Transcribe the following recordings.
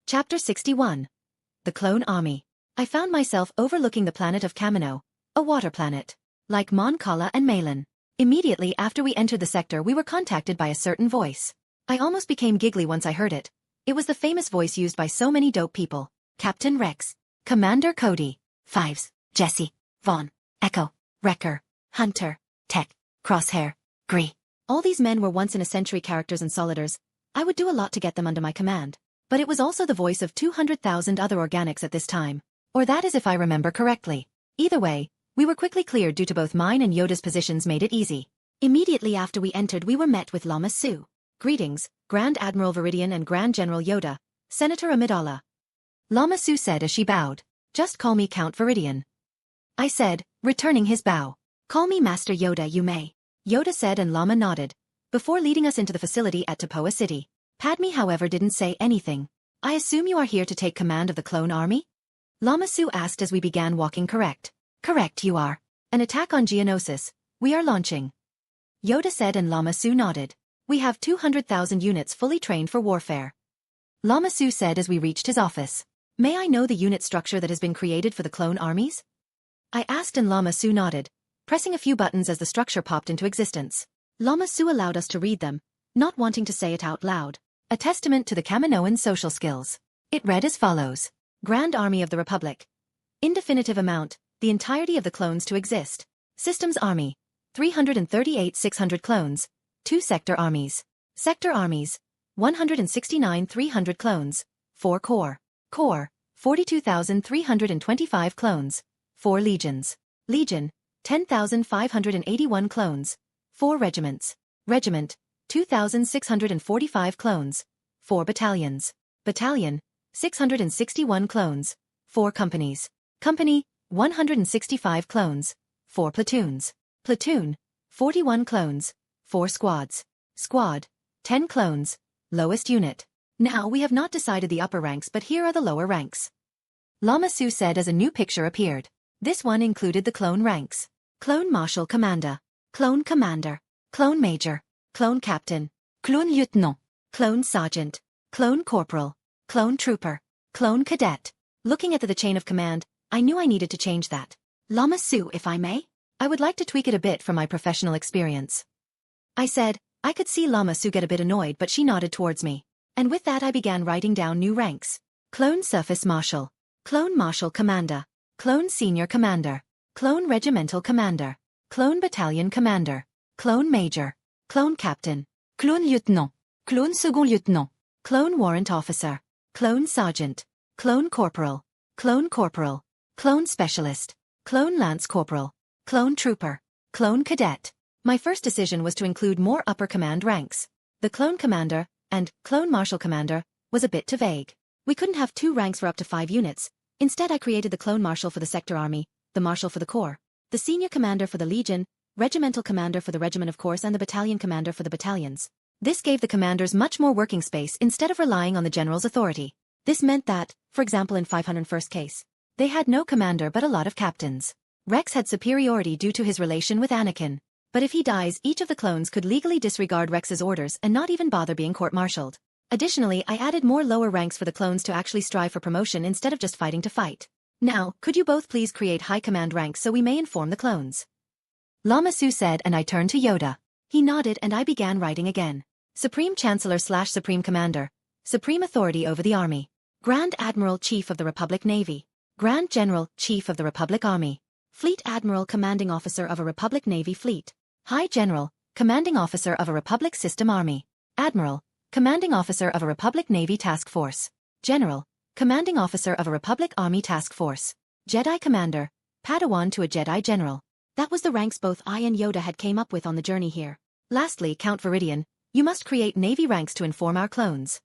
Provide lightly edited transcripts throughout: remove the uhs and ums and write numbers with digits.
Chapter 61. The Clone Army. I found myself overlooking the planet of Kamino, a water planet. Like Mon Cala and Malin. Immediately after we entered the sector we were contacted by a certain voice. I almost became giggly once I heard it. It was the famous voice used by so many dope people. Captain Rex. Commander Cody. Fives. Jesse. Vaughn. Echo. Wrecker. Hunter. Tech. Crosshair. Gree. All these men were once-in-a-century characters and solidars. I would do a lot to get them under my command. But it was also the voice of 200,000 other organics at this time. Or that is if I remember correctly. Either way, we were quickly cleared due to both mine and Yoda's positions made it easy. Immediately after we entered we were met with Lama Su. Greetings, Grand Admiral Veridian and Grand General Yoda, Senator Amidala. Lama Su said as she bowed. Just call me Count Veridian. I said, returning his bow. Call me Master Yoda you may. Yoda said and Lama nodded, before leading us into the facility at Tapoa City. Padme however didn't say anything. I assume you are here to take command of the clone army? Lama Su asked as we began walking. Correct. Correct you are. An attack on Geonosis. We are launching. Yoda said and Lama Su nodded. We have 200,000 units fully trained for warfare. Lama Su said as we reached his office. May I know the unit structure that has been created for the clone armies? I asked and Lama Su nodded, pressing a few buttons as the structure popped into existence. Lama Su allowed us to read them, not wanting to say it out loud. A testament to the Kaminoan social skills. It read as follows. Grand Army of the Republic. Indefinitive amount, the entirety of the clones to exist. Systems Army. 338,600 clones. 2 Sector Armies. Sector Armies. 169,300 clones. 4 Corps. Corps. 42,325 clones. 4 Legions. Legion. 10,581 clones. 4 Regiments. Regiment. 2,645 clones. 4 Battalions. Battalion. 661 clones. 4 Companies. Company. 165 clones. 4 Platoons. Platoon. 41 clones. 4 Squads. Squad. 10 clones. Lowest unit. Now we have not decided the upper ranks but here are the lower ranks. Lama Su said as a new picture appeared. This one included the clone ranks. Clone Marshal Commander. Clone Commander. Clone Major. Clone Captain. Clone Lieutenant. Clone Sergeant. Clone Corporal. Clone Trooper. Clone Cadet. Looking at the chain of command, I knew I needed to change that. Lama Su if I may? I would like to tweak it a bit from my professional experience. I said, I could see Lama Su get a bit annoyed but she nodded towards me. And with that I began writing down new ranks. Clone Surface Marshal. Clone Marshal Commander. Clone Senior Commander. Clone Regimental Commander. Clone Battalion Commander. Clone Major. Clone Captain. Clone Lieutenant. Clone Second Lieutenant. Clone Warrant Officer. Clone Sergeant. Clone Corporal. Clone Corporal. Clone Specialist. Clone Lance Corporal. Clone Trooper. Clone Cadet. My first decision was to include more upper command ranks. The Clone Commander and Clone Marshal Commander was a bit too vague. We couldn't have 2 ranks for up to 5 units. Instead I created the Clone Marshal for the Sector Army, the Marshal for the Corps, the Senior Commander for the Legion, Regimental Commander for the Regiment of course and the Battalion Commander for the Battalions. This gave the commanders much more working space instead of relying on the general's authority. This meant that, for example in 501st case, they had no commander but a lot of captains. Rex had superiority due to his relation with Anakin. But if he dies each of the clones could legally disregard Rex's orders and not even bother being court-martialed. Additionally I added more lower ranks for the clones to actually strive for promotion instead of just fighting to fight. Now, could you both please create high command ranks so we may inform the clones? Lama Su said and I turned to Yoda. He nodded and I began writing again. Supreme Chancellor / Supreme Commander. Supreme Authority over the Army. Grand Admiral Chief of the Republic Navy. Grand General Chief of the Republic Army. Fleet Admiral Commanding Officer of a Republic Navy Fleet. High General, Commanding Officer of a Republic System Army. Admiral, Commanding Officer of a Republic Navy Task Force. General, Commanding Officer of a Republic Army Task Force. Jedi Commander, Padawan to a Jedi General. That was the ranks both I and Yoda had came up with on the journey here. Lastly, Count Veridian, you must create Navy ranks to inform our clones.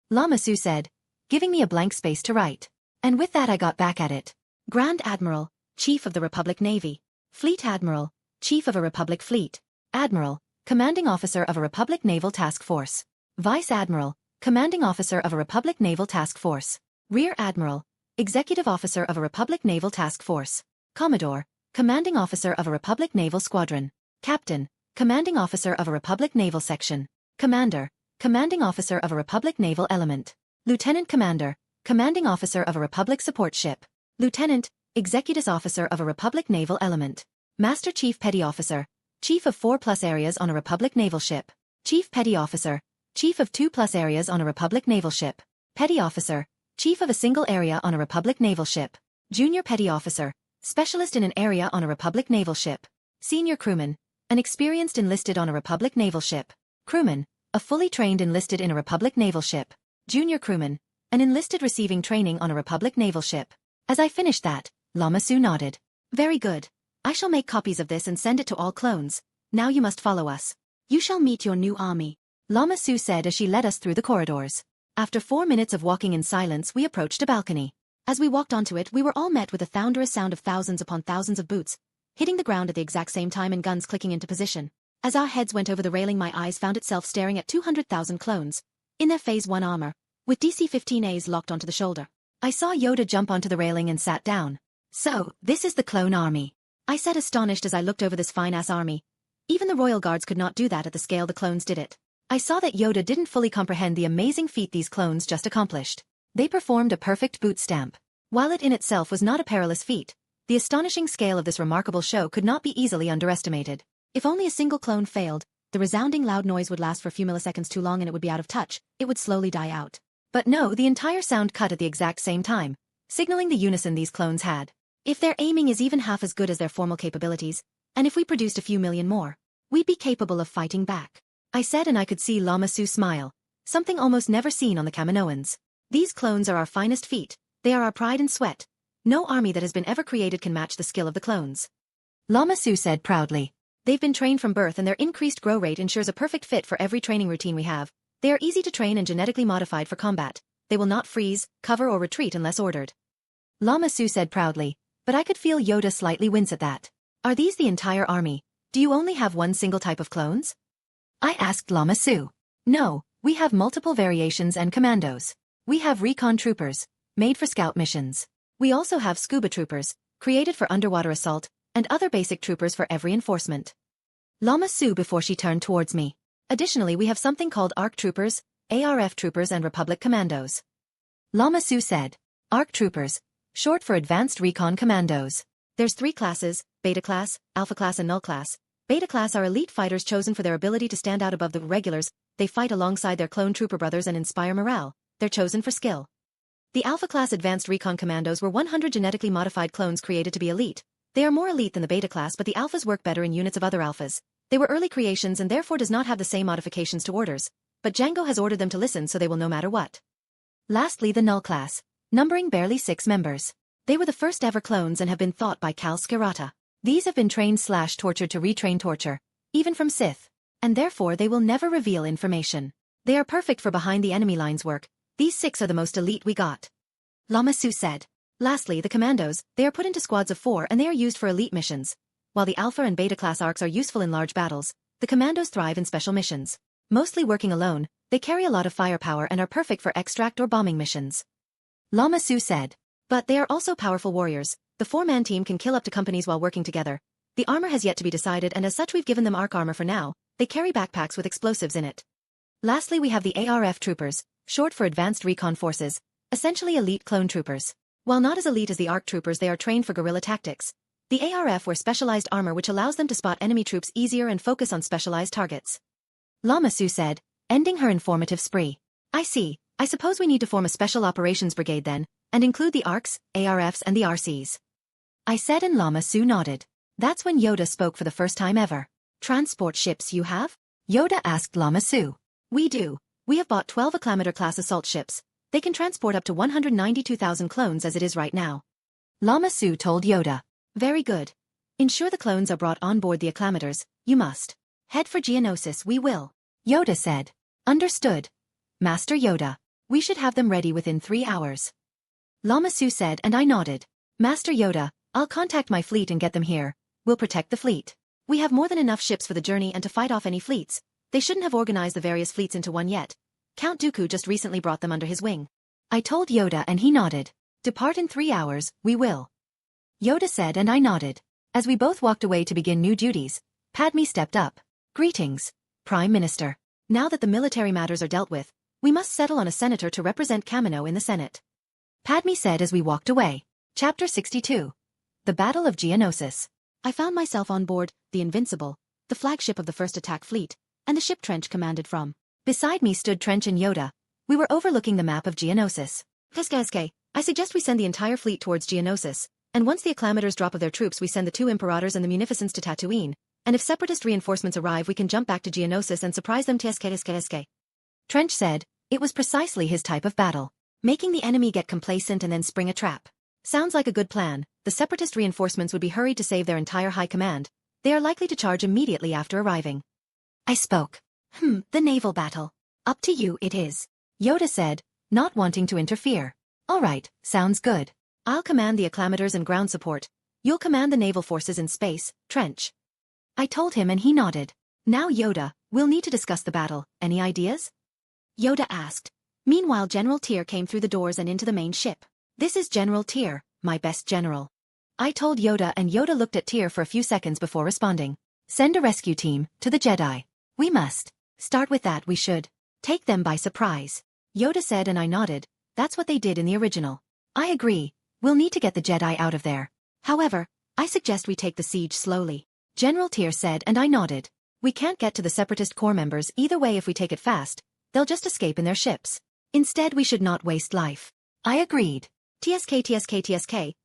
Lama Su said, giving me a blank space to write. And with that I got back at it. Grand Admiral, Chief of the Republic Navy. Fleet Admiral, Chief of a Republic Fleet. Admiral, Commanding Officer of a Republic Naval Task Force. Vice Admiral, Commanding Officer of a Republic Naval Task Force. Rear Admiral, Executive Officer of a Republic Naval Task Force. Commodore, Commanding Officer of a Republic Naval Squadron. Captain, Commanding Officer of a Republic Naval Section. Commander, Commanding Officer of a Republic Naval Element. Lieutenant Commander, Commanding Officer of a Republic Support Ship. Lieutenant, Executive Officer of a Republic Naval Element. Master Chief Petty Officer, Chief of 4+ areas on a Republic Naval Ship. Chief Petty Officer, Chief of 2+ areas on a Republic Naval Ship. Petty Officer, Chief of a single area on a Republic Naval Ship. Junior Petty Officer, Specialist in an area on a Republic Naval Ship. Senior Crewman, an experienced enlisted on a Republic Naval Ship. Crewman, a fully trained enlisted in a Republic Naval Ship. Junior Crewman, an enlisted receiving training on a Republic Naval Ship. As I finished that, Lama Su nodded. Very good. I shall make copies of this and send it to all clones. Now you must follow us. You shall meet your new army, Lama Su said as she led us through the corridors. After 4 minutes of walking in silence, we approached a balcony. As we walked onto it, we were all met with a thunderous sound of thousands upon thousands of boots, hitting the ground at the exact same time and guns clicking into position. As our heads went over the railing, my eyes found itself staring at 200,000 clones, in their Phase 1 armor, with DC-15As locked onto the shoulder. I saw Yoda jump onto the railing and sat down. So, this is the clone army, I said, astonished as I looked over this fine-ass army. Even the royal guards could not do that at the scale the clones did it. I saw that Yoda didn't fully comprehend the amazing feat these clones just accomplished. They performed a perfect boot stamp. While it in itself was not a perilous feat, the astonishing scale of this remarkable show could not be easily underestimated. If only a single clone failed, the resounding loud noise would last for a few milliseconds too long and it would be out of touch. It would slowly die out. But no, the entire sound cut at the exact same time, signaling the unison these clones had. If their aiming is even half as good as their formal capabilities, and if we produced a few million more, we'd be capable of fighting back, I said, and I could see Lama Su smile, something almost never seen on the Kaminoans. These clones are our finest feat, they are our pride and sweat. No army that has been ever created can match the skill of the clones, Lama Su said proudly. They've been trained from birth and their increased grow rate ensures a perfect fit for every training routine we have. They are easy to train and genetically modified for combat. They will not freeze, cover or retreat unless ordered, Lama Su said proudly, but I could feel Yoda slightly wince at that. Are these the entire army? Do you only have one single type of clones? I asked Lama Su. No, we have multiple variations and commandos. We have recon troopers, made for scout missions. We also have scuba troopers, created for underwater assault, and other basic troopers for every enforcement, Lama Su before she turned towards me. Additionally, we have something called ARC troopers, ARF troopers and Republic commandos, Lama Su said. ARC troopers, short for Advanced Recon Commandos. There's 3 classes, Beta class, Alpha class and Null class. Beta class are elite fighters chosen for their ability to stand out above the regulars. They fight alongside their clone trooper brothers and inspire morale. They're chosen for skill. The Alpha class Advanced Recon Commandos were 100 genetically modified clones created to be elite. They are more elite than the Beta class, but the Alphas work better in units of other Alphas. They were early creations and therefore does not have the same modifications to orders, but Django has ordered them to listen, so they will no matter what. Lastly, the Null class, numbering barely 6 members. They were the first ever clones and have been thought by Cal Skirata. These have been trained/tortured to retrain torture, even from Sith, and therefore they will never reveal information. They are perfect for behind the enemy lines work. These 6 are the most elite we got, Lama Su said. Lastly, the commandos, they are put into squads of 4 and they are used for elite missions. While the Alpha and Beta class arcs are useful in large battles, the commandos thrive in special missions. Mostly working alone, they carry a lot of firepower and are perfect for extract or bombing missions, Lama Su said. But they are also powerful warriors. The 4-man team can kill up to companies while working together. The armor has yet to be decided and as such we've given them ARC armor for now. They carry backpacks with explosives in it. Lastly, we have the ARF troopers, short for Advanced Recon Forces, essentially elite clone troopers. While not as elite as the ARC troopers, they are trained for guerrilla tactics. The ARF wear specialized armor which allows them to spot enemy troops easier and focus on specialized targets, Lama Su said, ending her informative spree. I see. I suppose we need to form a special operations brigade then, and include the ARCs, ARFs and the RCs, I said, and Lama Su nodded. That's when Yoda spoke for the first time ever. Transport ships you have? Yoda asked Lama Su. We do. We have bought 12 Acclamator-class assault ships. They can transport up to 192,000 clones as it is right now, Lama Su told Yoda. Very good. Ensure the clones are brought on board the Acclamators. You must head for Geonosis. We will, Yoda said. Understood, Master Yoda. We should have them ready within 3 hours, Lama Su said, and I nodded. Master Yoda, I'll contact my fleet and get them here. We'll protect the fleet. We have more than enough ships for the journey and to fight off any fleets. They shouldn't have organized the various fleets into one yet. Count Dooku just recently brought them under his wing, I told Yoda, and he nodded. Depart in 3 hours, we will, Yoda said, and I nodded. As we both walked away to begin new duties, Padme stepped up. Greetings, Prime Minister. Now that the military matters are dealt with, We must settle on a senator to represent Kamino in the Senate. Padme said as we walked away. Chapter 62. The Battle of Geonosis. I found myself on board the Invincible, the flagship of the first attack fleet, and the ship Trench commanded from. Beside me stood Trench and Yoda. We were overlooking the map of Geonosis. SK, I suggest we send the entire fleet towards Geonosis, and once the acclamators drop of their troops we send the two Imperators and the Munificents to Tatooine, and if Separatist reinforcements arrive we can jump back to Geonosis and surprise them. TSK. Trench said. It was precisely his type of battle. Making the enemy get complacent and then spring a trap. Sounds like a good plan. The Separatist reinforcements would be hurried to save their entire high command. They are likely to charge immediately after arriving. I spoke. The naval battle. Up to you it is. Yoda said, not wanting to interfere. Alright, sounds good. I'll command the acclamators and ground support. You'll command the naval forces in space, Trench. I told him and he nodded. Now Yoda, we'll need to discuss the battle. Any ideas? Yoda asked. Meanwhile General Tyr came through the doors and into the main ship. This is General Tyr, my best general. I told Yoda and Yoda looked at Tyr for a few seconds before responding. Send a rescue team to the Jedi. We must. Start with that we should. Take them by surprise. Yoda said and I nodded. That's what they did in the original. I agree. We'll need to get the Jedi out of there. However, I suggest we take the siege slowly. General Tyr said and I nodded. We can't get to the Separatist Corps members either way if we take it fast. They'll just escape in their ships. Instead we should not waste life. I agreed. TSK.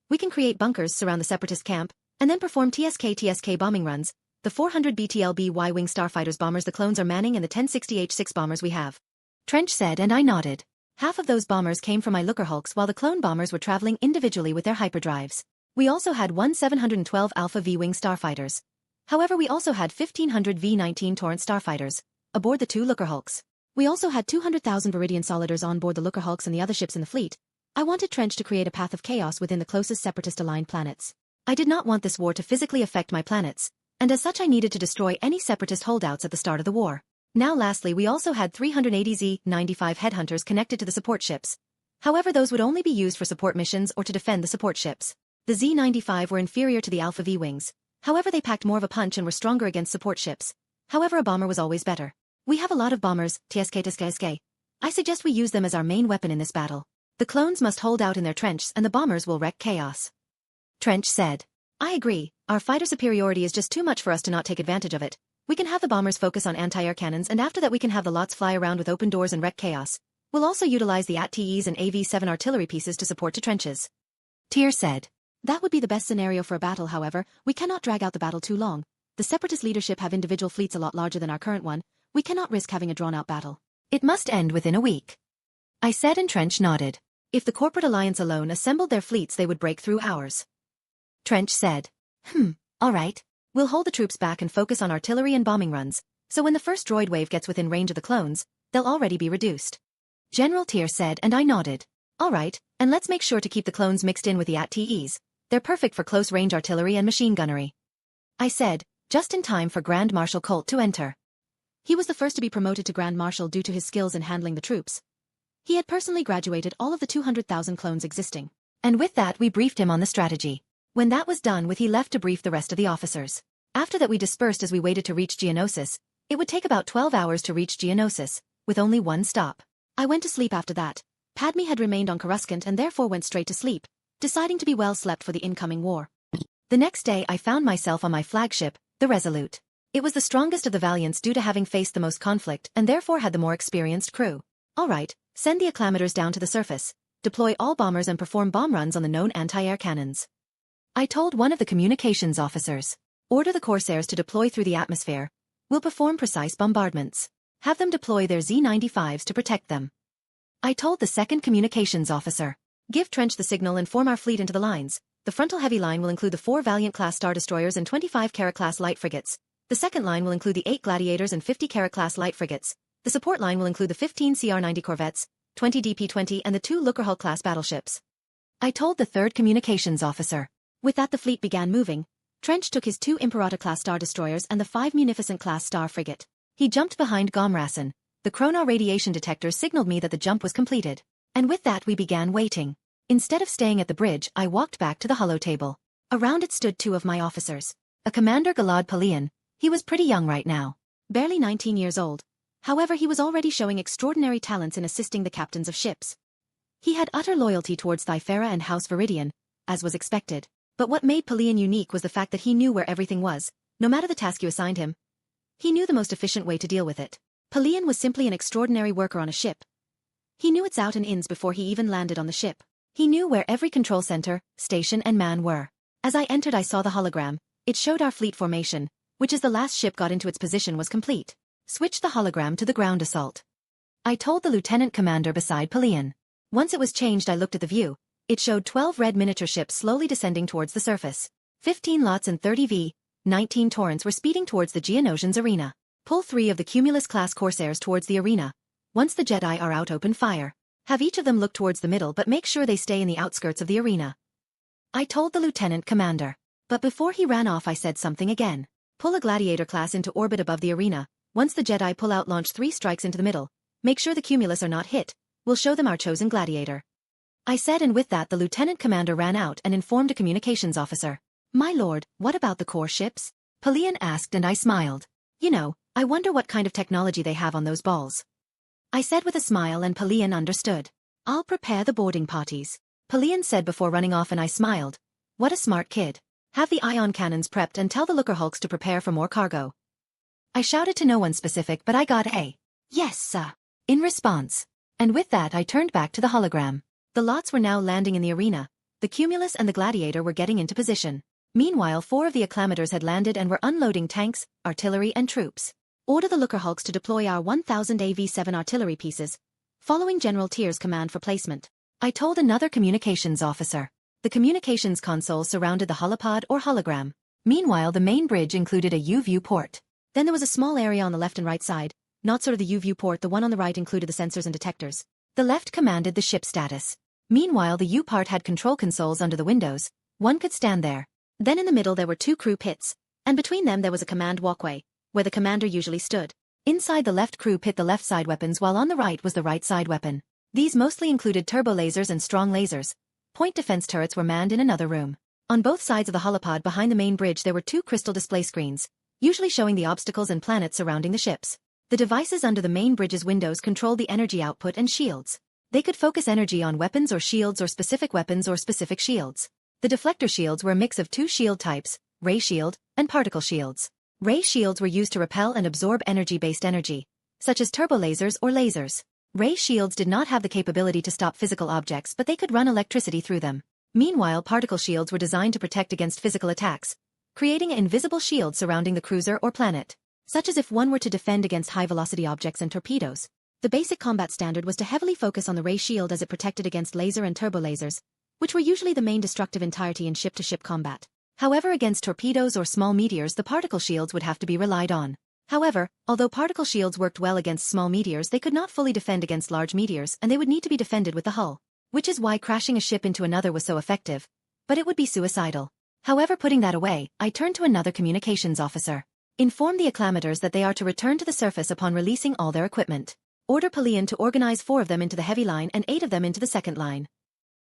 We can create bunkers surround the Separatist camp, and then perform TSK bombing runs. The 400 BTLB Y-Wing Starfighters bombers the clones are manning and the 1060 H6 bombers we have. Trench said and I nodded. Half of those bombers came from my Lookerhulks while the clone bombers were traveling individually with their hyperdrives. We also had one 712 Alpha V-Wing Starfighters. However we also had 1500 V-19 Torrent Starfighters aboard the two Lookerhulks. We also had 200,000 Vidiian Solidars on board the Lookerhulks and the other ships in the fleet. I wanted Trench to create a path of chaos within the closest Separatist-aligned planets. I did not want this war to physically affect my planets, and as such I needed to destroy any Separatist holdouts at the start of the war. Now lastly we also had 380 Z-95 headhunters connected to the support ships. However those would only be used for support missions or to defend the support ships. The Z-95 were inferior to the Alpha V-Wings. However they packed more of a punch and were stronger against support ships. However a bomber was always better. We have a lot of bombers, TSK. I suggest we use them as our main weapon in this battle. The clones must hold out in their trenches and the bombers will wreak chaos. Trench said. I agree, our fighter superiority is just too much for us to not take advantage of it. We can have the bombers focus on anti-air cannons and after that we can have the lots fly around with open doors and wreak chaos. We'll also utilize the AT-TEs and AV-7 artillery pieces to support to trenches. Tyr said. That would be the best scenario for a battle, however, we cannot drag out the battle too long. The Separatist leadership have individual fleets a lot larger than our current one. We cannot risk having a drawn-out battle. It must end within a week. I said and Trench nodded. If the corporate alliance alone assembled their fleets they would break through ours. Trench said. Alright. We'll hold the troops back and focus on artillery and bombing runs, so when the first droid wave gets within range of the clones, they'll already be reduced. General Tyr said and I nodded. Alright, and let's make sure to keep the clones mixed in with the AT-TEs. They're perfect for close-range artillery and machine gunnery. I said, just in time for Grand Marshal Colt to enter. He was the first to be promoted to Grand Marshal due to his skills in handling the troops. He had personally graduated all of the 200,000 clones existing. And with that we briefed him on the strategy. When that was done with he left to brief the rest of the officers. After that we dispersed as we waited to reach Geonosis. It would take about 12 hours to reach Geonosis, with only one stop. I went to sleep after that. Padme had remained on Coruscant and therefore went straight to sleep, deciding to be well slept for the incoming war. The next day I found myself on my flagship, the Resolute. It was the strongest of the Valiants due to having faced the most conflict and therefore had the more experienced crew. Alright, send the acclamators down to the surface, deploy all bombers and perform bomb runs on the known anti-air cannons. I told one of the communications officers. Order the Corsairs to deploy through the atmosphere. We'll perform precise bombardments. Have them deploy their Z-95s to protect them. I told the second communications officer. Give Trench the signal and form our fleet into the lines. The frontal heavy line will include the 4 Valiant-class Star Destroyers and 25 Kara-class light frigates. The second line will include the 8 Gladiators and 50 Kara-class light frigates. The support line will include the 15 CR-90 corvettes, 20 DP-20 and the 2 Lookerhull-class battleships. I told the third communications officer. With that the fleet began moving. Trench took his 2 Imperator-class Star Destroyers and the 5 Munificent-class Star frigate. He jumped behind Gomrasen. The chrono radiation detector signaled me that the jump was completed. And with that we began waiting. Instead of staying at the bridge, I walked back to the holotable. Around it stood 2 of my officers. A Commander Galad Palian. He was pretty young right now. Barely 19 years old. However, he was already showing extraordinary talents in assisting the captains of ships. He had utter loyalty towards Thyferra and House Veridian, as was expected. But what made Pelion unique was the fact that he knew where everything was, no matter the task you assigned him. He knew the most efficient way to deal with it. Pelion was simply an extraordinary worker on a ship. He knew its out and ins before he even landed on the ship. He knew where every control center, station and man were. As I entered, I saw the hologram. It showed our fleet formation, which as the last ship got into its position was complete. Switched the hologram to the ground assault. I told the lieutenant commander beside Pelion. Once it was changed, I looked at the view. It showed 12 red miniature ships slowly descending towards the surface. 15 lots and 30 V-19 Torrents were speeding towards the Geonosians arena. Pull 3 of the Cumulus-class Corsairs towards the arena. Once the Jedi are out, open fire. Have each of them look towards the middle, but make sure they stay in the outskirts of the arena. I told the lieutenant commander. But before he ran off, I said something again. Pull a Gladiator class into orbit above the arena. Once the Jedi pull out, launch 3 strikes into the middle. Make sure the Cumulus are not hit. We'll show them our chosen Gladiator. I said, and with that the lieutenant commander ran out and informed a communications officer. My lord, what about the core ships? Pelion asked, and I smiled. You know, I wonder what kind of technology they have on those balls. I said with a smile, and Pelion understood. I'll prepare the boarding parties. Pelion said before running off, and I smiled. What a smart kid. Have the ion cannons prepped and tell the looker hulks to prepare for more cargo. I shouted to no one specific, but I got a yes, sir, in response. And with that I turned back to the hologram. The lots were now landing in the arena. The Cumulus and the Gladiator were getting into position. Meanwhile, 4 of the acclamators had landed and were unloading tanks, artillery and troops. Order the looker hulks to deploy our 1000 AV-7 artillery pieces, following General Tyr's command for placement. I told another communications officer. The communications console surrounded the holopod or hologram. Meanwhile, the main bridge included a U-view port. Then there was a small area on the left and right side, not sort of the U-view port. The one on the right included the sensors and detectors. The left commanded the ship status. Meanwhile, the U-part had control consoles under the windows. One could stand there. Then in the middle there were 2 crew pits, and between them there was a command walkway, where the commander usually stood. Inside the left crew pit, the left side weapons, while on the right was the right side weapon. These mostly included turbo lasers and strong lasers. Point defense turrets were manned in another room. On both sides of the holopod behind the main bridge there were 2 crystal display screens, usually showing the obstacles and planets surrounding the ships. The devices under the main bridge's windows controlled the energy output and shields. They could focus energy on weapons or shields, or specific weapons or specific shields. The deflector shields were a mix of 2 shield types, ray shield and particle shields. Ray shields were used to repel and absorb energy-based energy, such as turbo lasers or lasers. Ray shields did not have the capability to stop physical objects, but they could run electricity through them. Meanwhile, particle shields were designed to protect against physical attacks, creating an invisible shield surrounding the cruiser or planet, such as if one were to defend against high-velocity objects and torpedoes. The basic combat standard was to heavily focus on the ray shield, as it protected against laser and turbo lasers, which were usually the main destructive entirety in ship-to-ship combat. However, against torpedoes or small meteors the particle shields would have to be relied on. However, although particle shields worked well against small meteors, they could not fully defend against large meteors, and they would need to be defended with the hull. Which is why crashing a ship into another was so effective. But it would be suicidal. However, putting that away, I turned to another communications officer. Inform the acclamators that they are to return to the surface upon releasing all their equipment. Order Pelion to organize 4 of them into the heavy line and 8 of them into the second line.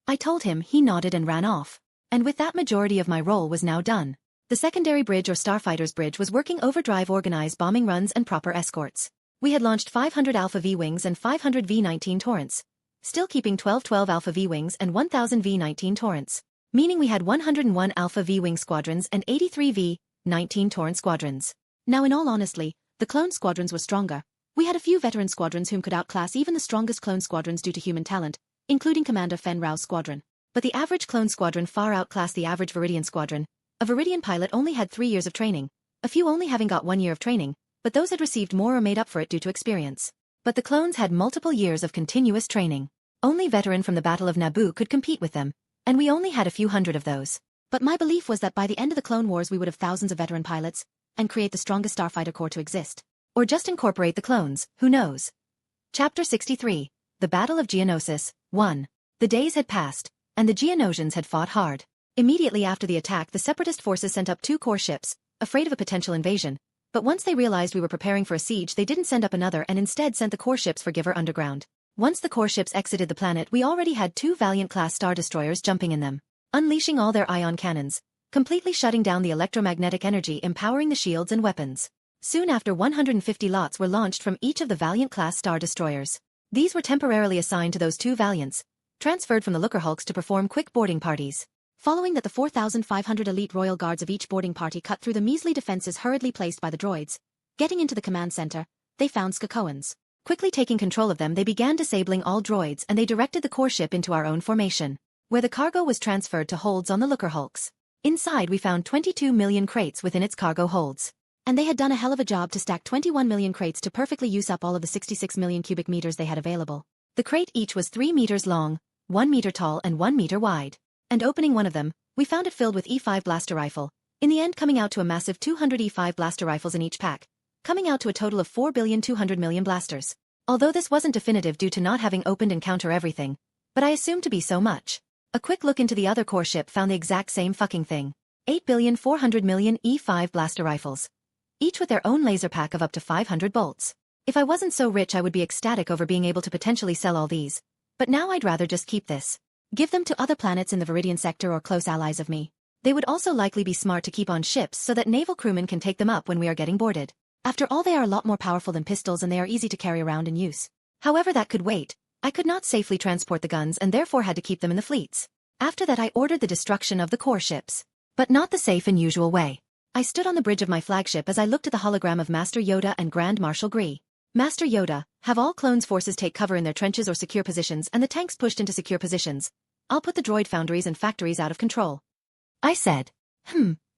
I told him. He nodded and ran off. And with that, majority of my role was now done. The secondary bridge, or Starfighter's bridge, was working overdrive, organized bombing runs and proper escorts. We had launched 500 Alpha V-Wings and 500 V-19 Torrents, still keeping 1212 Alpha V-Wings and 1000 V-19 Torrents, meaning we had 101 Alpha V-Wing squadrons and 83 V-19 Torrent squadrons. Now, in all honesty, the clone squadrons were stronger. We had a few veteran squadrons whom could outclass even the strongest clone squadrons due to human talent, including Commander Fen Rao's squadron. But the average clone squadron far outclassed the average Veridian squadron. A Veridian pilot only had 3 years of training, a few only having got 1 year of training, but those had received more or made up for it due to experience. But the clones had multiple years of continuous training. Only veteran from the Battle of Naboo could compete with them, and we only had a few hundred of those. But my belief was that by the end of the Clone Wars we would have thousands of veteran pilots, and create the strongest starfighter corps to exist. Or just incorporate the clones, who knows? Chapter 63. The Battle of Geonosis, 1. The days had passed, and the Geonosians had fought hard. Immediately after the attack, the Separatist forces sent up 2 core ships, afraid of a potential invasion, but once they realized we were preparing for a siege, they didn't send up another and instead sent the core ships for Giver underground. Once the core ships exited the planet, we already had 2 Valiant-class star destroyers jumping in them, unleashing all their ion cannons, completely shutting down the electromagnetic energy, empowering the shields and weapons. Soon after 150 lots were launched from each of the Valiant-class star destroyers. These were temporarily assigned to those two Valiants, transferred from the Looker Hulks to perform quick boarding parties. Following that, the 4,500 elite royal guards of each boarding party cut through the measly defenses hurriedly placed by the droids. Getting into the command center, they found Skakoans. Quickly taking control of them, they began disabling all droids and they directed the core ship into our own formation, where the cargo was transferred to holds on the Looker Hulks. Inside we found 22 million crates within its cargo holds. And they had done a hell of a job to stack 21 million crates to perfectly use up all of the 66 million cubic meters they had available. The crate each was 3 meters long, 1 meter tall and 1 meter wide. And opening one of them, we found it filled with E5 blaster rifle, in the end coming out to a massive 200 E5 blaster rifles in each pack, coming out to a total of 4,200,000,000 blasters. Although this wasn't definitive due to not having opened and counter everything, but I assumed to be so much. A quick look into the other core ship found the exact same fucking thing. 8,400,000,000 E5 blaster rifles, each with their own laser pack of up to 500 bolts. If I wasn't so rich, I would be ecstatic over being able to potentially sell all these, but now I'd rather just keep this. Give them to other planets in the Veridian sector or close allies of me. They would also likely be smart to keep on ships so that naval crewmen can take them up when we are getting boarded. After all, they are a lot more powerful than pistols and they are easy to carry around in use. However, that could wait. I could not safely transport the guns and therefore had to keep them in the fleets. After that, I ordered the destruction of the core ships. But not the safe and usual way. I stood on the bridge of my flagship as I looked at the hologram of Master Yoda and Grand Marshal Gree. Master Yoda, have all clones forces take cover in their trenches or secure positions and the tanks pushed into secure positions. I'll put the droid foundries and factories out of control. I said.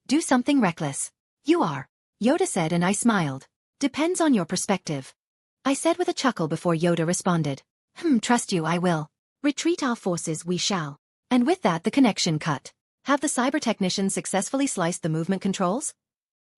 Do something reckless. You are. Yoda said, and I smiled. Depends on your perspective. I said with a chuckle before Yoda responded. Trust you, I will. Retreat our forces we shall. And with that the connection cut. Have the cyber technicians successfully sliced the movement controls?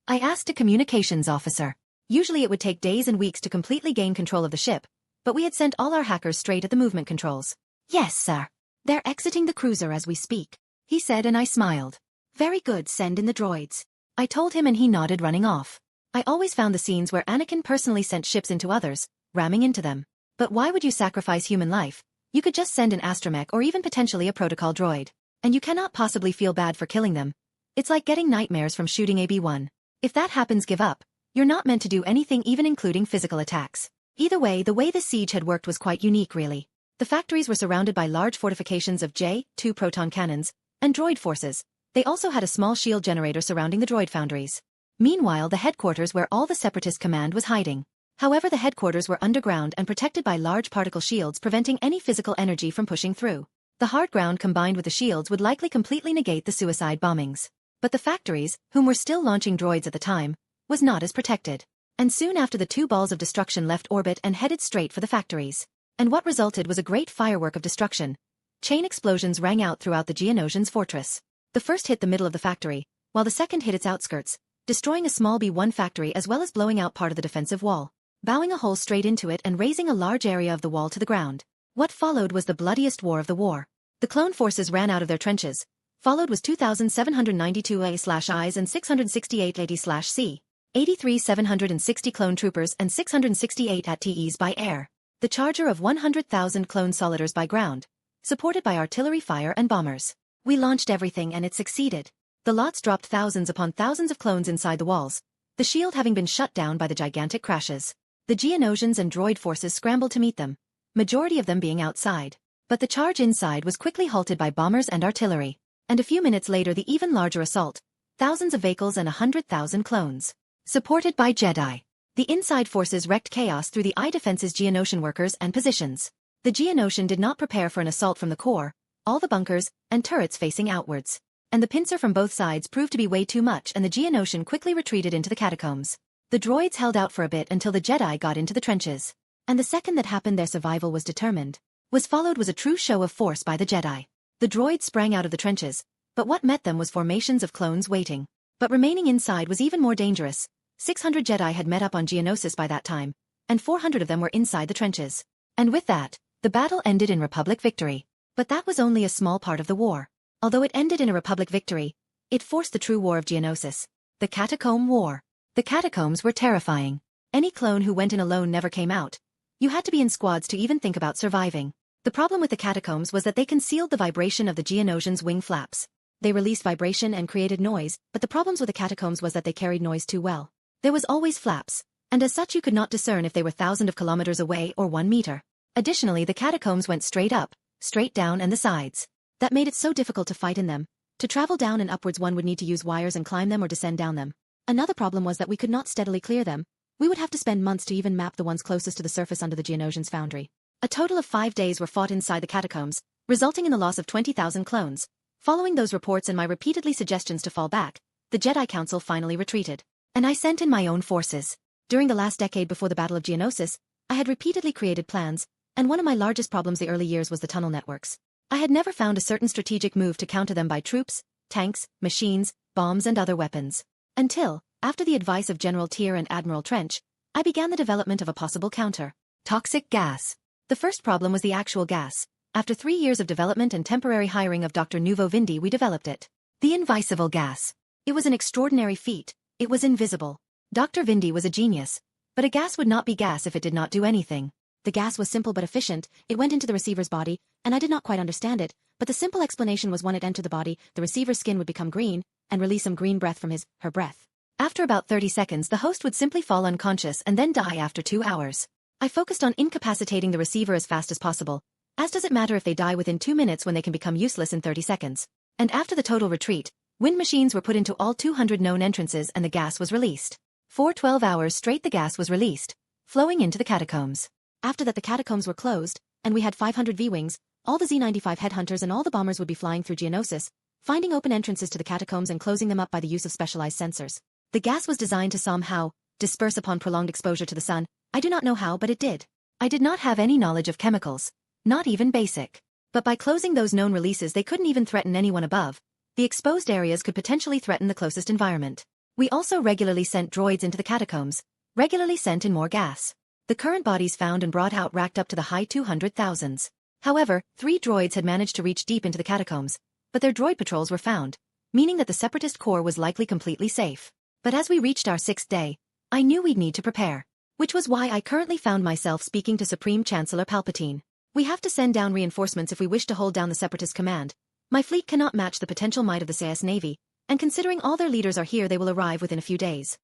I asked a communications officer. Usually it would take days and weeks to completely gain control of the ship, but we had sent all our hackers straight at the movement controls. Yes, sir. They're exiting the cruiser as we speak, he said, and I smiled. Very good, send in the droids. I told him and he nodded, running off. I always found the scenes where Anakin personally sent ships into others, ramming into them. But why would you sacrifice human life? You could just send an astromech or even potentially a protocol droid. And you cannot possibly feel bad for killing them. It's like getting nightmares from shooting AB-1. If that happens, give up. You're not meant to do anything, even including physical attacks. Either way, the way the siege had worked was quite unique, really. The factories were surrounded by large fortifications of J-2 proton cannons and droid forces. They also had a small shield generator surrounding the droid foundries. Meanwhile, the headquarters where all the Separatist command was hiding. However, the headquarters were underground and protected by large particle shields preventing any physical energy from pushing through. The hard ground combined with the shields would likely completely negate the suicide bombings. But the factories, whom were still launching droids at the time, was not as protected. And soon after, the two balls of destruction left orbit and headed straight for the factories. And what resulted was a great firework of destruction. Chain explosions rang out throughout the Geonosians' fortress. The first hit the middle of the factory, while the second hit its outskirts, destroying a small B-1 factory as well as blowing out part of the defensive wall, bowing a hole straight into it and razing a large area of the wall to the ground. What followed was the bloodiest war of the war. The clone forces ran out of their trenches. Followed was 2,792 A/Is and 668 AD/C, 83,760 clone troopers and 668 ATEs by air. The charger of 100,000 clone solidars by ground, supported by artillery fire and bombers. We launched everything and it succeeded. The lots dropped thousands upon thousands of clones inside the walls, the shield having been shut down by the gigantic crashes. The Geonosians and droid forces scrambled to meet them, majority of them being outside. But the charge inside was quickly halted by bombers and artillery. And a few minutes later the even larger assault, thousands of vehicles and 100,000 clones, supported by Jedi. The inside forces wreaked chaos through the eye defenses Geonosian workers and positions. The Geonosian did not prepare for an assault from the core, all the bunkers and turrets facing outwards. And the pincer from both sides proved to be way too much and the Geonosian quickly retreated into the catacombs. The droids held out for a bit until the Jedi got into the trenches. And the second that happened, their survival was determined. Followed was a true show of force by the Jedi. The droids sprang out of the trenches, but what met them was formations of clones waiting. But remaining inside was even more dangerous. 600 Jedi had met up on Geonosis by that time, and 400 of them were inside the trenches. And with that, the battle ended in Republic victory. But that was only a small part of the war. Although it ended in a Republic victory, it forced the true war of Geonosis, the Catacomb War. The catacombs were terrifying. Any clone who went in alone never came out. You had to be in squads to even think about surviving. The problem with the catacombs was that they concealed the vibration of the Geonosians' wing flaps. They released vibration and created noise, but the problems with the catacombs was that they carried noise too well. There was always flaps, and as such you could not discern if they were thousands of kilometers away or 1 meter. Additionally, the catacombs went straight up, straight down and the sides. That made it so difficult to fight in them. To travel down and upwards one would need to use wires and climb them or descend down them. Another problem was that we could not steadily clear them. We would have to spend months to even map the ones closest to the surface under the Geonosians foundry. A total of 5 days were fought inside the catacombs, resulting in the loss of 20,000 clones. Following those reports and my repeatedly suggestions to fall back, the Jedi Council finally retreated. And I sent in my own forces. During the last decade before the Battle of Geonosis, I had repeatedly created plans, and one of my largest problems the early years was the tunnel networks. I had never found a certain strategic move to counter them by troops, tanks, machines, bombs and other weapons. Until, after the advice of General Tier and Admiral Trench, I began the development of a possible counter. Toxic gas. The first problem was the actual gas. After 3 years of development and temporary hiring of Dr. Nuvo Vindi, we developed it. The invisible gas. It was an extraordinary feat. It was invisible. Dr. Vindi was a genius. But a gas would not be gas if it did not do anything. The gas was simple but efficient. It went into the receiver's body, and I did not quite understand it, but the simple explanation was when it entered the body, the receiver's skin would become green, and release some green breath from her breath. After about 30 seconds the host would simply fall unconscious and then die after 2 hours. I focused on incapacitating the receiver as fast as possible. As does it matter if they die within 2 minutes when they can become useless in 30 seconds. And after the total retreat, wind machines were put into all 200 known entrances and the gas was released. For 12 hours straight the gas was released, flowing into the catacombs. After that the catacombs were closed, and we had 500 V-Wings, all the Z-95 headhunters and all the bombers would be flying through Geonosis, finding open entrances to the catacombs and closing them up by the use of specialized sensors. The gas was designed to somehow disperse upon prolonged exposure to the sun. I do not know how, but it did. I did not have any knowledge of chemicals, not even basic. But by closing those known releases they couldn't even threaten anyone above. The exposed areas could potentially threaten the closest environment. We also regularly sent droids into the catacombs, regularly sent in more gas. The current bodies found and brought out racked up to the high 200,000s. However, 3 droids had managed to reach deep into the catacombs, but their droid patrols were found, meaning that the Separatist core was likely completely safe. But as we reached our 6th day, I knew we'd need to prepare. Which was why I currently found myself speaking to Supreme Chancellor Palpatine. We have to send down reinforcements if we wish to hold down the Separatist command. My fleet cannot match the potential might of the CS Navy, and considering all their leaders are here they will arrive within a few days.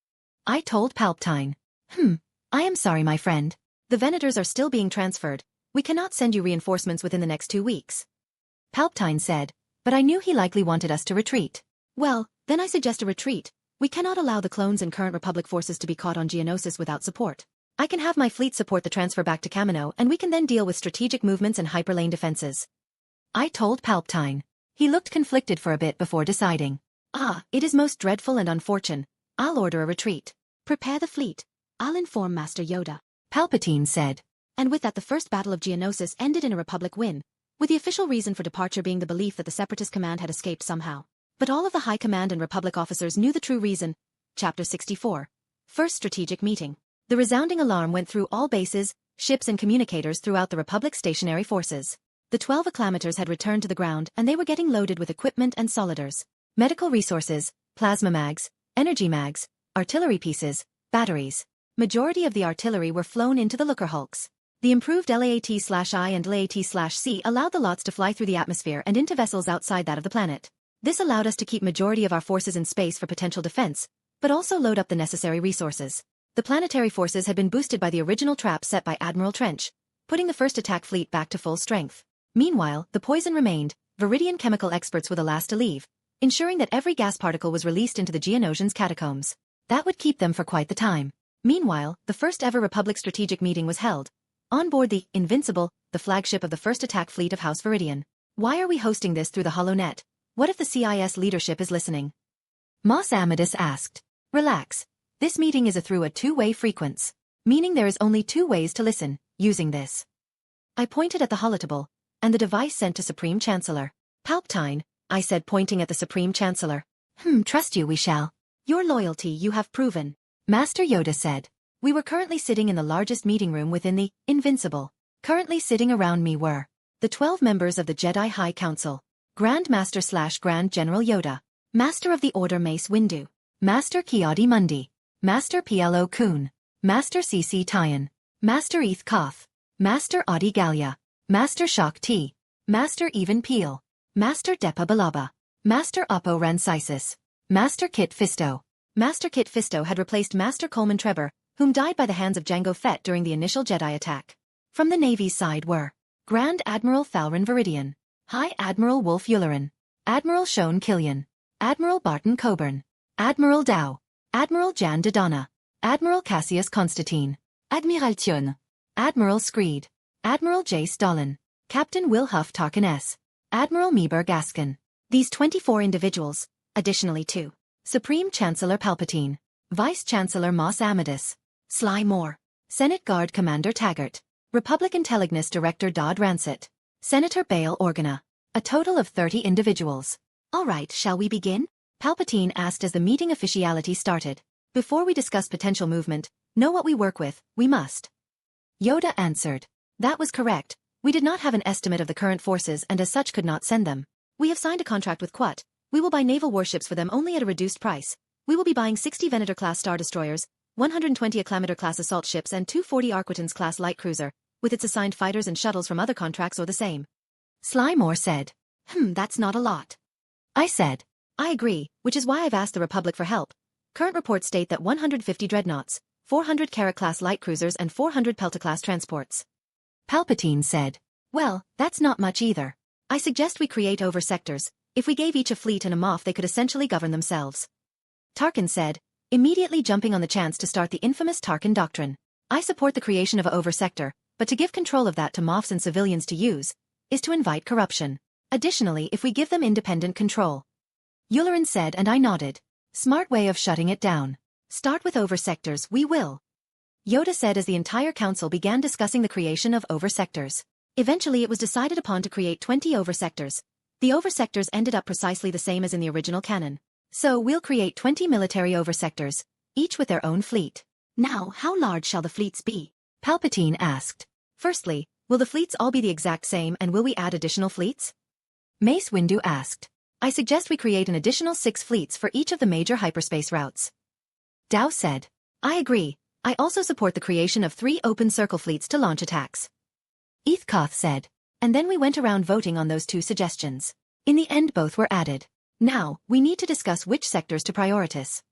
I told Palpatine. I am sorry my friend. The Venators are still being transferred. We cannot send you reinforcements within the next 2 weeks. Palpatine said, but I knew he likely wanted us to retreat. Well, then I suggest a retreat. We cannot allow the clones and current Republic forces to be caught on Geonosis without support. I can have my fleet support the transfer back to Kamino and we can then deal with strategic movements and hyperlane defenses. I told Palpatine. He looked conflicted for a bit before deciding. It is most dreadful and unfortunate. I'll order a retreat. Prepare the fleet. I'll inform Master Yoda. Palpatine said. And with that the first battle of Geonosis ended in a Republic win, with the official reason for departure being the belief that the Separatist command had escaped somehow. But all of the High Command and Republic officers knew the true reason. Chapter 64. First Strategic Meeting. The resounding alarm went through all bases, ships and communicators throughout the Republic stationary forces. The 12 acclamators had returned to the ground and they were getting loaded with equipment and solidars, medical resources, plasma mags, energy mags, artillery pieces, batteries. Majority of the artillery were flown into the Looker Hulks. The improved LAAT/I and LAAT/C allowed the lots to fly through the atmosphere and into vessels outside that of the planet. This allowed us to keep majority of our forces in space for potential defense, but also load up the necessary resources. The planetary forces had been boosted by the original trap set by Admiral Trench, putting the first attack fleet back to full strength. Meanwhile, the poison remained. Veridian chemical experts were the last to leave, ensuring that every gas particle was released into the Geonosians' catacombs. That would keep them for quite the time. Meanwhile, the first ever Republic strategic meeting was held. On board the Invincible, the flagship of the first attack fleet of House Veridian. Why are we hosting this through the HoloNet? What if the CIS leadership is listening? Mos Amadus asked. Relax. This meeting is through a two-way frequency, meaning there is only 2 ways to listen, using this. I pointed at the holotable, and the device sent to Supreme Chancellor. Palpatine, I said pointing at the Supreme Chancellor. Trust you we shall. Your loyalty you have proven. Master Yoda said. We were currently sitting in the largest meeting room within the Invincible. Currently sitting around me were the 12 members of the Jedi High Council, Grand Master/Grand General Yoda, Master of the Order Mace Windu, Master Ki-Adi Mundi, Master Plo Koon, Master C.C. Tyon, Master Eth Koth, Master Adi Gallia, Master Shak T, Master Even Peel, Master Depa Balaba, Master Oppo Rancisis, Master Kit Fisto, Master Kit Fisto had replaced Master Coleman Trebor, whom died by the hands of Jango Fett during the initial Jedi attack. From the Navy's side were Grand Admiral Thalron Veridian, High Admiral Wolf Yularen, Admiral Shone Killian, Admiral Barton Coburn, Admiral Dow, Admiral Jan Dodonna, Admiral Cassius Constantine, Admiral Thun, Admiral Screed, Admiral J. Stalin, Captain Will Huff Tarkin S., Admiral Meeber Gaskin. These 24 individuals, additionally to Supreme Chancellor Palpatine, Vice Chancellor Mos Amadus, Sly Moore, Senate Guard Commander Taggart, Republic Intelligence Director Dodd Rancet, Senator Bail Organa. A total of 30 individuals. All right, shall we begin? Palpatine asked as the meeting officiality started. Before we discuss potential movement, know what we work with, we must. Yoda answered. That was correct. We did not have an estimate of the current forces and as such could not send them. We have signed a contract with Quat. We will buy naval warships for them only at a reduced price. We will be buying 60 Venator-class Star Destroyers, 120 Acclamator-class assault ships and 240 Arquitans-class light cruiser, with its assigned fighters and shuttles from other contracts or the same. Sly Moore said. That's not a lot. I said. I agree, which is why I've asked the Republic for help. Current reports state that 150 dreadnoughts, 400 Carrack-class light cruisers and 400 Pelta-class transports. Palpatine said. Well, that's not much either. I suggest we create over-sectors. If we gave each a fleet and a MOF they could essentially govern themselves. Tarkin said, immediately jumping on the chance to start the infamous Tarkin Doctrine. I support the creation of a over-sector, but to give control of that to MOFs and civilians to use, is to invite corruption. Additionally, if we give them independent control. Yularen said and I nodded. Smart way of shutting it down. Start with over-sectors, we will. Yoda said as the entire council began discussing the creation of over-sectors. Eventually it was decided upon to create 20 over-sectors. The over-sectors ended up precisely the same as in the original canon. So we'll create 20 military over-sectors, each with their own fleet. Now, how large shall the fleets be? Palpatine asked. Firstly, will the fleets all be the exact same and will we add additional fleets? Mace Windu asked. I suggest we create an additional 6 fleets for each of the major hyperspace routes. Dow said. I agree. I also support the creation of 3 open circle fleets to launch attacks. Eathcoth said. And then we went around voting on those 2 suggestions. In the end both were added. Now, we need to discuss which sectors to prioritize.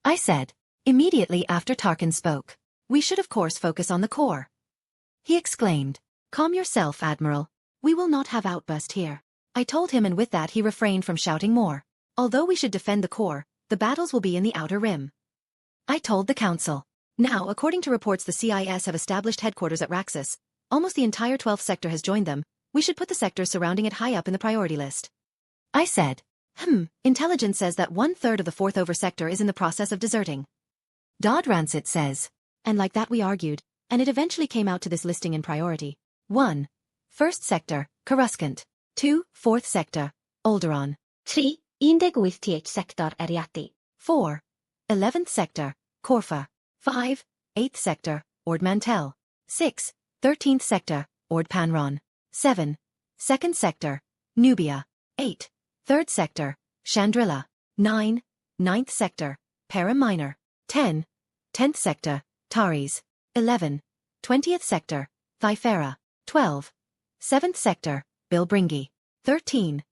I said. Immediately after Tarkin spoke. We should of course focus on the core. He exclaimed. Calm yourself, Admiral. We will not have outburst here. I told him and with that he refrained from shouting more. Although we should defend the core, the battles will be in the outer rim. I told the council. Now, according to reports the CIS have established headquarters at Raxus. Almost the entire 12th sector has joined them. We should put the sectors surrounding it high up in the priority list. I said. Intelligence says that 1/3 of the 4th over sector is in the process of deserting. Dodd Rancet says. And like that we argued, and it eventually came out to this listing in priority. 1. 1st sector, Coruscant. 2. 4th sector, Alderaan. 3. Indeg sector Ariati. 4. 11th sector, Corfa. 5. 8th sector, Ord Mantell. 6. 13th sector, Ord Panron. 7. 2nd sector, Nubia. 8. 3rd sector, Chandrilla. 9. 9th sector, Para Minor. 10. 10th sector, Taris. 11. 20th sector, Thyferra. 12. 7th sector, Bilbringi. 13.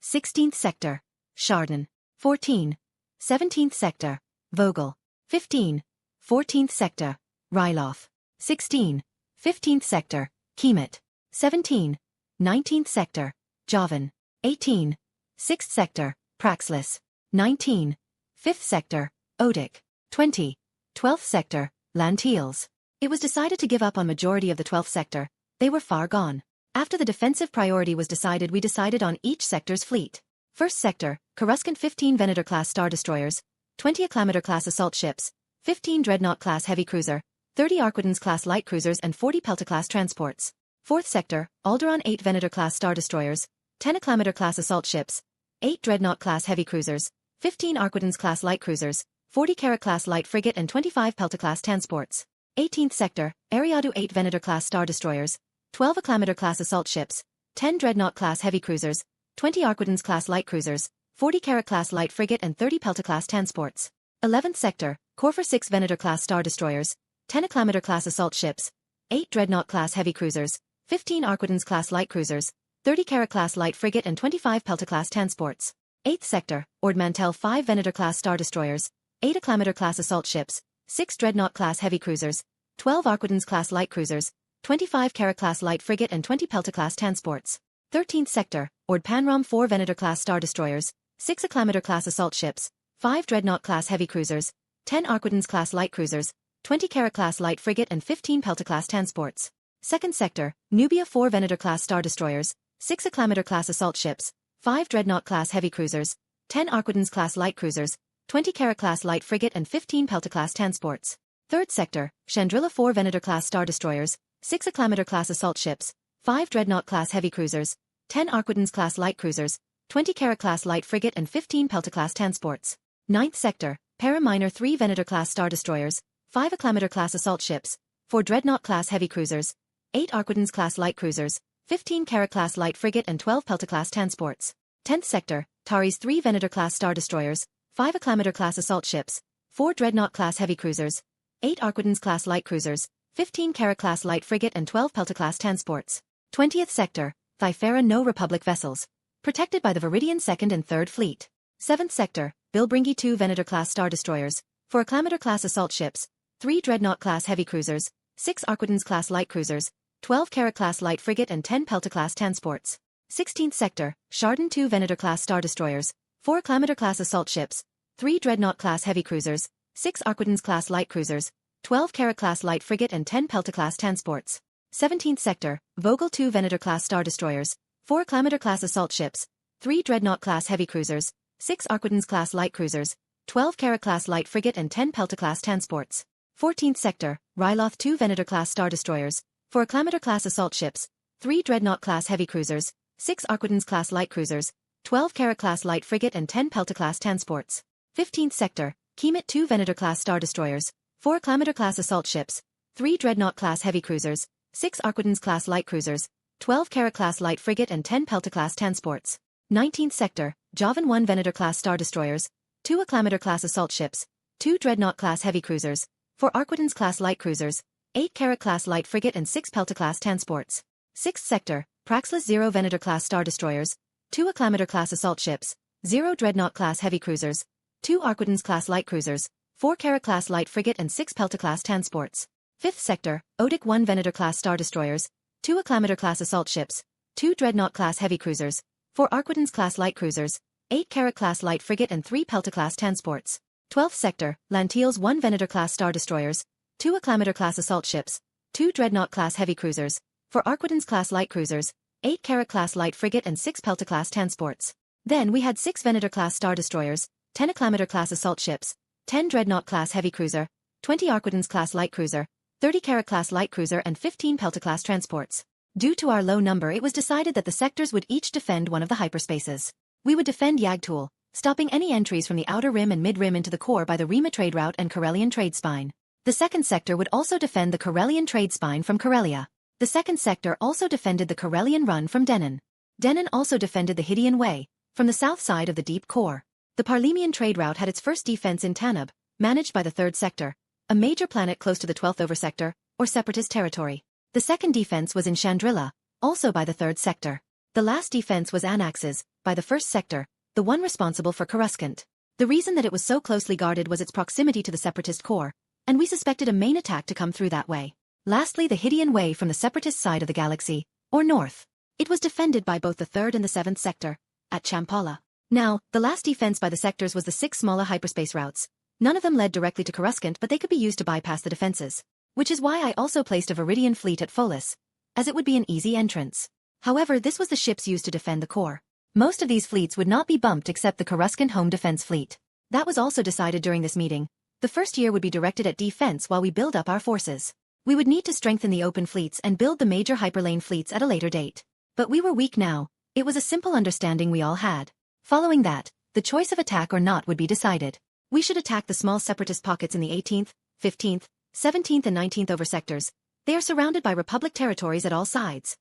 16th sector, Chardon. 14. 17th sector, Vogel. 15. 14th sector, Ryloth. 16. 15th sector, Kemet. 17. 19th sector, Javan. 18. 6th sector, Praxlis. 19. 5th sector, Odic. 20. 12th sector, Lanteals. It was decided to give up on majority of the 12th sector. They were far gone. After the defensive priority was decided, we decided on each sector's fleet. 1st sector, Coruscant 15 Venator-class Star Destroyers, 20 Acclamator-class assault ships, 15 Dreadnought-class heavy cruiser, 30 Arquitans-class light cruisers and 40 Pelta-class transports. 4th sector, Alderaan 8 Venator-class Star Destroyers, 10 Acclamator-class assault ships, 8 Dreadnought-class heavy cruisers, 15 Arquitans-class light cruisers, 40 Carrack-class light frigate and 25 Pelta-class transports. 18th sector, Ariadu 8 Venator-class Star Destroyers, 12 Acclamator-class assault ships, 10 Dreadnought-class heavy cruisers, 20 Arquitans-class light cruisers, 40 Carrack-class light frigate and 30 Pelta-class transports. 11th sector, Corfer 6 Venator-class Star Destroyers, 10 Acclamator-class assault ships, 8 Dreadnought-class heavy cruisers, 15 Arquitans-class light cruisers, 30 Carrack-class light frigate and 25 Pelta-class transports. 8th sector, Ord Mantell 5 Venator-class Star Destroyers, 8 Acclamator-class assault ships, 6 Dreadnought-class heavy cruisers, 12 Arquidens-class light cruisers, 25 Kara-class light frigate and 20 Pelta-class transports. 13th Sector, Ord Panram 4 Venator-class star destroyers, 6 Acclamator-class assault ships, 5 Dreadnought-class heavy cruisers, 10 Arquidens-class light cruisers, 20 Kara-class light frigate and 15 Pelta-class transports. 2nd Sector, Nubia 4 Venator-class star destroyers, 6 Acclamator-class assault ships, 5 Dreadnought-class heavy cruisers, 10 Arquidens-class light cruisers, 20 Kara-class light frigate and 15 Pelta-class transports. 3rd Sector, Chandrilla 4 Venator-class star destroyers, 6 Acclamator-class assault ships, 5 Dreadnought-class heavy cruisers, 10 Arquidens-class light cruisers, 20 Kara-class light frigate and 15 Pelta-class transports. 9th Sector, Para Minor 3 Venator-class star destroyers, 5 Acclamator-class assault ships, 4 Dreadnought-class heavy cruisers, 8 Arquidens-class light cruisers, 15 Kara-class light frigate and 12 Pelta-class transports. 10th Sector, Taris 3 Venator-class star destroyers, 5 Acclamator-class assault ships, 4 Dreadnought-class heavy cruisers, 8 Arquidens-class light cruisers, 15 Kara-class light frigate and 12 Pelta-class transports. 20th Sector, Thyferra no Republic vessels, protected by the Veridian 2nd and 3rd Fleet. 7th Sector, Bilbringi 2 Venator-class star destroyers, 4 Acclamator-class assault ships, 3 Dreadnought-class heavy cruisers, 6 Arquidens-class light cruisers, 12 Kara-class light frigate and 10 Pelta-class transports. 16th Sector, Chardon 2 Venator-class star destroyers, 4 Acclamator-class assault ships, 3 Dreadnought-class heavy cruisers, 6 Arquidens-class light cruisers, 12 Kara-class light frigate and 10 Pelta-class transports. 17th Sector, Vogel 2 Venator-class star destroyers, 4 Acclamator-class assault ships, 3 Dreadnought-class heavy cruisers, 6 Arquidens-class light cruisers, 12 Kara-class light frigate and 10 Pelta-class transports. 14th Sector, Ryloth 2 Venator-class star destroyers, 4 Acclamator-class assault ships, 3 Dreadnought-class heavy cruisers, 6 Arquidens-class light cruisers, 12 Kara-class light frigate and 10 Pelta-class transports. 15th Sector, Kemet 2 Venator-class star destroyers, 4 Acclamator-class assault ships, 3 Dreadnought-class heavy cruisers, 6 Arquidens-class light cruisers, 12 Kara-class light frigate and 10 Pelta-class transports. 19th Sector, Jovan 1 Venator-class star destroyers, 2 Acclamator-class assault ships, 2 Dreadnought-class heavy cruisers, 4 Arquidens-class light cruisers, 8 Kara-class light frigate and 6 Pelta-class transports. 6th Sector, Praxis 0 Venator-class star destroyers, 2 Acclamator-class assault ships, 0 Dreadnought-class heavy cruisers, 2 Arquidens-class light cruisers, 4 Kara-class light frigate and 6 Pelta-class transports. 5th Sector, Odic 1 Venator-class star destroyers, 2 Acclamator-class assault ships, 2 Dreadnought-class heavy cruisers, 4 Arquidens-class light cruisers, 8 Kara-class light frigate and 3 Pelta-class transports. 12th Sector, Lanteals 1 Venator-class star destroyers, 2 Acclamator-class assault ships, 2 Dreadnought-class heavy cruisers, 4 Arquidens-class light cruisers, 8 Kara-class light frigate and 6 Pelta-class transports. Then we had 6 Venator-class star destroyers, 10 Acclamator-class assault ships, 10 Dreadnought-class heavy cruiser, 20 Arquidens-class light cruiser, 30 Kara-class light cruiser and 15 Pelta-class transports. Due to our low number, it was decided that the sectors would each defend one of the hyperspaces. We would defend Yagtul, stopping any entries from the outer rim and mid-rim into the core by the Rima trade route and Corellian trade spine. The 2nd Sector would also defend the Corellian trade spine from Corellia. The 2nd Sector also defended the Corellian run from Denon. Denon also defended the Vidiian way, from the south side of the deep core. The Parlemian trade route had its first defense in Tanub, managed by the 3rd Sector, a major planet close to the 12th Oversector, or Separatist territory. The second defense was in Chandrilla, also by the 3rd Sector. The last defense was Anax's, by the 1st Sector, the one responsible for Coruscant. The reason that it was so closely guarded was its proximity to the Separatist core, and we suspected a main attack to come through that way. Lastly, the Vidiian way from the Separatist side of the galaxy, or north. It was defended by both the 3rd and the 7th Sector, at Champala. Now, the last defense by the sectors was the 6 smaller hyperspace routes. None of them led directly to Coruscant, but they could be used to bypass the defenses. Which is why I also placed a Veridian fleet at Pholus, as it would be an easy entrance. However, this was the ships used to defend the core. Most of these fleets would not be bumped except the Coruscant Home Defense Fleet. That was also decided during this meeting. The first year would be directed at defense while we build up our forces. We would need to strengthen the open fleets and build the major hyperlane fleets at a later date. But we were weak now. It was a simple understanding we all had. Following that, the choice of attack or not would be decided. We should attack the small separatist pockets in the 18th, 15th, 17th and 19th oversectors. They are surrounded by Republic territories at all sides.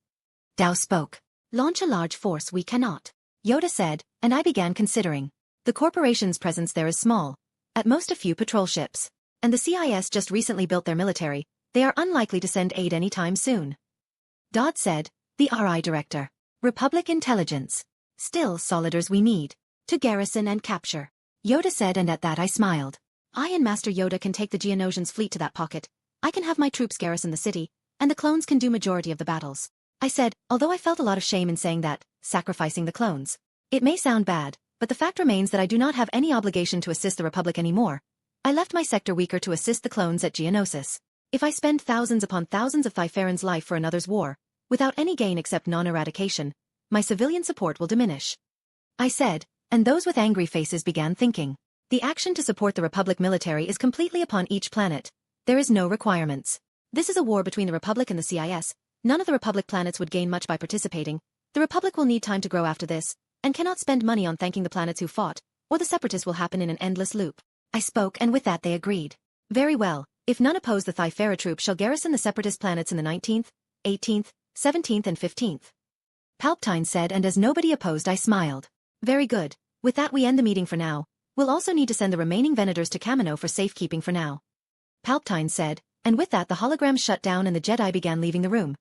Dao spoke. Launch a large force we cannot. Yoda said, and I began considering. The corporation's presence there is small. At most a few patrol ships. And the CIS just recently built their military. They are unlikely to send aid anytime soon. Dodd said, the RI director. Republic intelligence. Still solidars we need. To garrison and capture. Yoda said, and at that I smiled. I and Master Yoda can take the Geonosians' fleet to that pocket. I can have my troops garrison the city, and the clones can do majority of the battles. I said, although I felt a lot of shame in saying that, sacrificing the clones. It may sound bad, but the fact remains that I do not have any obligation to assist the Republic anymore. I left my sector weaker to assist the clones at Geonosis. If I spend thousands upon thousands of Thyferran's life for another's war, without any gain except non-eradication, my civilian support will diminish. I said, and those with angry faces began thinking. The action to support the Republic military is completely upon each planet. There is no requirements. This is a war between the Republic and the CIS. None of the Republic planets would gain much by participating. The Republic will need time to grow after this, and cannot spend money on thanking the planets who fought, or the Separatists will happen in an endless loop. I spoke, and with that they agreed. Very well, if none oppose, the Thyferra troops shall garrison the Separatist planets in the 19th, 18th, 17th and 15th. Palpatine said, and as nobody opposed I smiled. Very good, with that we end the meeting for now. We'll also need to send the remaining Venators to Kamino for safekeeping for now. Palpatine said, and with that the holograms shut down and the Jedi began leaving the room.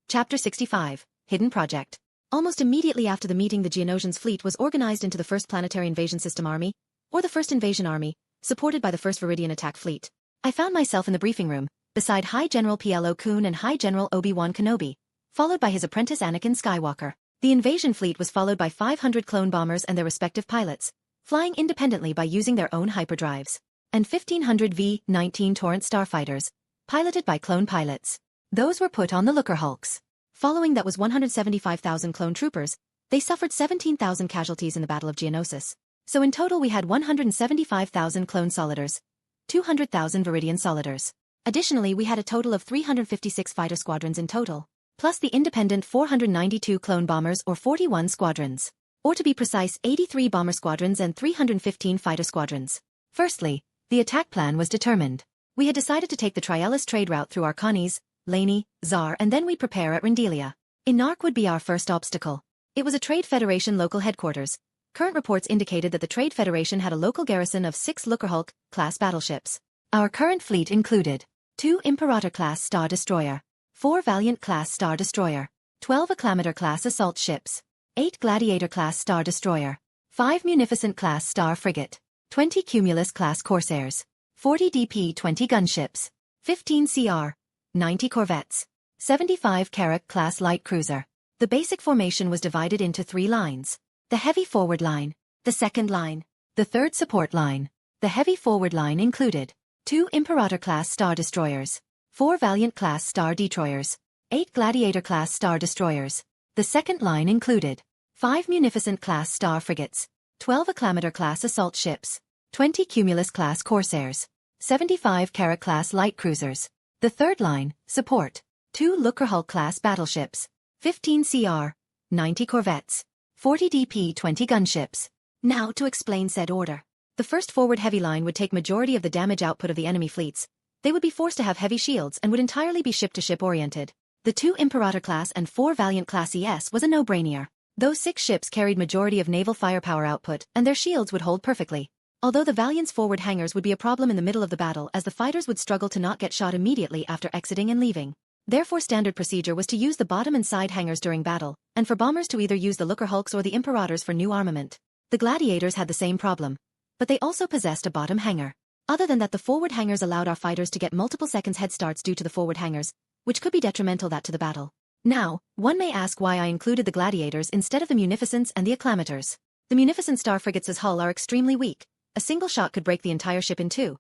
Chapter 65, Hidden Project. Almost immediately after the meeting, the Geonosians' fleet was organized into the 1st Planetary Invasion System Army, or the 1st Invasion Army, supported by the 1st Veridian Attack Fleet. I found myself in the briefing room, beside High General Plo Koon and High General Obi-Wan Kenobi, followed by his apprentice Anakin Skywalker. The invasion fleet was followed by 500 clone bombers and their respective pilots, flying independently by using their own hyperdrives, and 1,500 V-19 Torrent starfighters, piloted by clone pilots. Those were put on the Looker Hulks. Following that was 175,000 clone troopers. They suffered 17,000 casualties in the Battle of Geonosis. So in total we had 175,000 clone solidars, 200,000 Veridian solidars. Additionally, we had a total of 356 fighter squadrons in total, plus the independent 492 clone bombers or 41 squadrons. Or to be precise, 83 bomber squadrons and 315 fighter squadrons. Firstly, the attack plan was determined. We had decided to take the Trialis trade route through Arcanis, Laney, Zar, and then we'd prepare at Rendelia. Inarc would be our first obstacle. It was a Trade Federation local headquarters. Current reports indicated that the Trade Federation had a local garrison of 6 Lookerhulk-class battleships. Our current fleet included 2 Imperator-class Star Destroyer, 4 Valiant-class Star Destroyer, 12 Acclamator-class assault ships, 8 Gladiator-class Star Destroyer, 5 Munificent-class Star Frigate, 20 Cumulus-class Corsairs, 40 DP-20 gunships, 15 CR, 90 corvettes, 75 Carrack-class light cruiser. The basic formation was divided into 3 lines. The heavy forward line, the second line, the third support line. The heavy forward line included 2 Imperator-class Star Destroyers, 4 Valiant-class Star Destroyers, 8 Gladiator-class Star Destroyers. The second line included 5 Munificent-class Star Frigates, 12 Acclamator-class assault ships, 20 Cumulus-class Corsairs, 75 Carrack-class light cruisers. The third line, support, 2 Lookerhulk-class battleships, 15 CR, 90 corvettes, 40 DP-20 gunships. Now to explain said order. The first forward heavy line would take majority of the damage output of the enemy fleets. They would be forced to have heavy shields and would entirely be ship-to-ship oriented. The 2 Imperator-class and 4 Valiant-class ES was a no-brainer. Those 6 ships carried majority of naval firepower output, and their shields would hold perfectly. Although the Valiant's forward hangars would be a problem in the middle of the battle as the fighters would struggle to not get shot immediately after exiting and leaving. Therefore standard procedure was to use the bottom and side hangars during battle, and for bombers to either use the Lookerhulks or the Imperators for new armament. The Gladiators had the same problem, but they also possessed a bottom hangar. Other than that, the forward hangars allowed our fighters to get multiple seconds head starts due to the forward hangars, which could be detrimental to the battle. Now, one may ask why I included the Gladiators instead of the Munificents and the Acclamators. The Munificent Star Frigates' hull are extremely weak. A single shot could break the entire ship in 2.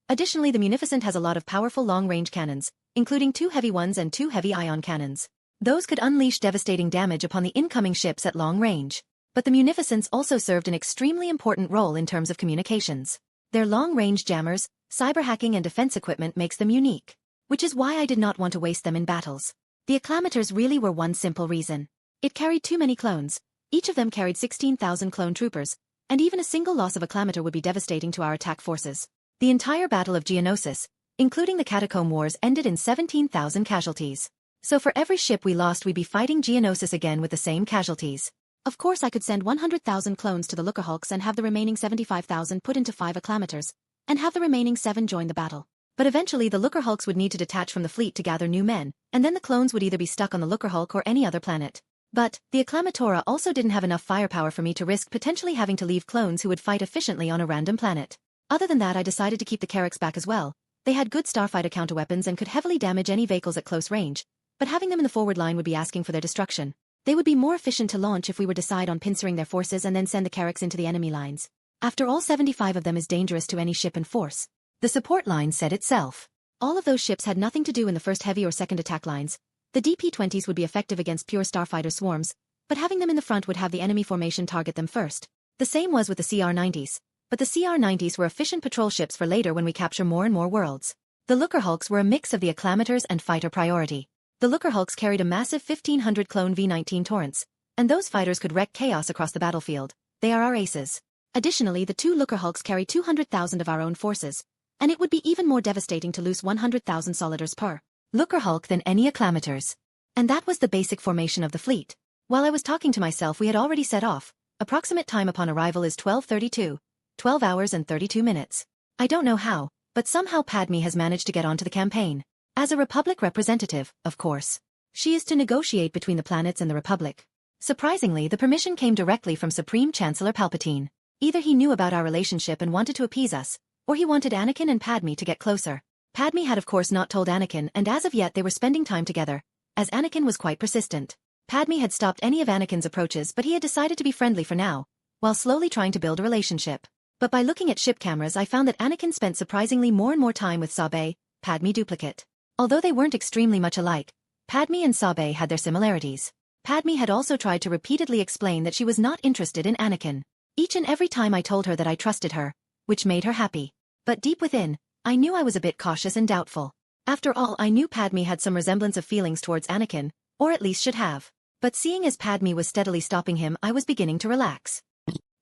Additionally, the Munificent has a lot of powerful long-range cannons, including 2 heavy ones and 2 heavy ion cannons. Those could unleash devastating damage upon the incoming ships at long range. But the Munificents also served an extremely important role in terms of communications. Their long-range jammers, cyber hacking and defense equipment makes them unique, which is why I did not want to waste them in battles. The Acclamators really were one simple reason. It carried too many clones. Each of them carried 16,000 clone troopers, and even a single loss of Acclamator would be devastating to our attack forces. The entire Battle of Geonosis, including the Catacomb Wars, ended in 17,000 casualties. So for every ship we lost, we'd be fighting Geonosis again with the same casualties. Of course, I could send 100,000 clones to the Lookerhulks and have the remaining 75,000 put into 5 Acclamators, and have the remaining 7 join the battle. But eventually the Lookerhulks would need to detach from the fleet to gather new men, and then the clones would either be stuck on the Lookerhulk or any other planet. But the Acclamatora also didn't have enough firepower for me to risk potentially having to leave clones who would fight efficiently on a random planet. Other than that, I decided to keep the Carracks back as well. They had good starfighter counterweapons and could heavily damage any vehicles at close range, but having them in the forward line would be asking for their destruction. They would be more efficient to launch if we were to decide on pincering their forces and then send the Carracks into the enemy lines. After all, 75 of them is dangerous to any ship and force. The support line said itself. All of those ships had nothing to do in the first heavy or second attack lines. The DP-20s would be effective against pure starfighter swarms, but having them in the front would have the enemy formation target them first. The same was with the CR-90s. But the CR-90s were efficient patrol ships for later when we capture more and more worlds. The Looker Hulks were a mix of the acclamators and fighter priority. The Looker Hulks carried a massive 1500 clone V-19 Torrents, and those fighters could wreak chaos across the battlefield. They are our aces. Additionally, the 2 Looker Hulks carry 200,000 of our own forces, and it would be even more devastating to lose 100,000 solidars per Looker Hulk than any acclamators. And that was the basic formation of the fleet. While I was talking to myself, we had already set off. Approximate time upon arrival is 12:32. 12 hours and 32 minutes. I don't know how, but somehow Padme has managed to get onto the campaign. As a Republic representative, of course. She is to negotiate between the planets and the Republic. Surprisingly, the permission came directly from Supreme Chancellor Palpatine. Either he knew about our relationship and wanted to appease us, or he wanted Anakin and Padme to get closer. Padme had of course not told Anakin, and as of yet they were spending time together, as Anakin was quite persistent. Padme had stopped any of Anakin's approaches, but he had decided to be friendly for now, while slowly trying to build a relationship. But by looking at ship cameras, I found that Anakin spent surprisingly more and more time with Sabe, Padme duplicate. Although they weren't extremely much alike, Padme and Sabe had their similarities. Padme had also tried to repeatedly explain that she was not interested in Anakin. Each and every time I told her that I trusted her, which made her happy. But deep within, I knew I was a bit cautious and doubtful. After all, I knew Padme had some resemblance of feelings towards Anakin, or at least should have. But seeing as Padme was steadily stopping him, I was beginning to relax.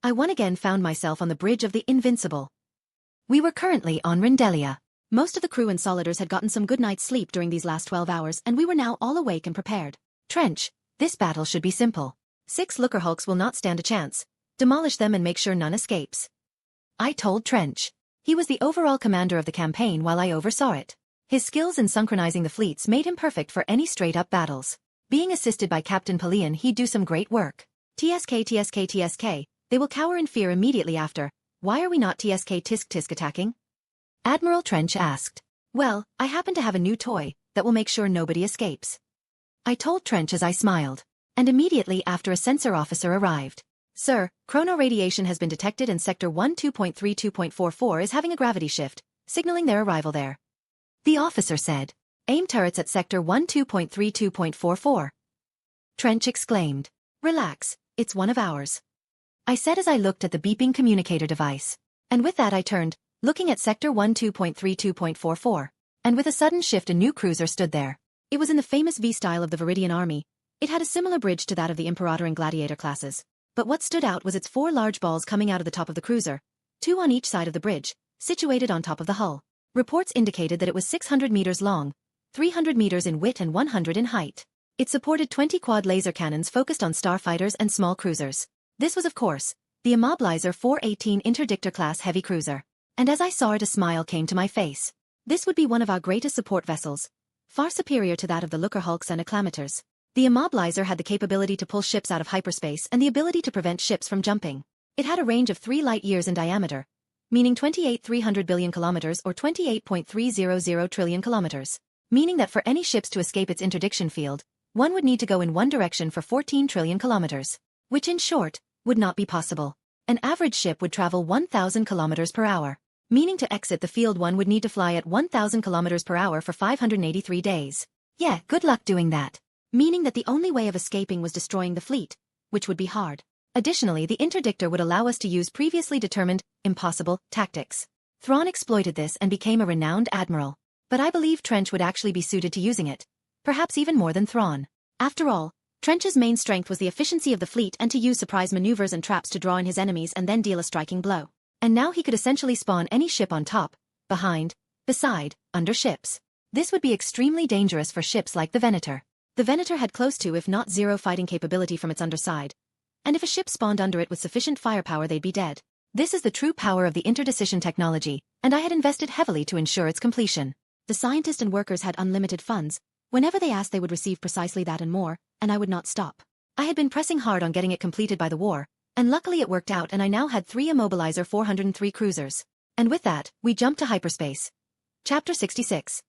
I once again found myself on the bridge of the Invincible. We were currently on Rindelia. Most of the crew and solidars had gotten some good night's sleep during these last 12 hours, and we were now all awake and prepared. Trench, this battle should be simple. 6 Looker Hulks will not stand a chance. Demolish them and make sure none escapes. I told Trench. He was the overall commander of the campaign while I oversaw it. His skills in synchronizing the fleets made him perfect for any straight-up battles. Being assisted by Captain Pelian, he'd do some great work. TSK. They will cower in fear immediately after. Why are we not tisk attacking? Admiral Trench asked. Well, I happen to have a new toy that will make sure nobody escapes. I told Trench as I smiled. And immediately after a sensor officer arrived. Sir, chrono radiation has been detected and Sector 12.32.44 is having a gravity shift, signaling their arrival there. The officer said. Aim turrets at Sector 12.32.44. Trench exclaimed. Relax, it's one of ours. I said as I looked at the beeping communicator device. And with that I turned, looking at Sector 12.32.44. And with a sudden shift a new cruiser stood there. It was in the famous V-style of the Vidiian army. It had a similar bridge to that of the Imperator and Gladiator classes. But what stood out was its 4 large balls coming out of the top of the cruiser, 2 on each side of the bridge, situated on top of the hull. Reports indicated that it was 600 meters long, 300 meters in width and 100 in height. It supported 20 quad laser cannons focused on starfighters and small cruisers. This was of course, the Immobilizer 418 Interdictor class heavy cruiser. And as I saw it a smile came to my face. This would be one of our greatest support vessels, far superior to that of the Looker Hulks and Acclamators. The Immobilizer had the capability to pull ships out of hyperspace and the ability to prevent ships from jumping. It had a range of 3 light-years in diameter, meaning 28,300 billion kilometers or 28.300 trillion kilometers, meaning that for any ships to escape its interdiction field, one would need to go in one direction for 14 trillion kilometers, which in short, would not be possible. An average ship would travel 1,000 kilometers per hour, meaning to exit the field one would need to fly at 1,000 kilometers per hour for 583 days. Yeah, good luck doing that. Meaning that the only way of escaping was destroying the fleet, which would be hard. Additionally, the interdictor would allow us to use previously determined, impossible, tactics. Thrawn exploited this and became a renowned admiral. But I believe Trench would actually be suited to using it. Perhaps even more than Thrawn. After all, Trench's main strength was the efficiency of the fleet and to use surprise maneuvers and traps to draw in his enemies and then deal a striking blow. And now he could essentially spawn any ship on top, behind, beside, under ships. This would be extremely dangerous for ships like the Venator. The Venator had close to if not zero fighting capability from its underside. And if a ship spawned under it with sufficient firepower they'd be dead. This is the true power of the interdecision technology, and I had invested heavily to ensure its completion. The scientists and workers had unlimited funds. Whenever they asked they would receive precisely that and more, and I would not stop. I had been pressing hard on getting it completed by the war, and luckily it worked out and I now had 3 Immobilizer 403 cruisers. And with that, we jump to hyperspace. Chapter 66.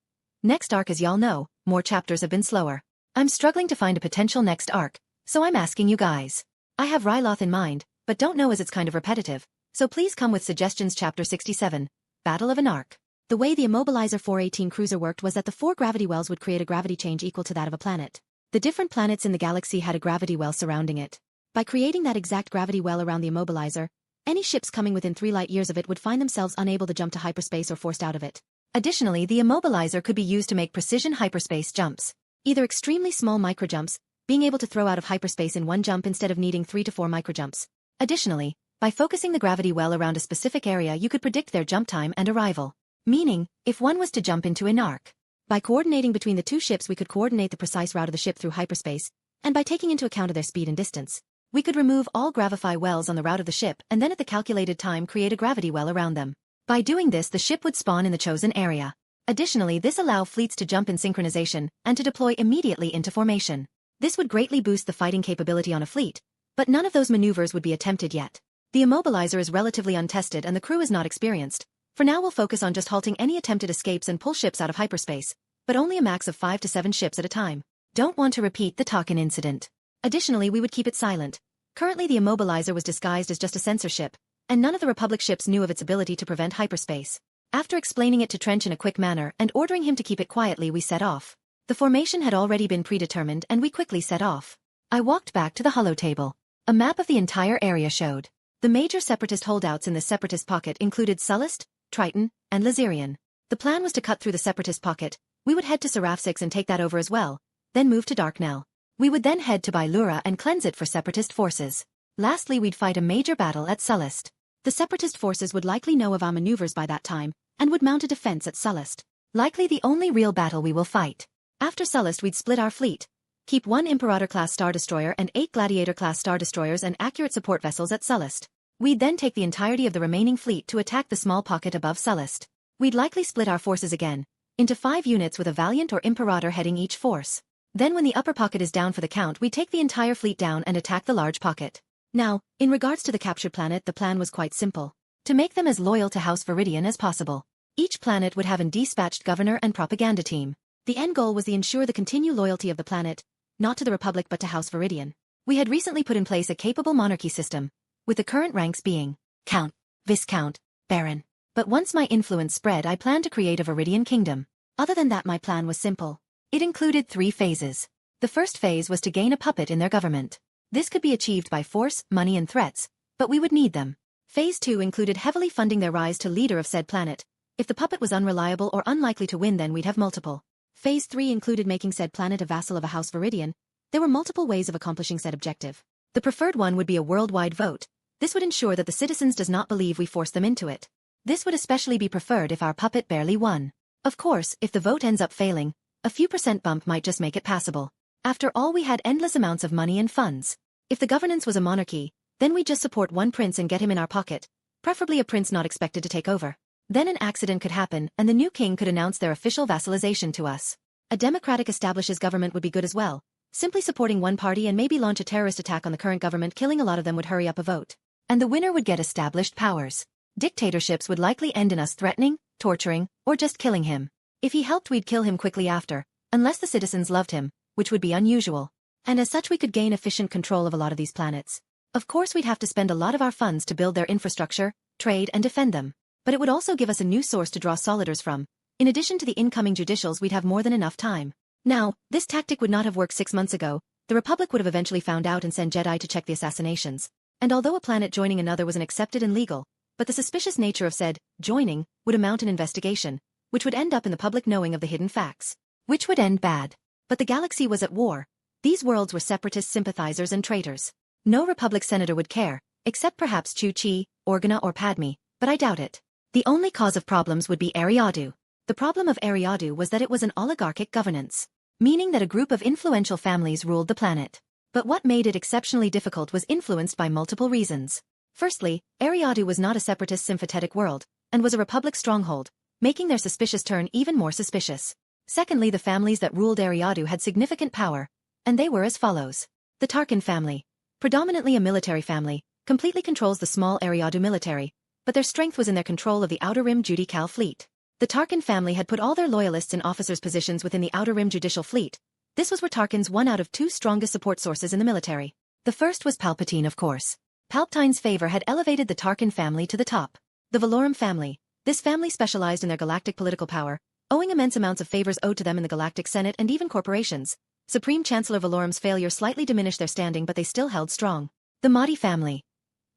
Next arc, as y'all know, more chapters have been slower. I'm struggling to find a potential next arc, so I'm asking you guys. I have Ryloth in mind, but don't know as it's kind of repetitive, so please come with suggestions. Chapter 67. Battle of Inarc. The way the Immobilizer 418 cruiser worked was that the 4 gravity wells would create a gravity change equal to that of a planet. The different planets in the galaxy had a gravity well surrounding it. By creating that exact gravity well around the Immobilizer, any ships coming within 3 light years of it would find themselves unable to jump to hyperspace or forced out of it. Additionally, the Immobilizer could be used to make precision hyperspace jumps. Either extremely small microjumps, being able to throw out of hyperspace in one jump instead of needing 3 to 4 microjumps. Additionally, by focusing the gravity well around a specific area, you could predict their jump time and arrival. Meaning, if one was to jump into Inarc, by coordinating between the 2 ships we could coordinate the precise route of the ship through hyperspace, and by taking into account of their speed and distance, we could remove all gravify wells on the route of the ship and then at the calculated time create a gravity well around them. By doing this, the ship would spawn in the chosen area. Additionally, this allows fleets to jump in synchronization and to deploy immediately into formation. This would greatly boost the fighting capability on a fleet, but none of those maneuvers would be attempted yet. The Immobilizer is relatively untested and the crew is not experienced. For now we'll focus on just halting any attempted escapes and pull ships out of hyperspace, but only a max of 5 to 7 ships at a time. Don't want to repeat the Tarkin incident. Additionally, we would keep it silent. Currently the Immobilizer was disguised as just a sensor ship, and none of the Republic ships knew of its ability to prevent hyperspace. After explaining it to Trench in a quick manner and ordering him to keep it quietly, we set off. The formation had already been predetermined and we quickly set off. I walked back to the holotable. A map of the entire area showed. The major Separatist holdouts in the Separatist pocket included Sullust, Triton, and Lazirian. The plan was to cut through the Separatist pocket. We would head to Seraph 6 and take that over as well, then move to Darknell. We would then head to Bylura and cleanse it for Separatist forces. Lastly, we'd fight a major battle at Sullust. The Separatist forces would likely know of our maneuvers by that time, and would mount a defense at Sullust. Likely the only real battle we will fight. After Sullust, we'd split our fleet, keep 1 Imperator-class Star Destroyer and 8 Gladiator-class Star Destroyers and accurate support vessels at Sullust. We'd then take the entirety of the remaining fleet to attack the small pocket above Sullust. We'd likely split our forces again, into 5 units with a Valiant or Imperator heading each force. Then when the upper pocket is down for the count, we take the entire fleet down and attack the large pocket. Now, in regards to the captured planet, the plan was quite simple. To make them as loyal to House Veridian as possible. Each planet would have a dispatched governor and propaganda team. The end goal was to ensure the continued loyalty of the planet, not to the Republic but to House Veridian. We had recently put in place a capable monarchy system, with the current ranks being Count, Viscount, Baron. But once my influence spread, I planned to create a Veridian kingdom. Other than that, my plan was simple. It included 3 phases. The first phase was to gain a puppet in their government. This could be achieved by force, money and threats, but we would need them. Phase 2 included heavily funding their rise to leader of said planet. If the puppet was unreliable or unlikely to win, then we'd have multiple. Phase 3 included making said planet a vassal of a House Veridian. There were multiple ways of accomplishing said objective. The preferred one would be a worldwide vote. This would ensure that the citizens does not believe we forced them into it. This would especially be preferred if our puppet barely won. Of course, if the vote ends up failing, a few % bump might just make it passable. After all, we had endless amounts of money and funds. If the governance was a monarchy, then we'd just support 1 prince and get him in our pocket, preferably a prince not expected to take over. Then an accident could happen and the new king could announce their official vassalization to us. A democratic established government would be good as well. Simply supporting one party and maybe launch a terrorist attack on the current government, killing a lot of them would hurry up a vote. And the winner would get established powers. Dictatorships would likely end in us threatening, torturing, or just killing him. If he helped, we'd kill him quickly after, unless the citizens loved him, which would be unusual. And as such, we could gain efficient control of a lot of these planets. Of course, we'd have to spend a lot of our funds to build their infrastructure, trade, and defend them. But it would also give us a new source to draw solidars from. In addition to the incoming judicials, we'd have more than enough time. Now, this tactic would not have worked 6 months ago. The Republic would have eventually found out and sent Jedi to check the assassinations. And although a planet joining another was accepted and legal, but the suspicious nature of said joining would amount an investigation, which would end up in the public knowing of the hidden facts, which would end bad. But the galaxy was at war. These worlds were separatist sympathizers and traitors. No Republic senator would care, except perhaps Chu-Chi, Organa or Padme, but I doubt it. The only cause of problems would be Ariadu. The problem of Ariadu was that it was an oligarchic governance, meaning that a group of influential families ruled the planet. But what made it exceptionally difficult was influenced by multiple reasons. Firstly, Ariadu was not a separatist sympathetic world, and was a Republic stronghold, making their suspicious turn even more suspicious. Secondly, the families that ruled Ariadu had significant power, and they were as follows. The Tarkin family, predominantly a military family, completely controls the small Ariadu military, but their strength was in their control of the Outer Rim Judical fleet. The Tarkin family had put all their loyalists in officers' positions within the Outer Rim Judicial Fleet. This was where Tarkin's one out of two strongest support sources in the military. The first was Palpatine, of course. Palpatine's favor had elevated the Tarkin family to the top. The Valorum family. This family specialized in their galactic political power, owing immense amounts of favors owed to them in the Galactic Senate and even corporations. Supreme Chancellor Valorum's failure slightly diminished their standing, but they still held strong. The Mahdi family.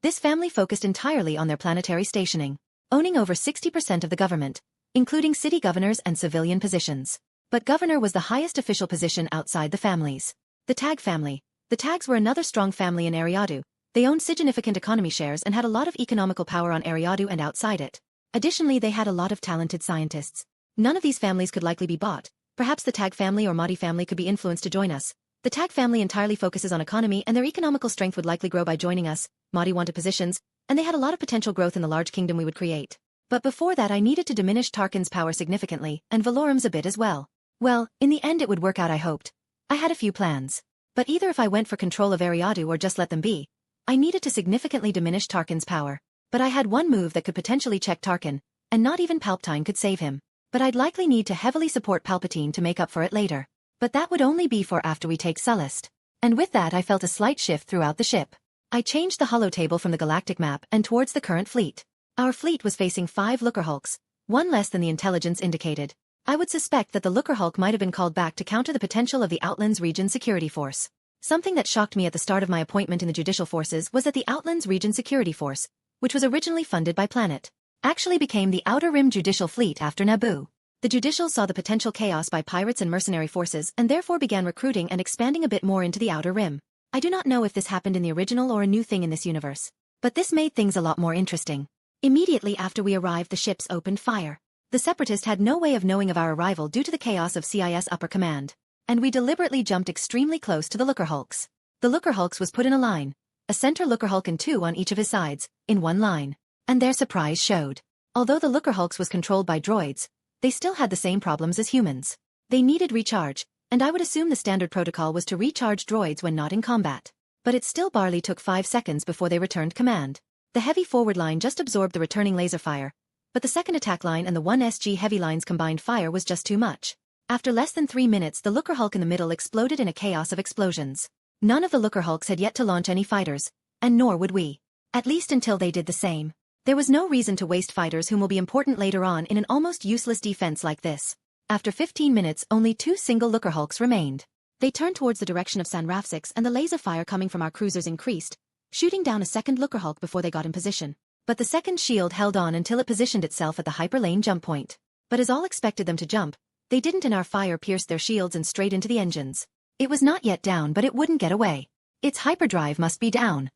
This family focused entirely on their planetary stationing, owning over 60% of the government, including city governors and civilian positions. But governor was the highest official position outside the families. The Tag family. The Tags were another strong family in Eriadu. They owned significant economy shares and had a lot of economical power on Eriadu and outside it. Additionally, they had a lot of talented scientists. None of these families could likely be bought. Perhaps the Tag family or Mahdi family could be influenced to join us. The Tag family entirely focuses on economy, and their economical strength would likely grow by joining us. Mahdi wanted positions, and they had a lot of potential growth in the large kingdom we would create. But before that, I needed to diminish Tarkin's power significantly, and Valorum's a bit as well. Well, in the end it would work out, I hoped. I had a few plans. But either if I went for control of Eriadu or just let them be, I needed to significantly diminish Tarkin's power. But I had one move that could potentially check Tarkin, and not even Palpatine could save him. But I'd likely need to heavily support Palpatine to make up for it later. But that would only be for after we take Sullust. And with that I felt a slight shift throughout the ship. I changed the holotable from the galactic map and towards the current fleet. Our fleet was facing 5 Looker Hulks, one less than the intelligence indicated. I would suspect that the Looker Hulk might have been called back to counter the potential of the Outlands Region Security Force. Something that shocked me at the start of my appointment in the Judicial Forces was that the Outlands Region Security Force, which was originally funded by Planet, actually became the Outer Rim Judicial Fleet after Naboo. The Judicial saw the potential chaos by pirates and mercenary forces and therefore began recruiting and expanding a bit more into the Outer Rim. I do not know if this happened in the original or a new thing in this universe. But this made things a lot more interesting. Immediately after we arrived, the ships opened fire. The Separatists had no way of knowing of our arrival due to the chaos of CIS Upper Command. And we deliberately jumped extremely close to the Looker Hulks. The Looker Hulks was put in a line. A center Looker Hulk and 2 on each of his sides, in one line. And their surprise showed. Although the Looker Hulks was controlled by droids, they still had the same problems as humans. They needed recharge, and I would assume the standard protocol was to recharge droids when not in combat. But it still barely took 5 seconds before they returned command. The heavy forward line just absorbed the returning laser fire, but the second attack line and the 1SG heavy line's combined fire was just too much. After less than 3 minutes, the Looker Hulk in the middle exploded in a chaos of explosions. None of the Looker Hulks had yet to launch any fighters, and nor would we. At least until they did the same. There was no reason to waste fighters whom will be important later on in an almost useless defense like this. After 15 minutes, only 2 single Looker Hulks remained. They turned towards the direction of San Rafsix, and the laser fire coming from our cruisers increased, shooting down a second Looker Hulk before they got in position. But the second shield held on until it positioned itself at the hyperlane jump point. But as all expected them to jump, they didn't, and our fire pierced their shields and straight into the engines. It was not yet down, but it wouldn't get away. Its hyperdrive must be down.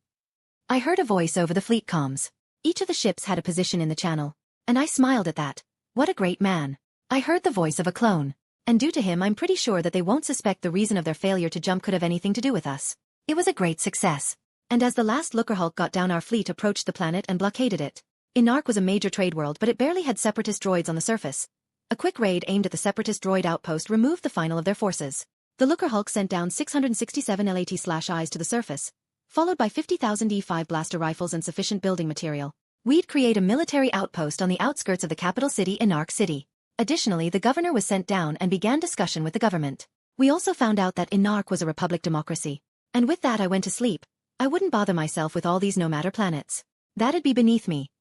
I heard a voice over the fleet comms. Each of the ships had a position in the channel, and I smiled at that. What a great man. I heard the voice of a clone. And due to him, I'm pretty sure that they won't suspect the reason of their failure to jump could have anything to do with us. It was a great success. And as the last Looker Hulk got down, our fleet approached the planet and blockaded it. Inarc was a major trade world, but it barely had Separatist droids on the surface. A quick raid aimed at the Separatist droid outpost removed the final of their forces. The Looker Hulk sent down 667 LAT/Is to the surface, followed by 50,000 E5 blaster rifles and sufficient building material. We'd create a military outpost on the outskirts of the capital city, Inarc City. Additionally, the governor was sent down and began discussion with the government. We also found out that Inarc was a republic democracy. And with that I went to sleep. I wouldn't bother myself with all these no-matter planets. That'd be beneath me.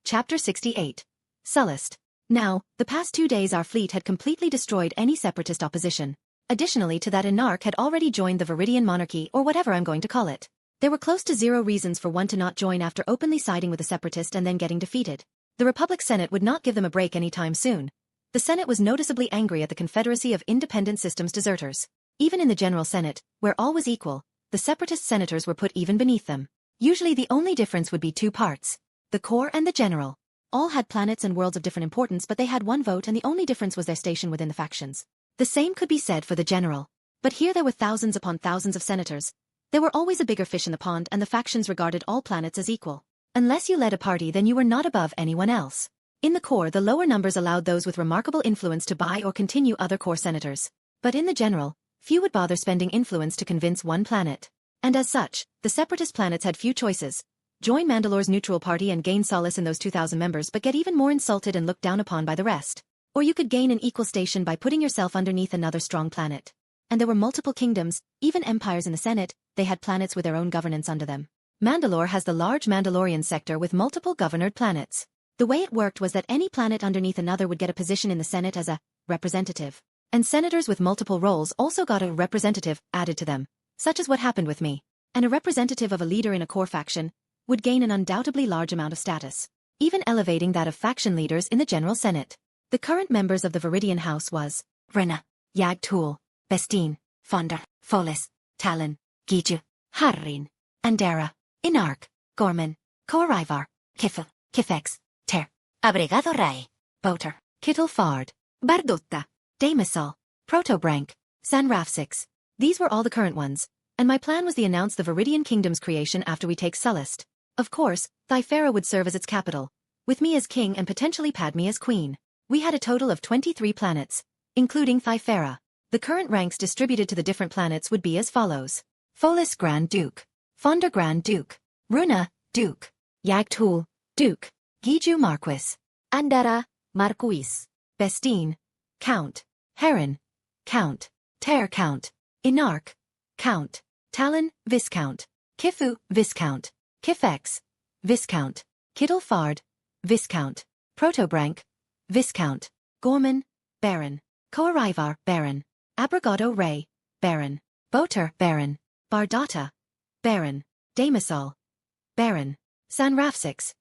Chapter 68. Sullust. Now, the past 2 days our fleet had completely destroyed any separatist opposition. Additionally to that, Inarc had already joined the Veridian monarchy, or whatever I'm going to call it. There were close to 0 reasons for one to not join after openly siding with a separatist and then getting defeated. The Republic Senate would not give them a break anytime soon. The Senate was noticeably angry at the Confederacy of Independent Systems deserters. Even in the General Senate, where all was equal, the separatist senators were put even beneath them. Usually the only difference would be 2 parts. The core and the general. All had planets and worlds of different importance, but they had 1 vote, and the only difference was their station within the factions. The same could be said for the general. But here there were thousands upon thousands of senators. There were always a bigger fish in the pond, and the factions regarded all planets as equal. Unless you led a party, then you were not above anyone else. In the core, the lower numbers allowed those with remarkable influence to buy or continue other core senators. But in the general, few would bother spending influence to convince one planet. And as such, the separatist planets had few choices. join Mandalore's neutral party and gain solace in those 2,000 members but get even more insulted and looked down upon by the rest. Or you could gain an equal station by putting yourself underneath another strong planet. And there were multiple kingdoms, even empires in the Senate, they had planets with their own governance under them. Mandalore has the large Mandalorian sector with multiple governored planets. The way it worked was that any planet underneath another would get a position in the Senate as a representative. And senators with multiple roles also got a representative added to them, such as what happened with me. And a representative of a leader in a core faction would gain an undoubtedly large amount of status, even elevating that of faction leaders in the General Senate. The current members of the Veridian House was Rena, Yag Tool, Bestine, Fonder, Folis, Talon, Giju, Harrin, Andera, Inarc, Gorman, Koarivar, Kifel, Kifex, Ter, Abrigado Rai, Boter, Kittle Fard, Bardutta, Damisol, Protobrank, Sanrafsix. These were all the current ones, and my plan was to announce the Veridian Kingdom's creation after we take Sullust. Of course, Thyferra would serve as its capital, with me as king and potentially Padme as queen. We had a total of 23 planets, including Thyferra. The current ranks distributed to the different planets would be as follows. Folis Grand Duke, Fonder Grand Duke, Runa, Duke, Yagtul, Duke, Giju Marquis, Andara, Marquis, Bestine, Count, Heron, Count, Ter Count, Inarc, Count, Talon, Viscount, Kifu, Viscount, Kifex, Viscount, Kittlefard, Viscount, Protobrank, Viscount, Gorman, Baron, Koarivar, Baron, Abrigado Ray, Baron, Boter, Baron, Bardata, Baron, Damisol, Baron, Sanrafsix,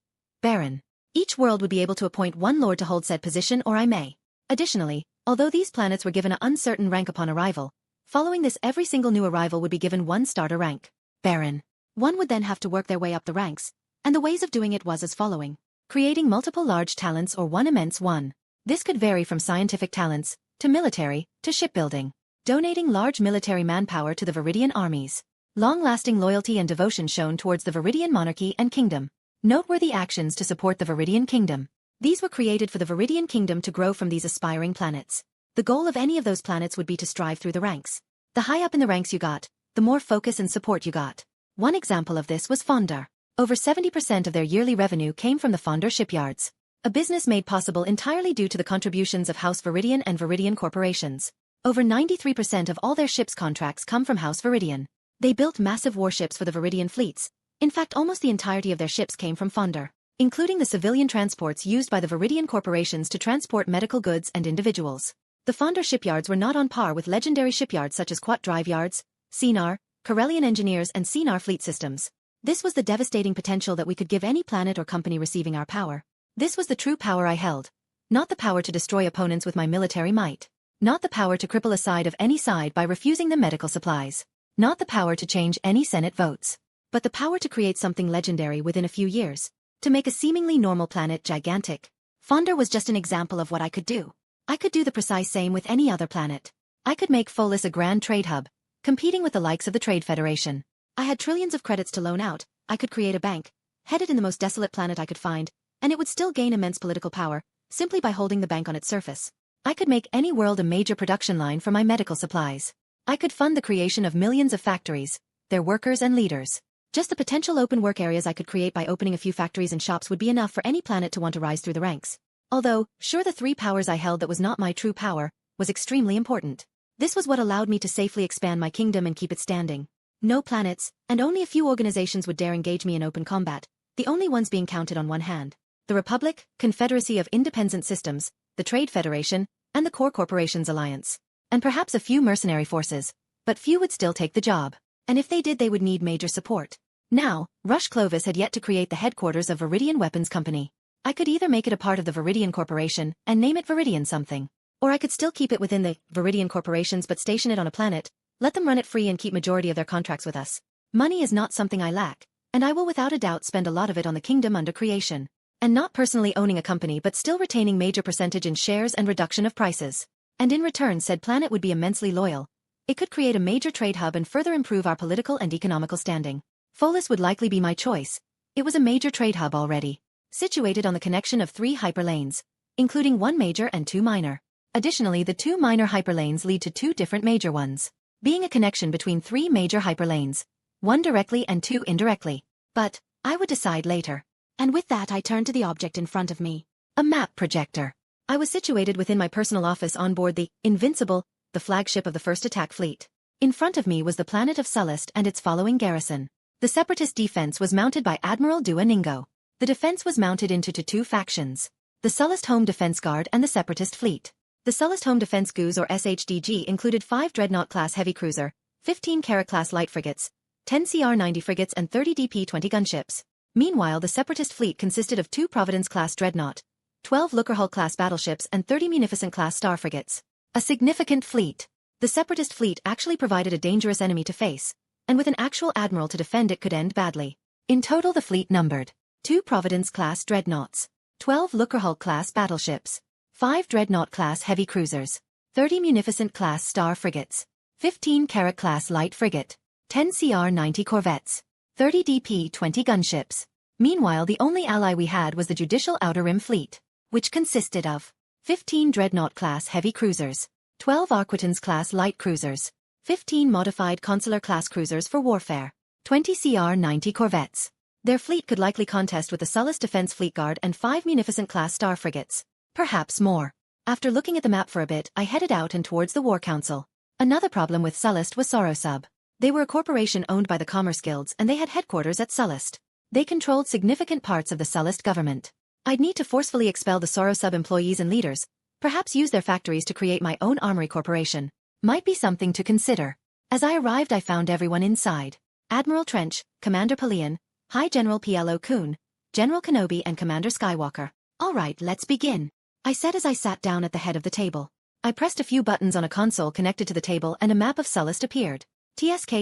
Baron. Each world would be able to appoint one lord to hold said position or I may. Additionally, although these planets were given an uncertain rank upon arrival, following this every single new arrival would be given one starter rank, Baron. One would then have to work their way up the ranks, and the ways of doing it was as following. Creating multiple large talents or one immense one. This could vary from scientific talents, to military, to shipbuilding. Donating large military manpower to the Veridian armies. Long-lasting loyalty and devotion shown towards the Veridian monarchy and kingdom. Noteworthy actions to support the Veridian kingdom. These were created for the Veridian kingdom to grow from these aspiring planets. The goal of any of those planets would be to strive through the ranks. The high up in the ranks you got, the more focus and support you got. One example of this was Fonder. Over 70% of their yearly revenue came from the Fonder shipyards. A business made possible entirely due to the contributions of House Veridian and Veridian corporations. Over 93% of all their ships contracts come from House Veridian. They built massive warships for the Veridian fleets. In fact, almost the entirety of their ships came from Fonder, including the civilian transports used by the Veridian corporations to transport medical goods and individuals. The Fonder shipyards were not on par with legendary shipyards such as Quat Drive Yards, Senar, Corellian Engineers and Senar Fleet Systems. This was the devastating potential that we could give any planet or company receiving our power. This was the true power I held. Not the power to destroy opponents with my military might. Not the power to cripple a side of any side by refusing them medical supplies. Not the power to change any Senate votes. But the power to create something legendary within a few years. To make a seemingly normal planet gigantic. Fonder was just an example of what I could do. I could do the precise same with any other planet. I could make Folis a grand trade hub, competing with the likes of the Trade Federation. I had trillions of credits to loan out, I could create a bank, headed in the most desolate planet I could find, and it would still gain immense political power, simply by holding the bank on its surface. I could make any world a major production line for my medical supplies. I could fund the creation of millions of factories, their workers and leaders. Just the potential open work areas I could create by opening a few factories and shops would be enough for any planet to want to rise through the ranks. Although, sure, the three powers I held that was not my true power, was extremely important. This was what allowed me to safely expand my kingdom and keep it standing. No planets, and only a few organizations would dare engage me in open combat, the only ones being counted on one hand. The Republic, Confederacy of Independent Systems, the Trade Federation, and the Core Corporations Alliance. And perhaps a few mercenary forces, but few would still take the job. And if they did, they would need major support. Now, Rush Clovis had yet to create the headquarters of Veridian Weapons Company. I could either make it a part of the Veridian Corporation and name it Veridian something, or I could still keep it within the Veridian Corporations but station it on a planet, let them run it free and keep majority of their contracts with us. Money is not something I lack, and I will without a doubt spend a lot of it on the kingdom under creation. And not personally owning a company but still retaining major percentage in shares and reduction of prices. And in return said planet would be immensely loyal. It could create a major trade hub and further improve our political and economical standing. Folis would likely be my choice. It was a major trade hub already. Situated on the connection of 3 hyperlanes, including 1 major and 2 minor. Additionally, the 2 minor hyperlanes lead to 2 different major ones, being a connection between 3 major hyperlanes, 1 directly and 2 indirectly. But, I would decide later. And with that I turned to the object in front of me. A map projector. I was situated within my personal office on board the Invincible, the flagship of the First Attack Fleet. In front of me was the planet of Sullust and its following garrison. The Separatist defense was mounted by Admiral Duoningo. The defense was mounted into two factions. The Sullust Home Defense Guard and the Separatist Fleet. The Sullust Home Defense GUs or SHDG included 5 Dreadnought-class heavy cruiser, 15 Carrack-class light frigates, 10 CR-90 frigates and 30 DP-20 gunships. Meanwhile, the Separatist Fleet consisted of 2 Providence-class Dreadnought, 12 Looker-Hull-class battleships and 30 Munificent-class star frigates. A significant fleet. The Separatist Fleet actually provided a dangerous enemy to face, and with an actual admiral to defend it could end badly. In total the fleet numbered 2 Providence-class Dreadnoughts, 12 Looker-Hull-class battleships, 5 Dreadnought-class heavy cruisers, 30 Munificent-class star frigates, 15 Carrack-class light frigate, 10 CR-90 corvettes, 30 DP-20 gunships. Meanwhile, the only ally we had was the Judicial Outer Rim Fleet, which consisted of 15 Dreadnought-class heavy cruisers, 12 Arquitans-class light cruisers, 15 modified Consular-class cruisers for warfare, 20 CR-90 corvettes. Their fleet could likely contest with the Sullust Defense Fleet Guard and 5 Munificent-class star frigates. Perhaps more. After looking at the map for a bit, I headed out and towards the War Council. Another problem with Sullust was Sorosub. They were a corporation owned by the Commerce Guilds and they had headquarters at Sullust. They controlled significant parts of the Sullust government. I'd need to forcefully expel the Sorosub employees and leaders, perhaps use their factories to create my own armory corporation. Might be something to consider. As I arrived I found everyone inside. Admiral Trench, Commander Pelion, High General Plo Koon, General Kenobi and Commander Skywalker. Alright, let's begin, I said as I sat down at the head of the table. I pressed a few buttons on a console connected to the table and a map of Sullust appeared. TSK.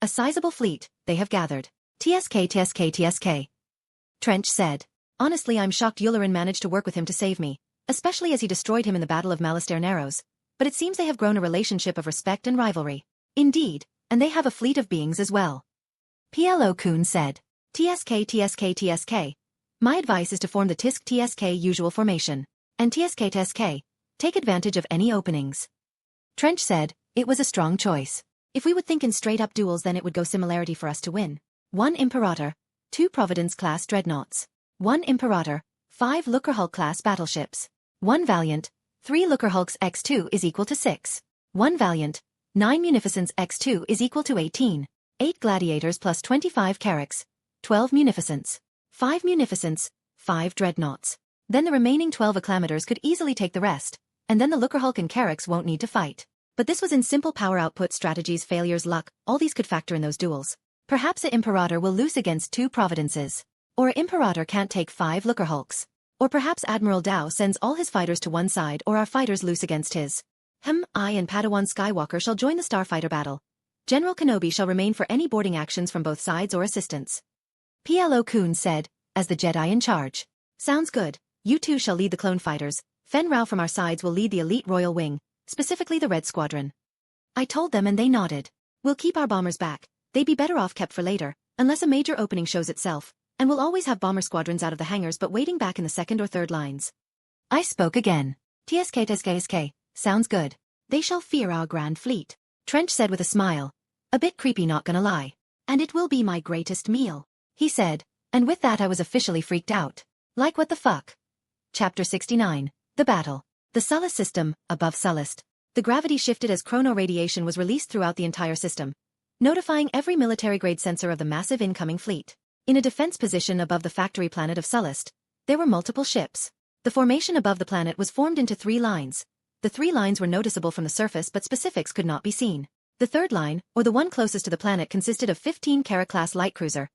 A sizable fleet, they have gathered. TSK. Trench said. Honestly, I'm shocked Yularen managed to work with him to save me, especially as he destroyed him in the Battle of Malastare Narrows. But it seems they have grown a relationship of respect and rivalry. Indeed, and they have a fleet of beings as well. Plo Koon said. TSK. My advice is to form the TSK usual formation. And TSK. Take advantage of any openings. Trench said, it was a strong choice. If we would think in straight-up duels then it would go similarity for us to win. 1 Imperator, 2 Providence-class dreadnoughts, 1 Imperator, 5 Looker-Hull-class battleships, 1 Valiant, 3 Looker-Hulks x2 is equal to 6, 1 Valiant, 9 Munificents x2 is equal to 18, 8 Gladiators plus 25 Carracks, 12 Munificents, 5 Munificents, 5 Dreadnoughts. Then the remaining 12 Acclamators could easily take the rest, and then the Looker-Hulk and Carracks won't need to fight. But this was in simple power output strategies, failures, luck, all these could factor in those duels. Perhaps a Imperator will lose against 2 Providences. Or a Imperator can't take 5 Looker-Hulks. Or perhaps Admiral Dow sends all his fighters to one side or our fighters lose against his. I and Padawan Skywalker shall join the starfighter battle. General Kenobi shall remain for any boarding actions from both sides or assistance. Plo Koon said, as the Jedi in charge. Sounds good. You two shall lead the clone fighters. Fen Rao from our sides will lead the elite royal wing, specifically the Red Squadron. I told them and they nodded. We'll keep our bombers back. They'd be better off kept for later, unless a major opening shows itself, and we'll always have bomber squadrons out of the hangars but waiting back in the second or third lines. I spoke again. TSK. Sounds good. They shall fear our grand fleet, Trench said with a smile. A bit creepy, not gonna lie. And it will be my greatest meal, he said, and with that I was officially freaked out. Like what the fuck? Chapter 69, The Battle. The Sullust system, above Sullust. The gravity shifted as chrono-radiation was released throughout the entire system, notifying every military-grade sensor of the massive incoming fleet. In a defense position above the factory planet of Sullust, there were multiple ships. The formation above the planet was formed into 3 lines. The 3 lines were noticeable from the surface but specifics could not be seen. The third line, or the one closest to the planet, consisted of 15 Carrack-class light cruiser,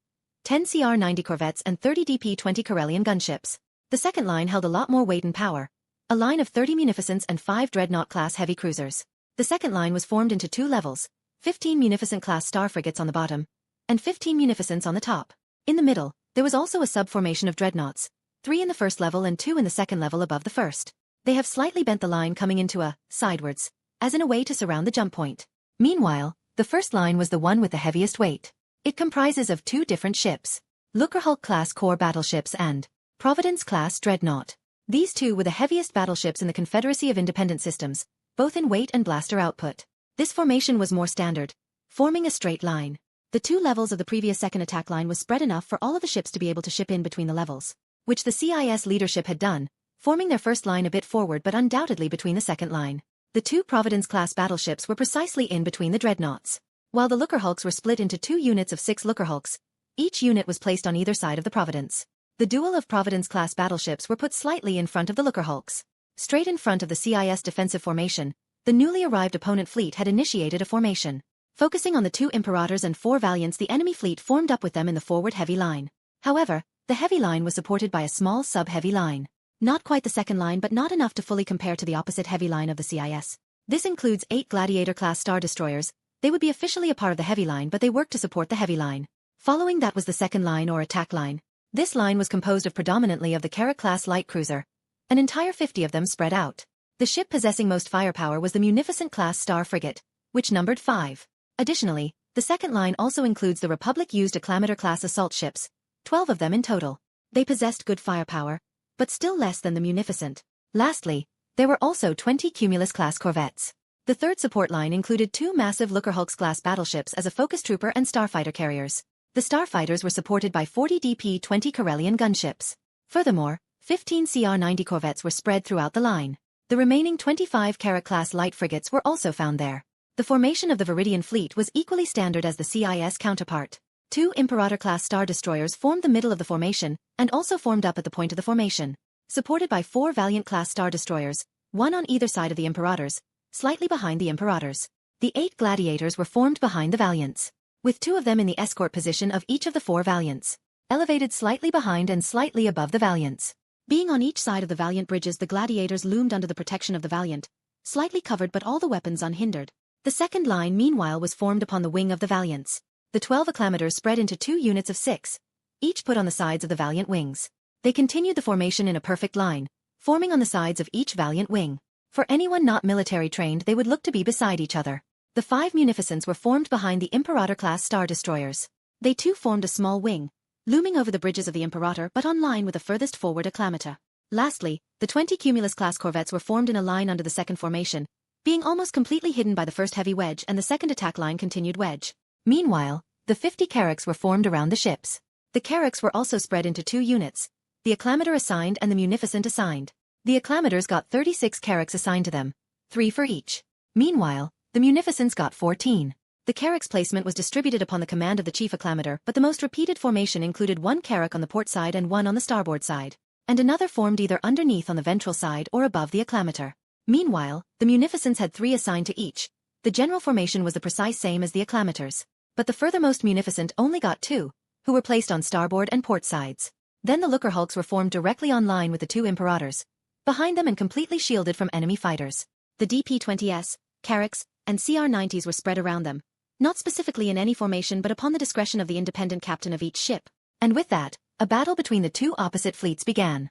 10 CR-90 corvettes and 30 DP-20 Corellian gunships. The second line held a lot more weight and power. A line of 30 Munificents and 5 Dreadnought-class heavy cruisers. The second line was formed into 2 levels, 15 Munificent-class star frigates on the bottom, and 15 Munificents on the top. In the middle, there was also a sub-formation of dreadnoughts, 3 in the first level and 2 in the second level above the first. They have slightly bent the line coming into a sidewards, as in a way to surround the jump point. Meanwhile, the first line was the one with the heaviest weight. It comprises of 2 different ships, Looker-Hulk-class core battleships and Providence-class dreadnought. These 2 were the heaviest battleships in the Confederacy of Independent Systems, both in weight and blaster output. This formation was more standard, forming a straight line. The 2 levels of the previous second attack line was spread enough for all of the ships to be able to ship in between the levels, which the CIS leadership had done, forming their first line a bit forward but undoubtedly between the second line. The 2 Providence-class battleships were precisely in between the dreadnoughts. While the Lookerhulks were split into 2 units of 6 Lookerhulks, each unit was placed on either side of the Providence. The duel of Providence-class battleships were put slightly in front of the Lookerhulks. Straight in front of the CIS defensive formation, the newly arrived opponent fleet had initiated a formation. Focusing on the 2 Imperators and 4 Valiants, the enemy fleet formed up with them in the forward heavy line. However, the heavy line was supported by a small sub-heavy line. Not quite the second line but not enough to fully compare to the opposite heavy line of the CIS. This includes 8 Gladiator-class Star Destroyers. They would be officially a part of the heavy line but they worked to support the heavy line. Following that was the second line or attack line. This line was composed of predominantly of the Carrack-class light cruiser. An entire 50 of them spread out. The ship possessing most firepower was the Munificent-class Star Frigate, which numbered 5. Additionally, the second line also includes the Republic-used Acclamator-class assault ships, 12 of them in total. They possessed good firepower, but still less than the Munificent. Lastly, there were also 20 Cumulus-class corvettes. The third support line included 2 massive Lookerhulks-class battleships as a focus trooper and starfighter carriers. The starfighters were supported by 40 DP-20 Corellian gunships. Furthermore, 15 CR-90 corvettes were spread throughout the line. The remaining 25 Carrack-class light frigates were also found there. The formation of the Veridian fleet was equally standard as the CIS counterpart. 2 Imperator-class Star Destroyers formed the middle of the formation, and also formed up at the point of the formation. Supported by 4 Valiant-class Star Destroyers, 1 on either side of the Imperators, slightly behind the Imperators. The 8 Gladiators were formed behind the Valiants, with 2 of them in the escort position of each of the 4 Valiants, elevated slightly behind and slightly above the Valiants. Being on each side of the Valiant bridges, the Gladiators loomed under the protection of the Valiant, slightly covered but all the weapons unhindered. The second line meanwhile was formed upon the wing of the Valiants. The 12 Acclamators spread into 2 units of 6, each put on the sides of the Valiant wings. They continued the formation in a perfect line, forming on the sides of each Valiant wing. For anyone not military trained, they would look to be beside each other. The 5 Munificents were formed behind the Imperator-class Star Destroyers. They too formed a small wing, looming over the bridges of the Imperator but on line with the furthest forward Acclamator. Lastly, the 20 Cumulus-class corvettes were formed in a line under the second formation, being almost completely hidden by the first heavy wedge, and the second attack line continued wedge. Meanwhile, the 50 Carracks were formed around the ships. The Carracks were also spread into 2 units, the Acclamator assigned and the Munificent assigned. The Acclamators got 36 Carracks assigned to them, 3 for each. Meanwhile, the Munificents got 14. The Carrack's placement was distributed upon the command of the chief Acclamator, but the most repeated formation included 1 Carrack on the port side and 1 on the starboard side, and another formed either underneath on the ventral side or above the Acclamator. Meanwhile, the Munificents had 3 assigned to each. The general formation was the precise same as the Acclamators, but the furthermost Munificent only got 2, who were placed on starboard and port sides. Then the Lookerhulks were formed directly on line with the 2 Imperators, behind them and completely shielded from enemy fighters. The DP-20s, Carracks, and CR-90s were spread around them, not specifically in any formation but upon the discretion of the independent captain of each ship. And with that, a battle between the 2 opposite fleets began.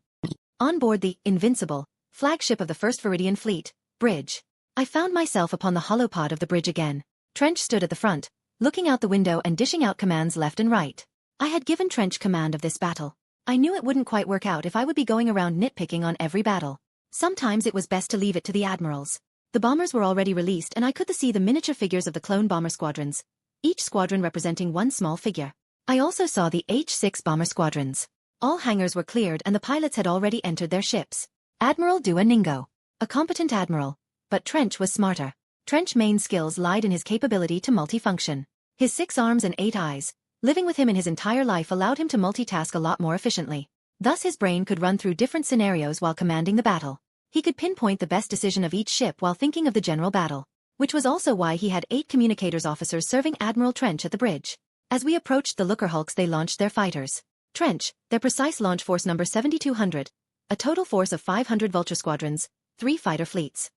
On board the Invincible, flagship of the 1st Veridian Fleet, Bridge, I found myself upon the holopod of the bridge again. Trench stood at the front, looking out the window and dishing out commands left and right. I had given Trench command of this battle. I knew it wouldn't quite work out if I would be going around nitpicking on every battle. Sometimes it was best to leave it to the admirals. The bombers were already released and I could see the miniature figures of the clone bomber squadrons, each squadron representing 1 small figure. I also saw the H-6 bomber squadrons. All hangars were cleared and the pilots had already entered their ships. Admiral Duoningo, a competent admiral, but Trench was smarter. Trench's main skills lied in his capability to multifunction. His 6 arms and 8 eyes, living with him in his entire life, allowed him to multitask a lot more efficiently. Thus his brain could run through different scenarios while commanding the battle. He could pinpoint the best decision of each ship while thinking of the general battle, which was also why he had 8 communicators officers serving Admiral Trench at the bridge. As we approached the Lookerhulks, they launched their fighters. Trench, their precise launch force number 7200, a total force of 500 Vulture squadrons, 3 fighter fleets.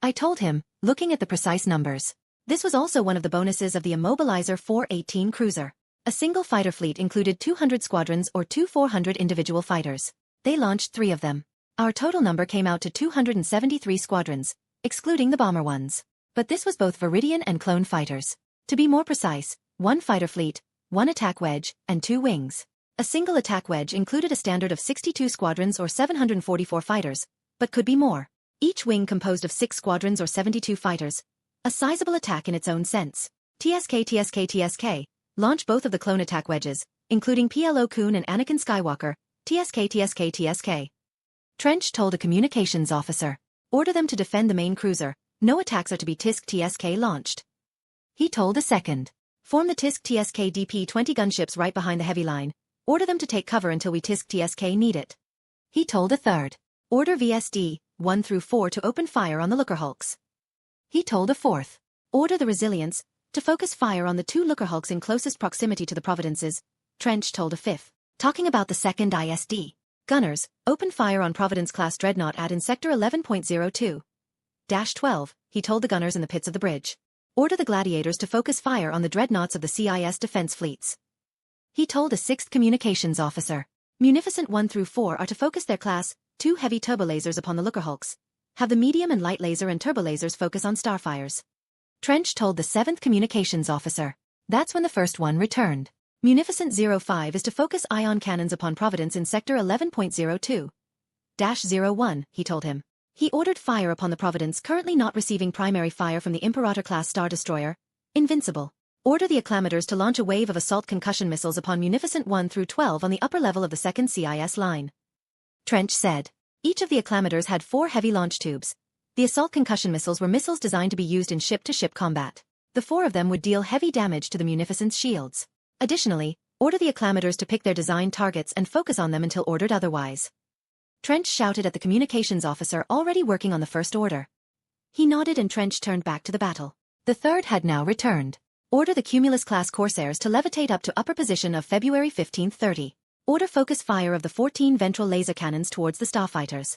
I told him, looking at the precise numbers. This was also one of the bonuses of the Immobilizer 418 cruiser. A single fighter fleet included 200 squadrons or 2 400 individual fighters. They launched 3 of them. Our total number came out to 273 squadrons, excluding the bomber ones. But this was both Veridian and clone fighters. To be more precise, 1 fighter fleet, 1 attack wedge, and 2 wings. A single attack wedge included a standard of 62 squadrons or 744 fighters, but could be more. Each wing composed of 6 squadrons or 72 fighters. A sizable attack in its own sense. TSK. Launch both of the clone attack wedges, including Plo Koon and Anakin Skywalker, TSK. Trench told a communications officer. Order them to defend the main cruiser. No attacks are to be TSK launched. He told a second. Form the TSK DP-20 gunships right behind the heavy line. Order them to take cover until we TSK need it. He told a third. Order VSD 1 through 4 to open fire on the Looker Hulks. He told a fourth. Order the Resilience to focus fire on the 2 Looker Hulks in closest proximity to the Providences. Trench told a fifth. Talking about the second ISD. Gunners, open fire on Providence-class Dreadnought in Sector 11.02-12, he told the gunners in the pits of the bridge. Order the Gladiators to focus fire on the dreadnoughts of the CIS defense fleets. He told a sixth communications officer. Munificent 1 through 4 are to focus their Class 2 heavy turbolasers upon the Looker Hulks. Have the medium and light laser and turbolasers focus on Starfires. Trench told the 7th communications officer. That's when the first one returned. Munificent 05 is to focus ion cannons upon Providence in Sector 11.02-01, he told him. He ordered fire upon the Providence currently not receiving primary fire from the Imperator-class Star Destroyer, Invincible. Order the Acclamators to launch a wave of assault concussion missiles upon Munificent 1 through 12 on the upper level of the 2nd CIS line. Trench said. Each of the Acclamators had 4 heavy launch tubes. The assault concussion missiles were missiles designed to be used in ship-to-ship combat. The 4 of them would deal heavy damage to the Munificent's shields. Additionally, order the Acclamators to pick their designed targets and focus on them until ordered otherwise. Trench shouted at the communications officer already working on the first order. He nodded and Trench turned back to the battle. The third had now returned. Order the Cumulus-class Corsairs to levitate up to upper position of February 1530. Order focus fire of the 14 ventral laser cannons towards the starfighters.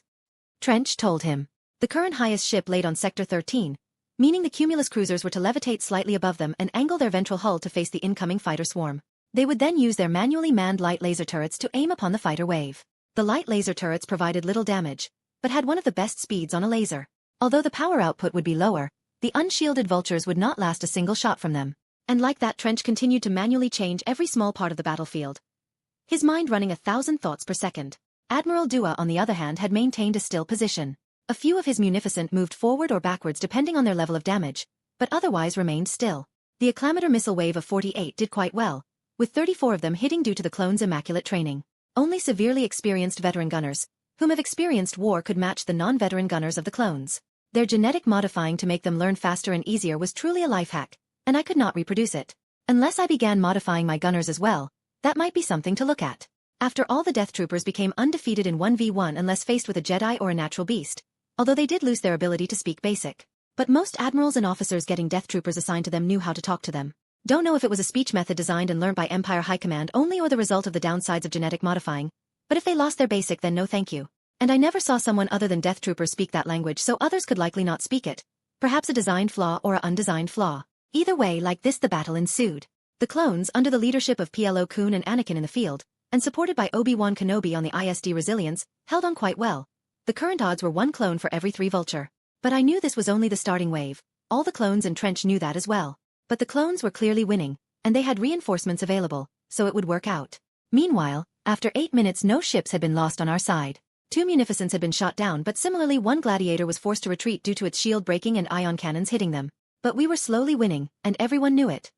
Trench told him. The current highest ship laid on Sector 13, meaning the Cumulus cruisers were to levitate slightly above them and angle their ventral hull to face the incoming fighter swarm. They would then use their manually manned light laser turrets to aim upon the fighter wave. The light laser turrets provided little damage, but had one of the best speeds on a laser. Although the power output would be lower, the unshielded vultures would not last a single shot from them. And like that, Trench continued to manually change every small part of the battlefield. His mind running 1,000 thoughts per second. Admiral Dua, on the other hand, had maintained a still position. A few of his Munificent moved forward or backwards depending on their level of damage, but otherwise remained still. The Acclamator missile wave of 48 did quite well, with 34 of them hitting due to the clones' immaculate training. Only severely experienced veteran gunners, whom have experienced war, could match the non-veteran gunners of the clones. Their genetic modifying to make them learn faster and easier was truly a life hack, and I could not reproduce it. Unless I began modifying my gunners as well, that might be something to look at. After all, the Death Troopers became undefeated in 1v1 unless faced with a Jedi or a natural beast, although they did lose their ability to speak basic. But most admirals and officers getting Death Troopers assigned to them knew how to talk to them. Don't know if it was a speech method designed and learned by Empire High Command only or the result of the downsides of genetic modifying, but if they lost their basic, then no thank you. And I never saw someone other than Death Troopers speak that language, so others could likely not speak it. Perhaps a designed flaw or an undesigned flaw. Either way, like this, the battle ensued. The clones, under the leadership of Plo Koon and Anakin in the field, and supported by Obi-Wan Kenobi on the ISD Resilience, held on quite well. The current odds were 1 clone for every 3 vulture. But I knew this was only the starting wave. All the clones and Trench knew that as well. But the clones were clearly winning, and they had reinforcements available, so it would work out. Meanwhile, after 8 minutes, no ships had been lost on our side. 2 Munificents had been shot down, but similarly 1 Gladiator was forced to retreat due to its shield breaking and ion cannons hitting them. But we were slowly winning, and everyone knew it.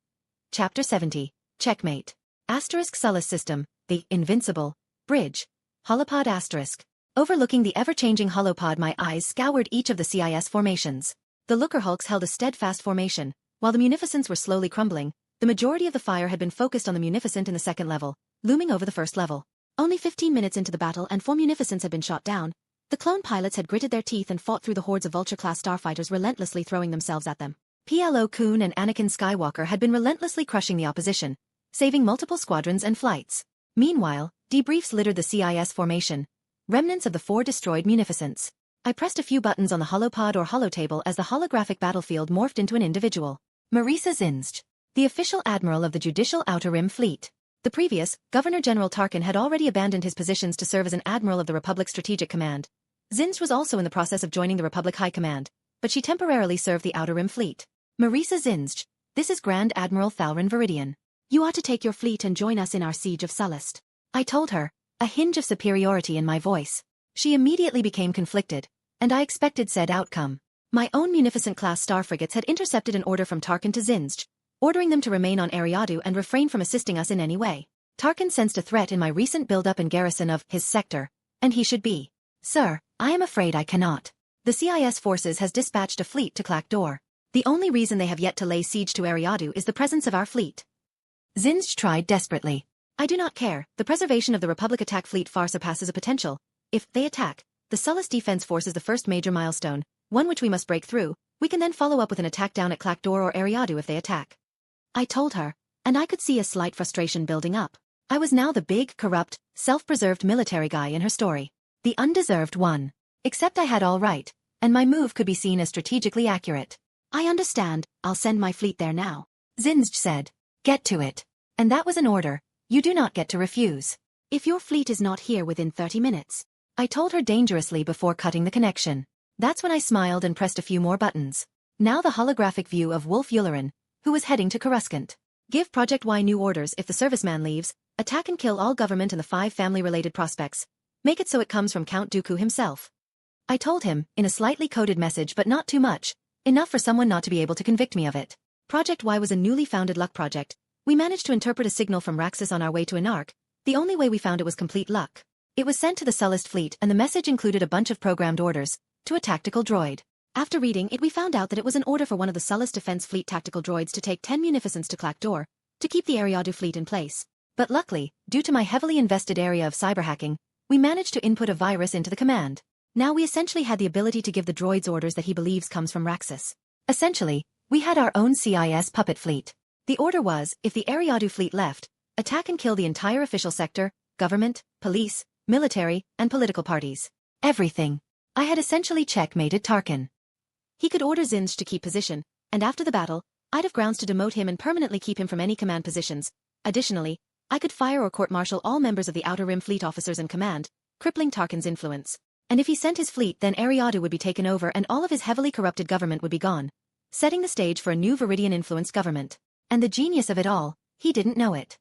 Chapter 70. Checkmate. Sullust system, the Invincible Bridge. Holopod *. Overlooking the ever-changing holopod, my eyes scoured each of the CIS formations. The Looker Hulks held a steadfast formation, while the Munificents were slowly crumbling. The majority of the fire had been focused on the Munificent in the 2nd level, looming over the 1st level. Only 15 minutes into the battle and 4 Munificents had been shot down. The clone pilots had gritted their teeth and fought through the hordes of Vulture-class starfighters, relentlessly throwing themselves at them. Plo Koon and Anakin Skywalker had been relentlessly crushing the opposition, saving multiple squadrons and flights. Meanwhile, debriefs littered the CIS formation, remnants of the 4 destroyed Munificents. I pressed a few buttons on the holopod or holotable as the holographic battlefield morphed into an individual. Marisa Zinzj, the official admiral of the Judicial Outer Rim Fleet. The previous, Governor-General Tarkin, had already abandoned his positions to serve as an admiral of the Republic Strategic Command. Zinzj was also in the process of joining the Republic High Command, but she temporarily served the Outer Rim Fleet. Marisa Zinzj, this is Grand Admiral Thalron Veridian. You ought to take your fleet and join us in our siege of Sullust. I told her, a hinge of superiority in my voice. She immediately became conflicted, and I expected said outcome. My own Munificent-class star frigates had intercepted an order from Tarkin to Zinzj, ordering them to remain on Eriadu and refrain from assisting us in any way. Tarkin sensed a threat in my recent build-up and garrison of his sector, and he should be. Sir, I am afraid I cannot. The CIS forces has dispatched a fleet to Clackdoor. The only reason they have yet to lay siege to Eriadu is the presence of our fleet. Zinj tried desperately. I do not care, the preservation of the Republic attack fleet far surpasses a potential. If they attack, the Sullust defense force is the first major milestone, one which we must break through. We can then follow up with an attack down at Clackdoor or Eriadu if they attack. I told her, and I could see a slight frustration building up. I was now the big, corrupt, self-preserved military guy in her story. The undeserved one. Except I had all right, and my move could be seen as strategically accurate. I understand, I'll send my fleet there now. Zinj said. Get to it. And that was an order. You do not get to refuse. If your fleet is not here within 30 minutes. I told her dangerously before cutting the connection. That's when I smiled and pressed a few more buttons. Now the holographic view of Wolf Yularen, who was heading to Coruscant. Give Project Y new orders if the serviceman leaves, attack and kill all government and the 5 family-related prospects. Make it so it comes from Count Dooku himself. I told him, in a slightly coded message but not too much, enough for someone not to be able to convict me of it. Project Y was a newly founded luck project. We managed to interpret a signal from Raxus on our way to Inarc. The only way we found it was complete luck. It was sent to the Sullust fleet and the message included a bunch of programmed orders, to a tactical droid. After reading it we found out that it was an order for one of the Sullust Defense Fleet tactical droids to take 10 munificents to Clackdoor, to keep the Eriadu fleet in place. But luckily, due to my heavily invested area of cyberhacking, we managed to input a virus into the command. Now we essentially had the ability to give the droids orders that he believes comes from Raxus. Essentially, we had our own CIS puppet fleet. The order was, if the Eriadu fleet left, attack and kill the entire official sector, government, police, military, and political parties. Everything. I had essentially checkmated Tarkin. He could order Zinj to keep position, and after the battle, I'd have grounds to demote him and permanently keep him from any command positions. Additionally, I could fire or court-martial all members of the Outer Rim fleet officers in command, crippling Tarkin's influence. And if he sent his fleet then Eriadu would be taken over and all of his heavily corrupted government would be gone, setting the stage for a new Veridian-influenced government. And the genius of it all, he didn't know it.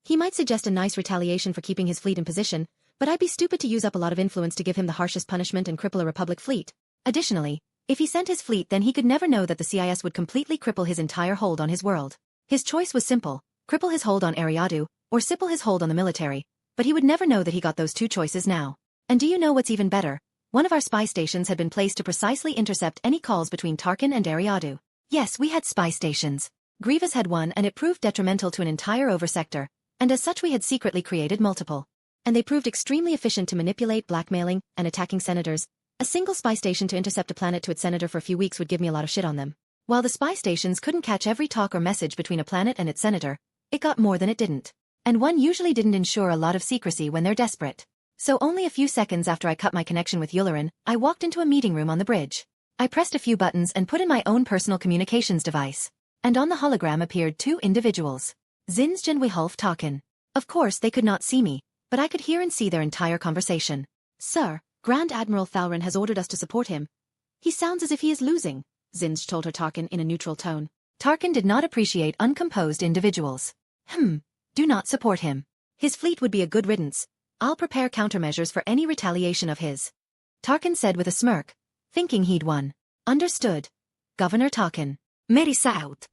He might suggest a nice retaliation for keeping his fleet in position, but I'd be stupid to use up a lot of influence to give him the harshest punishment and cripple a Republic fleet. Additionally, if he sent his fleet then he could never know that the CIS would completely cripple his entire hold on his world. His choice was simple, cripple his hold on Eriadu, or sipple his hold on the military, but he would never know that he got those two choices now. And do you know what's even better? One of our spy stations had been placed to precisely intercept any calls between Tarkin and Eriadu. Yes, we had spy stations. Grievous had one and it proved detrimental to an entire oversector, and as such we had secretly created multiple. And they proved extremely efficient to manipulate, blackmailing, and attacking senators. A single spy station to intercept a planet to its senator for a few weeks would give me a lot of shit on them. While the spy stations couldn't catch every talk or message between a planet and its senator, it got more than it didn't. And one usually didn't ensure a lot of secrecy when they're desperate. So only a few seconds after I cut my connection with Yularen, I walked into a meeting room on the bridge. I pressed a few buttons and put in my own personal communications device. And on the hologram appeared 2 individuals. Zinj and Wehulf Tarkin. Of course they could not see me, but I could hear and see their entire conversation. Sir, Grand Admiral Thalron has ordered us to support him. He sounds as if he is losing, Zinj told her Tarkin in a neutral tone. Tarkin did not appreciate uncomposed individuals. Do not support him. His fleet would be a good riddance. I'll prepare countermeasures for any retaliation of his. Tarkin said with a smirk, thinking he'd won. Understood. Governor Tarkin. Meri Saut.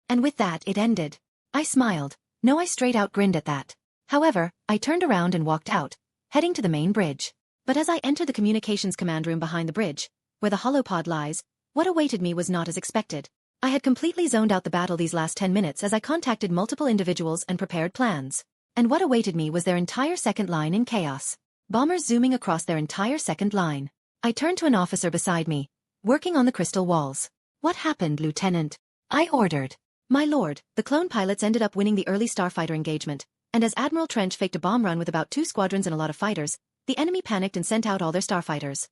And with that it ended. I smiled. No, I straight out grinned at that. However, I turned around and walked out, heading to the main bridge. But as I entered the communications command room behind the bridge, where the holopod lies, what awaited me was not as expected. I had completely zoned out the battle these last 10 minutes as I contacted multiple individuals and prepared plans. And what awaited me was their entire second line in chaos. Bombers zooming across their entire second line. I turned to an officer beside me, working on the crystal walls. What happened, Lieutenant? I ordered. My lord, the clone pilots ended up winning the early starfighter engagement, and as Admiral Trench faked a bomb run with about 2 squadrons and a lot of fighters, the enemy panicked and sent out all their starfighters.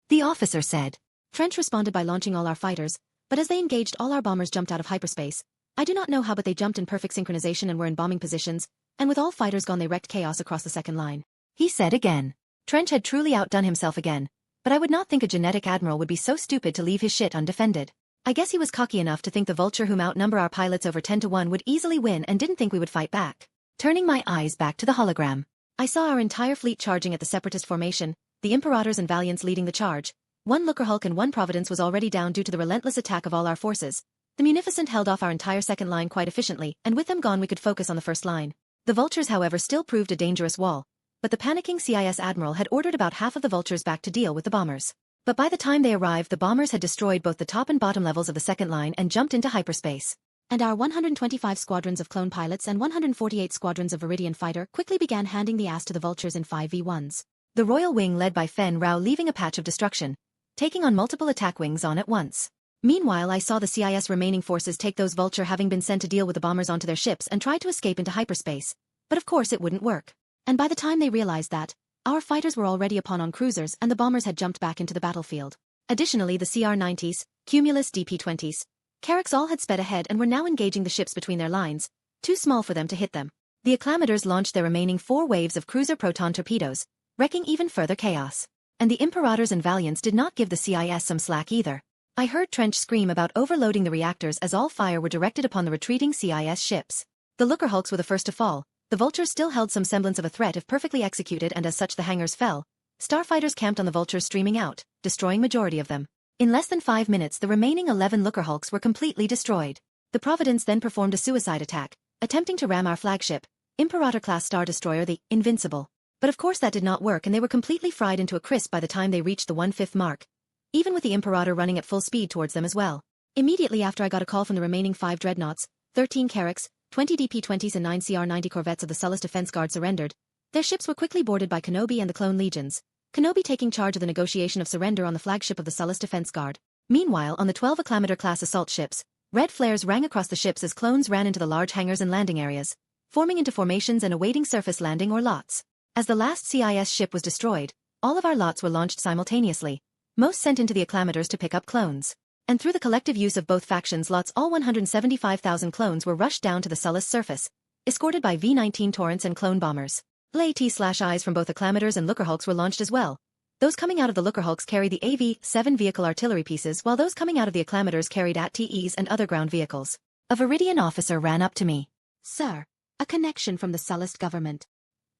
The officer said. Trench responded by launching all our fighters, but as they engaged all our bombers jumped out of hyperspace. I do not know how but they jumped in perfect synchronization and were in bombing positions, and with all fighters gone they wrecked chaos across the second line. He said again. Trench had truly outdone himself again, but I would not think a genetic admiral would be so stupid to leave his shit undefended. I guess he was cocky enough to think the Vulture whom outnumber our pilots over 10-1 would easily win and didn't think we would fight back. Turning my eyes back to the hologram, I saw our entire fleet charging at the Separatist formation, the Imperators and Valiants leading the charge. 1 Looker Hulk and 1 Providence was already down due to the relentless attack of all our forces, The Munificent held off our entire second line quite efficiently, and with them gone we could focus on the first line. The Vultures, however, still proved a dangerous wall, but the panicking CIS admiral had ordered about half of the Vultures back to deal with the bombers. But by the time they arrived, the bombers had destroyed both the top and bottom levels of the second line and jumped into hyperspace. And our 125 squadrons of clone pilots and 148 squadrons of Veridian fighter quickly began handing the ass to the Vultures in 5v1s. The Royal Wing led by Fen Rao leaving a patch of destruction, taking on multiple attack wings on at once. Meanwhile, I saw the CIS remaining forces take those Vulture having been sent to deal with the bombers onto their ships and try to escape into hyperspace. But of course it wouldn't work. And by the time they realized that, our fighters were already upon on cruisers and the bombers had jumped back into the battlefield. Additionally, the CR-90s, Cumulus DP-20s, Carracks all had sped ahead and were now engaging the ships between their lines, too small for them to hit them. The Acclamators launched their remaining 4 waves of cruiser proton torpedoes, wrecking even further chaos. And the Imperators and Valiants did not give the CIS some slack either. I heard Trench scream about overloading the reactors as all fire were directed upon the retreating CIS ships. The Lookerhulks were the first to fall. The Vultures still held some semblance of a threat if perfectly executed, and as such the hangars fell. Starfighters camped on the Vultures streaming out, destroying majority of them. In less than 5 minutes the remaining 11 Lookerhulks were completely destroyed. The Providence then performed a suicide attack, attempting to ram our flagship, Imperator-class Star Destroyer the Invincible. But of course that did not work and they were completely fried into a crisp by the time they reached the 1/5 mark, even with the Imperator running at full speed towards them as well. Immediately after I got a call from the remaining 5 dreadnoughts, 13 Carracks, 20 DP-20s and 9 CR-90 corvettes of the Sullust Defense Guard surrendered. Their ships were quickly boarded by Kenobi and the Clone Legions, Kenobi taking charge of the negotiation of surrender on the flagship of the Sullust Defense Guard. Meanwhile, on the 12 Acclamator-class assault ships, red flares rang across the ships as clones ran into the large hangars and landing areas, forming into formations and awaiting surface landing or lots. As the last CIS ship was destroyed, all of our lots were launched simultaneously, most sent into the Acclamators to pick up clones. And through the collective use of both factions, lots all 175,000 clones were rushed down to the Sullust surface, escorted by V-19 Torrents and clone bombers. LAT/Is from both Acclamators and Lookerhulks were launched as well. Those coming out of the Lookerhulks carried the AV-7 vehicle artillery pieces, while those coming out of the Acclamators carried AT-Es and other ground vehicles. A Veridian officer ran up to me. "Sir, a connection from the Sullust government,"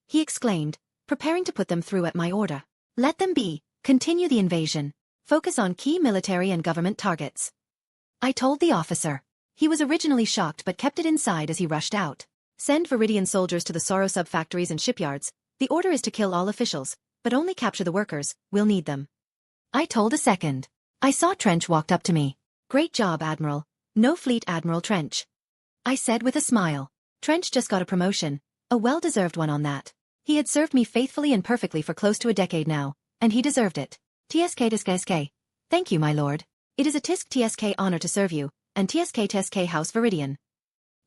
he exclaimed, preparing to put them through at my order. "Let them be. Continue the invasion. Focus on key military and government targets," I told the officer. He was originally shocked but kept it inside as he rushed out. "Send Veridian soldiers to the Soro sub-factories and shipyards. The order is to kill all officials, but only capture the workers. We'll need them," I told a second. I saw Trench walked up to me. "Great job, Admiral. No Fleet Admiral Trench," I said with a smile. Trench just got a promotion, a well-deserved one on that. He had served me faithfully and perfectly for close to a decade now, and he deserved it. TSK. Thank you, my lord. It is a TSK honor to serve you, and TSK House Veridian,"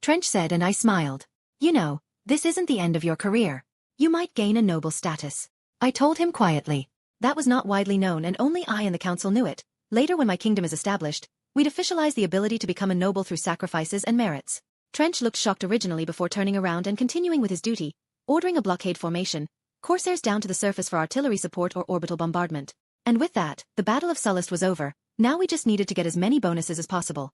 Trench said, and I smiled. "You know, this isn't the end of your career. You might gain a noble status," I told him quietly. That was not widely known and only I and the council knew it. Later, when my kingdom is established, we'd officialize the ability to become a noble through sacrifices and merits. Trench looked shocked originally before turning around and continuing with his duty, ordering a blockade formation, Corsairs down to the surface for artillery support or orbital bombardment. And with that, the Battle of Sullust was over. Now we just needed to get as many bonuses as possible.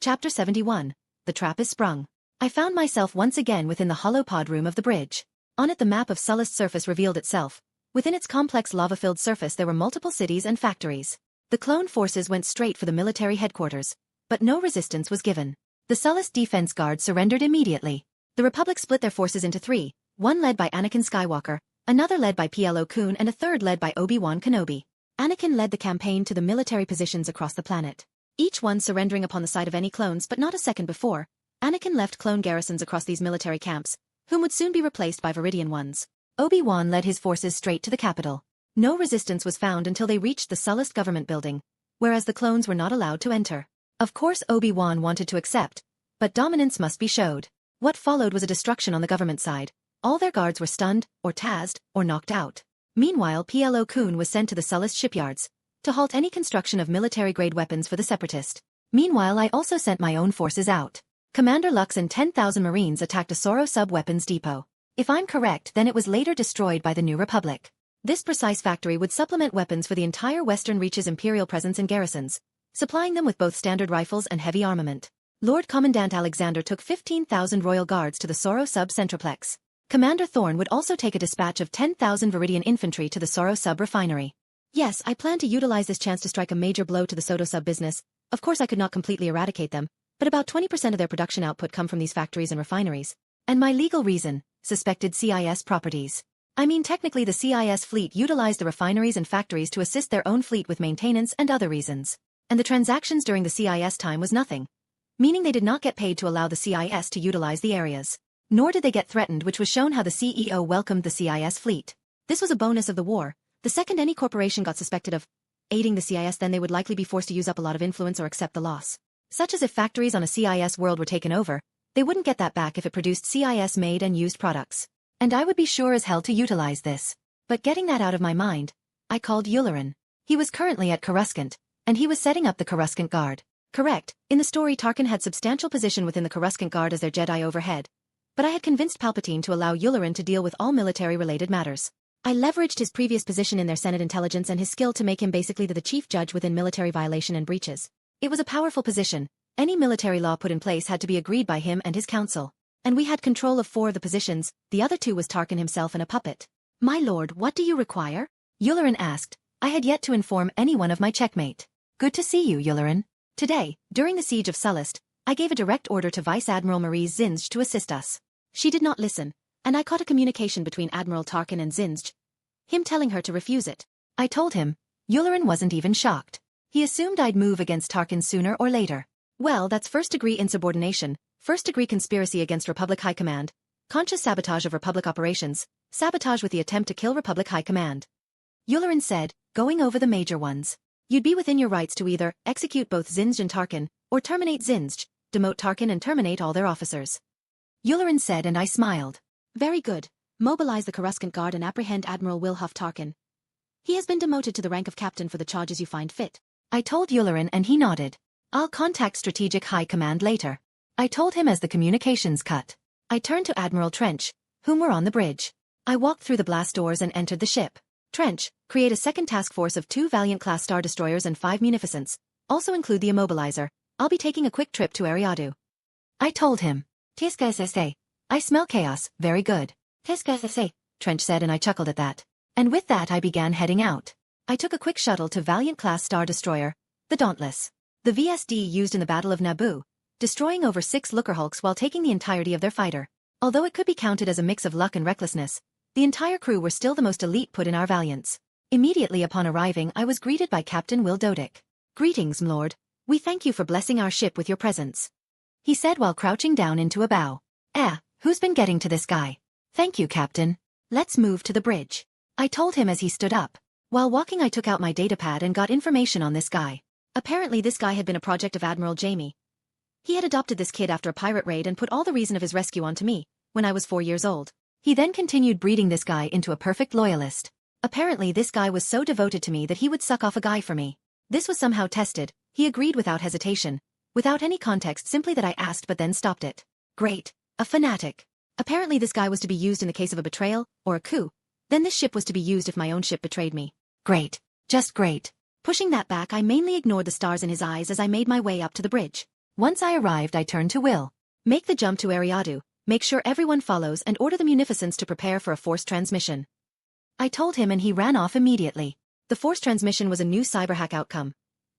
Chapter 71. The Trap is Sprung. I found myself once again within the hollow pod room of the bridge. On it the map of Sullust's surface revealed itself. Within its complex lava-filled surface there were multiple cities and factories. The clone forces went straight for the military headquarters, but no resistance was given. The Sullust Defense Guard surrendered immediately. The Republic split their forces into 3, one led by Anakin Skywalker, another led by Plo Koon and a third led by Obi-Wan Kenobi. Anakin led the campaign to the military positions across the planet, each one surrendering upon the sight of any clones, but not a second before. Anakin left clone garrisons across these military camps, whom would soon be replaced by Veridian ones. Obi-Wan led his forces straight to the capital. No resistance was found until they reached the Sullust government building, whereas the clones were not allowed to enter. Of course Obi-Wan wanted to accept, but dominance must be showed. What followed was a destruction on the government side. All their guards were stunned, or tazzed, or knocked out. Meanwhile, Plo Koon was sent to the Sullust shipyards to halt any construction of military-grade weapons for the Separatist. Meanwhile, I also sent my own forces out. Commander Lux and 10,000 Marines attacked a Soro sub-weapons depot. If I'm correct, then it was later destroyed by the New Republic. This precise factory would supplement weapons for the entire Western Reach's Imperial presence and garrisons, supplying them with both standard rifles and heavy armament. Lord Commandant Alexander took 15,000 Royal Guards to the Soro sub-centroplex. Commander Thorn would also take a dispatch of 10,000 Veridian infantry to the Soro sub-refinery. Yes, I plan to utilize this chance to strike a major blow to the Soto sub business. Of course I could not completely eradicate them, but about 20% of their production output come from these factories and refineries. And my legal reason, suspected CIS properties. I mean technically the CIS fleet utilized the refineries and factories to assist their own fleet with maintenance and other reasons. And the transactions during the CIS time was nothing. Meaning they did not get paid to allow the CIS to utilize the areas. Nor did they get threatened, which was shown how the CEO welcomed the CIS fleet. This was a bonus of the war. The second any corporation got suspected of aiding the CIS, then they would likely be forced to use up a lot of influence or accept the loss. Such as if factories on a CIS world were taken over, they wouldn't get that back if it produced CIS made and used products. And I would be sure as hell to utilize this. But getting that out of my mind, I called Thalron. He was currently at Coruscant, and he was setting up the Coruscant Guard. Correct, in the story Tarkin had substantial position within the Coruscant Guard as their Jedi overhead. But I had convinced Palpatine to allow Thalron to deal with all military-related matters. I leveraged his previous position in their Senate intelligence and his skill to make him basically the chief judge within military violation and breaches. It was a powerful position. Any military law put in place had to be agreed by him and his council. And we had control of 4 of the positions, the other 2 was Tarkin himself and a puppet. My lord, what do you require? Thalron asked. I had yet to inform anyone of my checkmate. Good to see you, Thalron. Today, during the siege of Sullust, I gave a direct order to Vice Admiral Marise Zinj to assist us. She did not listen, and I caught a communication between Admiral Tarkin and Zinj. Him telling her to refuse it. I told him. Thalron wasn't even shocked. He assumed I'd move against Tarkin sooner or later. Well, that's first-degree insubordination, first-degree conspiracy against Republic High Command, conscious sabotage of Republic operations, sabotage with the attempt to kill Republic High Command. Thalron said, going over the major ones. You'd be within your rights to either execute both Zinj and Tarkin, or terminate Zinj, demote Tarkin and terminate all their officers. Thalron said, and I smiled. Very good. Mobilize the Coruscant Guard and apprehend Admiral Wilhuff Tarkin. He has been demoted to the rank of captain for the charges you find fit. I told Thalron and he nodded. I'll contact Strategic High Command later. I told him as the communications cut. I turned to Admiral Trench, whom were on the bridge. I walked through the blast doors and entered the ship. Trench, create a second task force of 2 Valiant-class Star Destroyers and 5 Munificents. Also include the Immobilizer. I'll be taking a quick trip to Eriadu. I told him. Qu'est-ce I smell chaos, very good. Qu'est-ce Trench said, and I chuckled at that. And with that I began heading out. I took a quick shuttle to Valiant-class Star Destroyer, the Dauntless. The VSD used in the Battle of Naboo, destroying over 6 Lookerhulks while taking the entirety of their fighter. Although it could be counted as a mix of luck and recklessness, the entire crew were still the most elite put in our Valiants. Immediately upon arriving I was greeted by Captain Will Dodick. Greetings, m'lord. We thank you for blessing our ship with your presence. He said while crouching down into a bow. Who's been getting to this guy? Thank you, Captain. Let's move to the bridge. I told him as he stood up. While walking I took out my datapad and got information on this guy. Apparently this guy had been a project of Admiral Jamie. He had adopted this kid after a pirate raid and put all the reason of his rescue onto me, when I was 4 years old. He then continued breeding this guy into a perfect loyalist. Apparently this guy was so devoted to me that he would suck off a guy for me. This was somehow tested. He agreed without hesitation. Without any context, simply that I asked but then stopped it. Great. A fanatic. Apparently this guy was to be used in the case of a betrayal, or a coup. Then this ship was to be used if my own ship betrayed me. Great. Just great. Pushing that back I mainly ignored the stars in his eyes as I made my way up to the bridge. Once I arrived I turned to Will. Make the jump to Eriadu. Make sure everyone follows and order the Munificents to prepare for a forced transmission. I told him and he ran off immediately. The forced transmission was a new cyberhack outcome.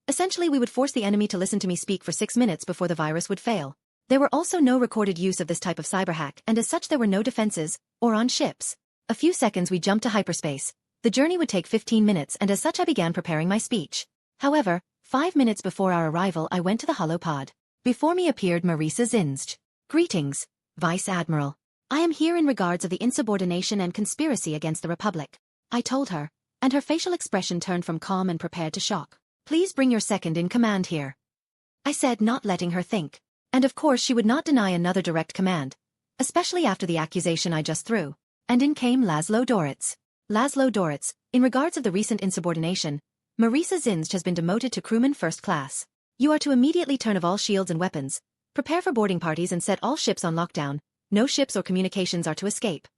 Essentially we would force the enemy to listen to me speak for 6 minutes before the virus would fail. There were also no recorded use of this type of cyberhack and as such there were no defenses, or on ships. A few seconds we jumped to hyperspace. The journey would take 15 minutes and as such I began preparing my speech. However, 5 minutes before our arrival I went to the holopod. Before me appeared Marisa Zinj. Greetings, Vice Admiral. I am here in regards of the insubordination and conspiracy against the Republic. I told her, and her facial expression turned from calm and prepared to shock. Please bring your second in command here. I said, not letting her think. And of course she would not deny another direct command. Especially after the accusation I just threw. And in came Laszlo Doritz. Laszlo Doritz, in regards of the recent insubordination, Marisa Zinj has been demoted to crewman first class. You are to immediately turn off all shields and weapons, prepare for boarding parties and set all ships on lockdown. No ships or communications are to escape.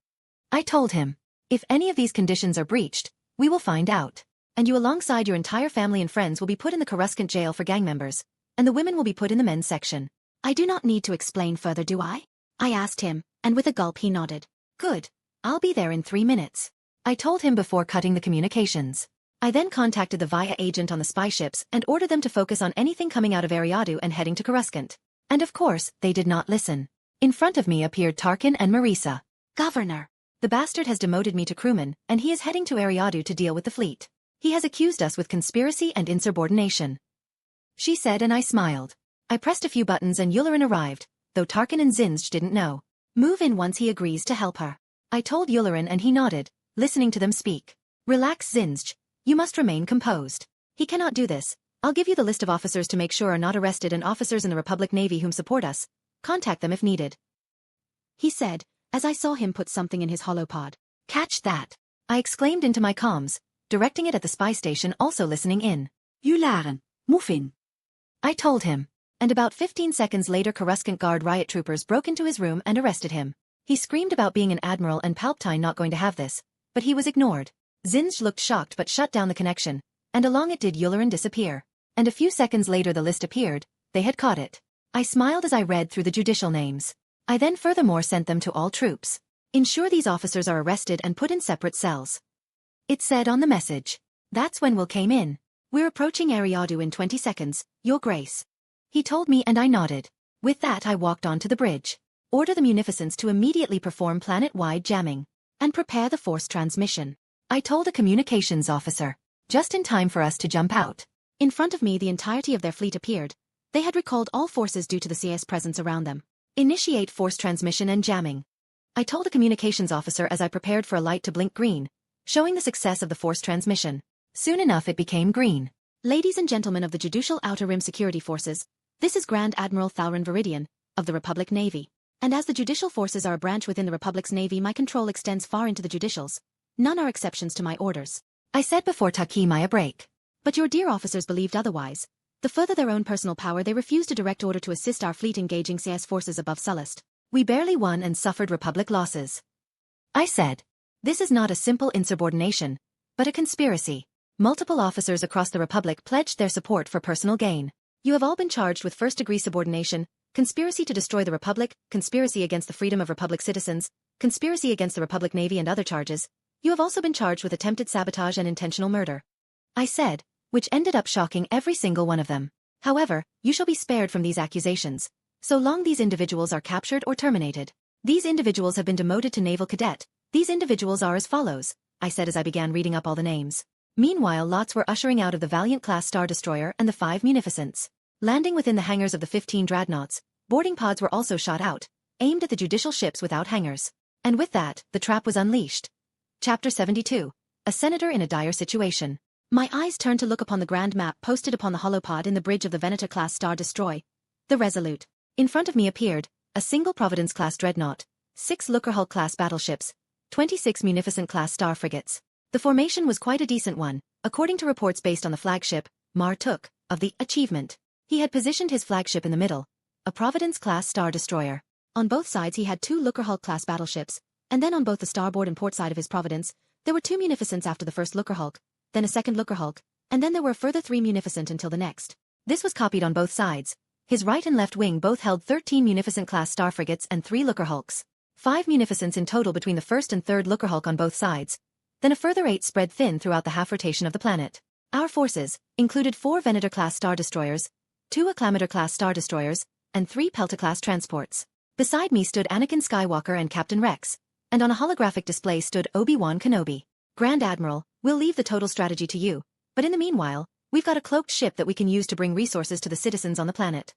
I told him, if any of these conditions are breached, we will find out. And you alongside your entire family and friends will be put in the Coruscant jail for gang members, and the women will be put in the men's section. I do not need to explain further, do I? I asked him, and with a gulp he nodded. Good. I'll be there in 3 minutes. I told him before cutting the communications. I then contacted the VIA agent on the spy ships and ordered them to focus on anything coming out of Eriadu and heading to Coruscant. And of course, they did not listen. In front of me appeared Tarkin and Marisa. Governor. The bastard has demoted me to crewman, and he is heading to Ariadu to deal with the fleet. He has accused us with conspiracy and insubordination. She said, and I smiled. I pressed a few buttons and Yularen arrived, though Tarkin and Zinj didn't know. Move in once he agrees to help her. I told Yularen and he nodded, listening to them speak. Relax, Zinj. You must remain composed. He cannot do this. I'll give you the list of officers to make sure are not arrested and officers in the Republic Navy whom support us. Contact them if needed. He said, as I saw him put something in his holopod. Catch that. I exclaimed into my comms, directing it at the spy station also listening in. Yularen, move in. I told him. And about 15 seconds later Coruscant Guard riot troopers broke into his room and arrested him. He screamed about being an admiral and Palpatine not going to have this, but he was ignored. Zinj looked shocked but shut down the connection, and along it did Yularen disappear. And a few seconds later the list appeared, they had caught it. I smiled as I read through the judicial names. I then furthermore sent them to all troops. Ensure these officers are arrested and put in separate cells. It said on the message. That's when Will came in. We're approaching Ariadu in 20 seconds, Your Grace. He told me and I nodded. With that I walked onto the bridge. Order the munificents to immediately perform planet-wide jamming. And prepare the force transmission. I told a communications officer. Just in time for us to jump out. In front of me the entirety of their fleet appeared. They had recalled all forces due to the CS presence around them. Initiate force transmission and jamming. I told a communications officer as I prepared for a light to blink green, showing the success of the force transmission. Soon enough it became green. Ladies and gentlemen of the Judicial Outer Rim Security Forces, this is Grand Admiral Thalron Veridian, of the Republic Navy. And as the judicial forces are a branch within the Republic's Navy, my control extends far into the judicials. None are exceptions to my orders. I said before taking my break. But your dear officers believed otherwise. The further their own personal power, they refused a direct order to assist our fleet engaging CS forces above Sullust. We barely won and suffered Republic losses. I said. This is not a simple insubordination, but a conspiracy. Multiple officers across the Republic pledged their support for personal gain. You have all been charged with first-degree subordination, conspiracy to destroy the Republic, conspiracy against the freedom of Republic citizens, conspiracy against the Republic Navy and other charges. You have also been charged with attempted sabotage and intentional murder. I said, which ended up shocking every single one of them. However, you shall be spared from these accusations, so long these individuals are captured or terminated. These individuals have been demoted to naval cadet. These individuals are as follows, I said as I began reading up all the names. Meanwhile lots were ushering out of the Valiant-class Star Destroyer and the 5 munificents. Landing within the hangars of the 15 dreadnoughts, boarding pods were also shot out, aimed at the judicial ships without hangars. And with that, the trap was unleashed. Chapter 72. A Senator in a Dire Situation. My eyes turned to look upon the grand map posted upon the holopod in the bridge of the Venator-class Star Destroy. The Resolute. In front of me appeared a single Providence-class dreadnought, 6 Lucrehulk-class battleships, 26 Munificent-class star frigates. The formation was quite a decent one, according to reports based on the flagship, Mar-Tuk, of the Achievement. He had positioned his flagship in the middle, a Providence-class Star Destroyer. On both sides he had 2 Lucrehulk-class battleships, and then on both the starboard and port side of his Providence, there were 2 Munificents after the first Lucrehulk, then a second Lucrehulk, and then there were a further 3 Munificent until the next. This was copied on both sides. His right and left wing both held 13 Munificent-class star frigates and 3 Lucrehulks. 5 Munificents in total between the first and third Lucrehulk on both sides. Then a further 8 spread thin throughout the half rotation of the planet. Our forces included 4 Venator-class Star Destroyers, 2 Acclamator-class Star Destroyers, and 3 Pelta-class transports. Beside me stood Anakin Skywalker and Captain Rex, and on a holographic display stood Obi-Wan Kenobi. Grand Admiral, we'll leave the total strategy to you, but in the meanwhile, we've got a cloaked ship that we can use to bring resources to the citizens on the planet.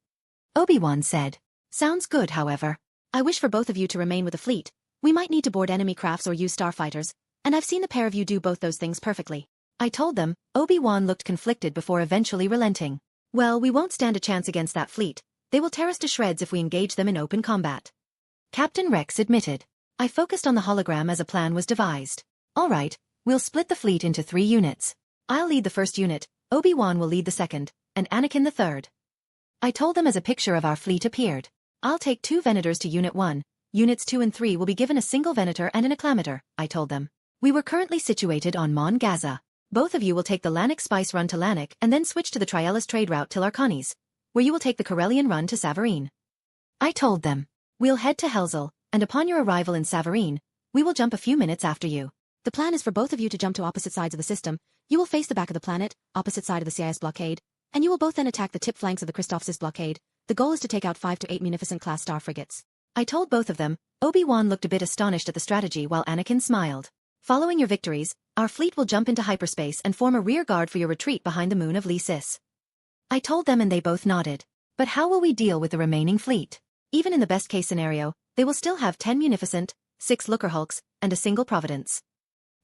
Obi-Wan said. Sounds good, however. I wish for both of you to remain with the fleet. We might need to board enemy crafts or use starfighters, and I've seen the pair of you do both those things perfectly. I told them. Obi-Wan looked conflicted before eventually relenting. Well, we won't stand a chance against that fleet. They will tear us to shreds if we engage them in open combat. Captain Rex admitted. I focused on the hologram as a plan was devised. All right, we'll split the fleet into 3 units. I'll lead the first unit, Obi-Wan will lead the second, and Anakin the third. I told them as a picture of our fleet appeared. I'll take 2 Venators to Unit 1, Units 2 and 3 will be given a single Venator and an Acclamator, I told them. We were currently situated on Mon Gaza. Both of you will take the Lannic Spice Run to Lannic and then switch to the Triellis trade route till Arcanis, where you will take the Corellian Run to Savareen. I told them. We'll head to Helzel, and upon your arrival in Savareen, we will jump a few minutes after you. The plan is for both of you to jump to opposite sides of the system. You will face the back of the planet, opposite side of the CIS blockade, and you will both then attack the tip flanks of the Kristophsis blockade. The goal is to take out 5 to 8 Munificent-class star frigates. I told both of them. Obi-Wan looked a bit astonished at the strategy while Anakin smiled. Following your victories, our fleet will jump into hyperspace and form a rear guard for your retreat behind the moon of Lysis. I told them and they both nodded. But how will we deal with the remaining fleet? Even in the best-case scenario, they will still have 10 Munificent, 6 Looker-Hulks, and a single Providence.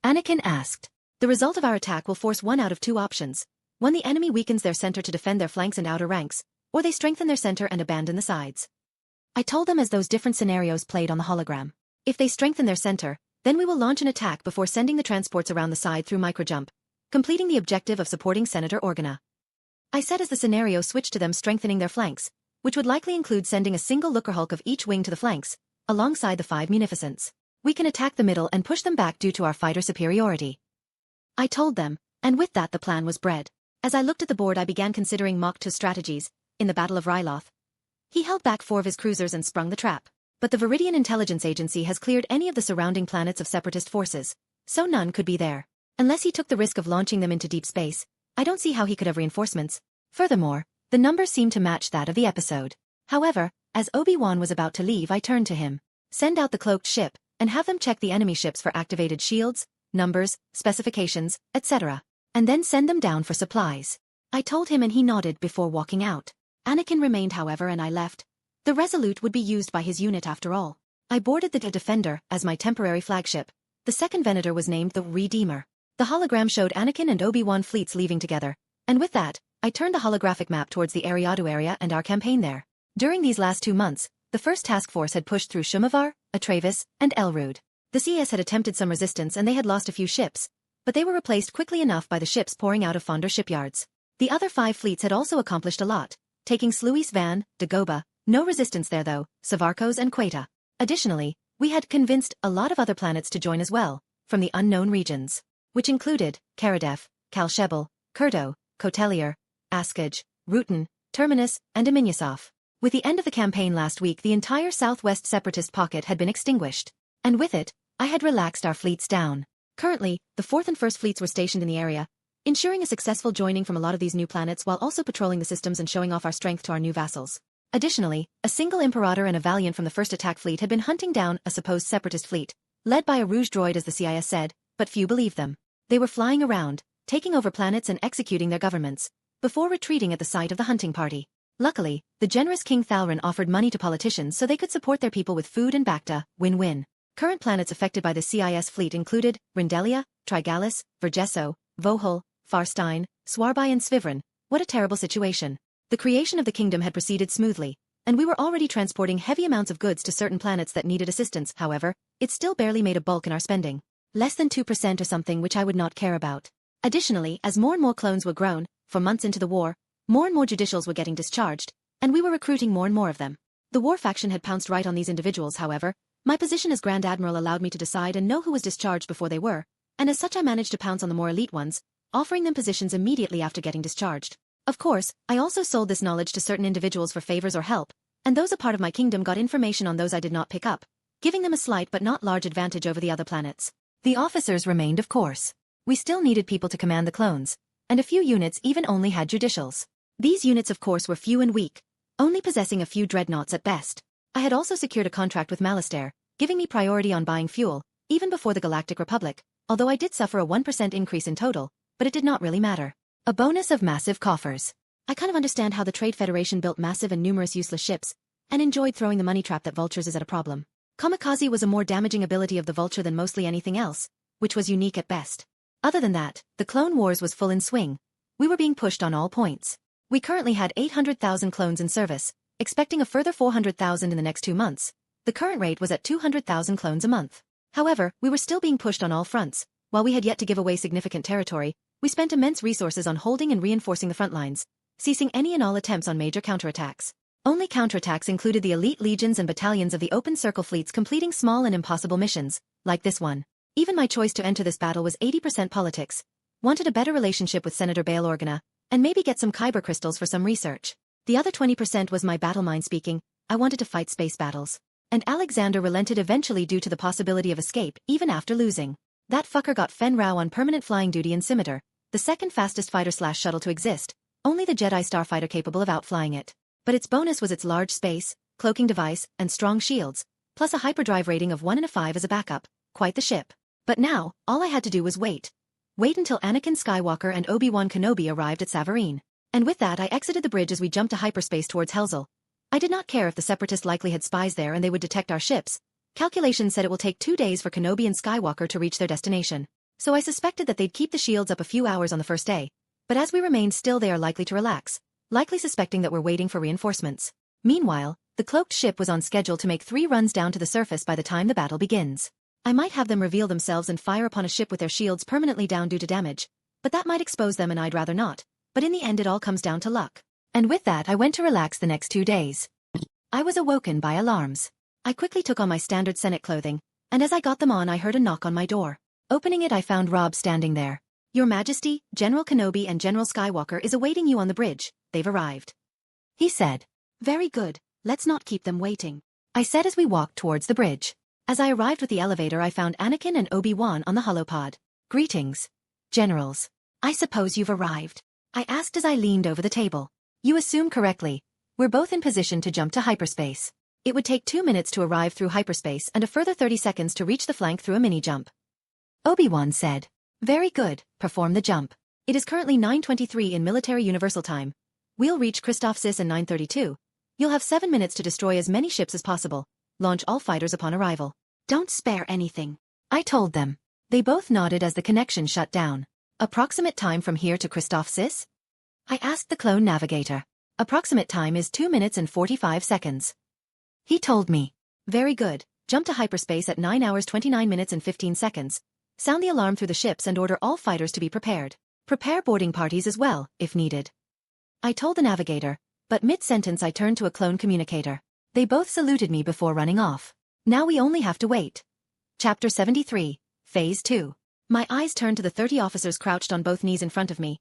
Anakin asked. The result of our attack will force one out of two options. One, the enemy weakens their center to defend their flanks and outer ranks, or they strengthen their center and abandon the sides. I told them as those different scenarios played on the hologram. If they strengthen their center, then we will launch an attack before sending the transports around the side through microjump, completing the objective of supporting Senator Organa. I said as the scenario switched to them strengthening their flanks, which would likely include sending a single Looker-Hulk of each wing to the flanks, alongside the 5 Munificents. We can attack the middle and push them back due to our fighter superiority. I told them, and with that the plan was bred. As I looked at the board I began considering Mach 2's strategies. In the Battle of Ryloth, he held back 4 of his cruisers and sprung the trap. But the Veridian intelligence agency has cleared any of the surrounding planets of separatist forces, so none could be there. Unless he took the risk of launching them into deep space, I don't see how he could have reinforcements. Furthermore, the numbers seemed to match that of the episode. However, as Obi-Wan was about to leave I turned to him. Send out the cloaked ship, and have them check the enemy ships for activated shields, numbers, specifications, etc. And then send them down for supplies. I told him and he nodded before walking out. Anakin remained however and I left. The Resolute would be used by his unit after all. I boarded the Defender as my temporary flagship. The second Venator was named the Redeemer. The hologram showed Anakin and Obi-Wan fleets leaving together, and with that, I turned the holographic map towards the Ariadu area and our campaign there. During these last 2 months, the first task force had pushed through Shumavar, Atravis, and Elrud. The CS had attempted some resistance and they had lost a few ships, but they were replaced quickly enough by the ships pouring out of Fondor shipyards. The other 5 fleets had also accomplished a lot, taking Sluis Van, Dagobah, no resistance there though, Savarkos and Queta. Additionally, we had convinced a lot of other planets to join as well, from the unknown regions, which included Karadef, Kalshebel, Kurdo, Kotelier, Askaj, Rutan, Terminus, and Aminyasov. With the end of the campaign last week the entire southwest separatist pocket had been extinguished, and with it, I had relaxed our fleets down. Currently, the 4th and 1st fleets were stationed in the area, ensuring a successful joining from a lot of these new planets while also patrolling the systems and showing off our strength to our new vassals. Additionally, a single Imperator and a Valiant from the 1st attack fleet had been hunting down a supposed separatist fleet, led by a Rouge droid as the CIS said, but few believed them. They were flying around, taking over planets and executing their governments, before retreating at the sight of the hunting party. Luckily, the generous King Thalron offered money to politicians so they could support their people with food and Bacta, win-win. Current planets affected by the CIS fleet included Rindelia, Trigalis, Vergesso, Vohul, Farstein, Swarby and Svivrin. What a terrible situation. The creation of the kingdom had proceeded smoothly, and we were already transporting heavy amounts of goods to certain planets that needed assistance. However, it still barely made a bulk in our spending. Less than 2% or something, which I would not care about. Additionally, as more and more clones were grown, for months into the war, more and more judicials were getting discharged, and we were recruiting more and more of them. The war faction had pounced right on these individuals. However, my position as Grand Admiral allowed me to decide and know who was discharged before they were, and as such I managed to pounce on the more elite ones, offering them positions immediately after getting discharged. Of course, I also sold this knowledge to certain individuals for favors or help, and those a part of my kingdom got information on those I did not pick up, giving them a slight but not large advantage over the other planets. The officers remained, of course. We still needed people to command the clones, and a few units even only had judicials. These units of course were few and weak, only possessing a few dreadnoughts at best. I had also secured a contract with Malastare, giving me priority on buying fuel, even before the Galactic Republic, although I did suffer a 1% increase in total, but it did not really matter. A bonus of massive coffers. I kind of understand how the Trade Federation built massive and numerous useless ships, and enjoyed throwing the money trap that Vultures is at a problem. Kamikaze was a more damaging ability of the Vulture than mostly anything else, which was unique at best. Other than that, the Clone Wars was full in swing. We were being pushed on all points. We currently had 800,000 clones in service, expecting a further 400,000 in the next 2 months. The current rate was at 200,000 clones a month. However, we were still being pushed on all fronts. While we had yet to give away significant territory, we spent immense resources on holding and reinforcing the front lines, ceasing any and all attempts on major counterattacks. Only counterattacks included the elite legions and battalions of the open circle fleets completing small and impossible missions, like this one. Even my choice to enter this battle was 80% politics. Wanted a better relationship with Senator Bail Organa, and maybe get some kyber crystals for some research. The other 20% was my battle mind speaking. I wanted to fight space battles. And Alexander relented eventually due to the possibility of escape, even after losing. That fucker got Fen Rao on permanent flying duty in Scimitar, the second fastest fighter/shuttle to exist, only the Jedi starfighter capable of outflying it. but its bonus was its large space, cloaking device, and strong shields, plus a hyperdrive rating of 1 and a 5 as a backup. Quite the ship. But now, all I had to do was wait. Wait until Anakin Skywalker and Obi-Wan Kenobi arrived at Savareen. And with that I exited the bridge as we jumped to hyperspace towards Helzel. I did not care if the Separatists likely had spies there and they would detect our ships. Calculations said it will take 2 days for Kenobi and Skywalker to reach their destination. So I suspected that they'd keep the shields up a few hours on the first day. But as we remained still they are likely to relax, likely suspecting that we're waiting for reinforcements. Meanwhile, the cloaked ship was on schedule to make 3 runs down to the surface by the time the battle begins. I might have them reveal themselves and fire upon a ship with their shields permanently down due to damage, but that might expose them and I'd rather not. But in the end it all comes down to luck. And with that I went to relax the next 2 days. I was awoken by alarms. I quickly took on my standard Senate clothing, and as I got them on I heard a knock on my door. Opening it I found Robb standing there. "Your Majesty, General Kenobi and General Skywalker is awaiting you on the bridge. They've arrived," he said. "Very good, let's not keep them waiting," I said as we walked towards the bridge. As I arrived with the elevator I found Anakin and Obi-Wan on the holopod. "Greetings, generals. I suppose you've arrived?" I asked as I leaned over the table. "You assume correctly. We're both in position to jump to hyperspace. It would take 2 minutes to arrive through hyperspace and a further 30 seconds to reach the flank through a mini-jump," Obi-Wan said. "Very good, perform the jump. It is currently 9:23 in military universal time. We'll reach Kristophsis in 9:32. You'll have 7 minutes to destroy as many ships as possible. Launch all fighters upon arrival. Don't spare anything," I told them. They both nodded as the connection shut down. "Approximate time from here to Kristophsis?" I asked the clone navigator. "Approximate time is 2 minutes and 45 seconds. He told me. "Very good. Jump to hyperspace at 9 hours 29 minutes and 15 seconds. Sound the alarm through the ships and order all fighters to be prepared. Prepare boarding parties as well, if needed," I told the navigator, but mid-sentence I turned to a clone communicator. They both saluted me before running off. Now we only have to wait. Chapter 73, Phase 2. My eyes turned to the 30 officers crouched on both knees in front of me,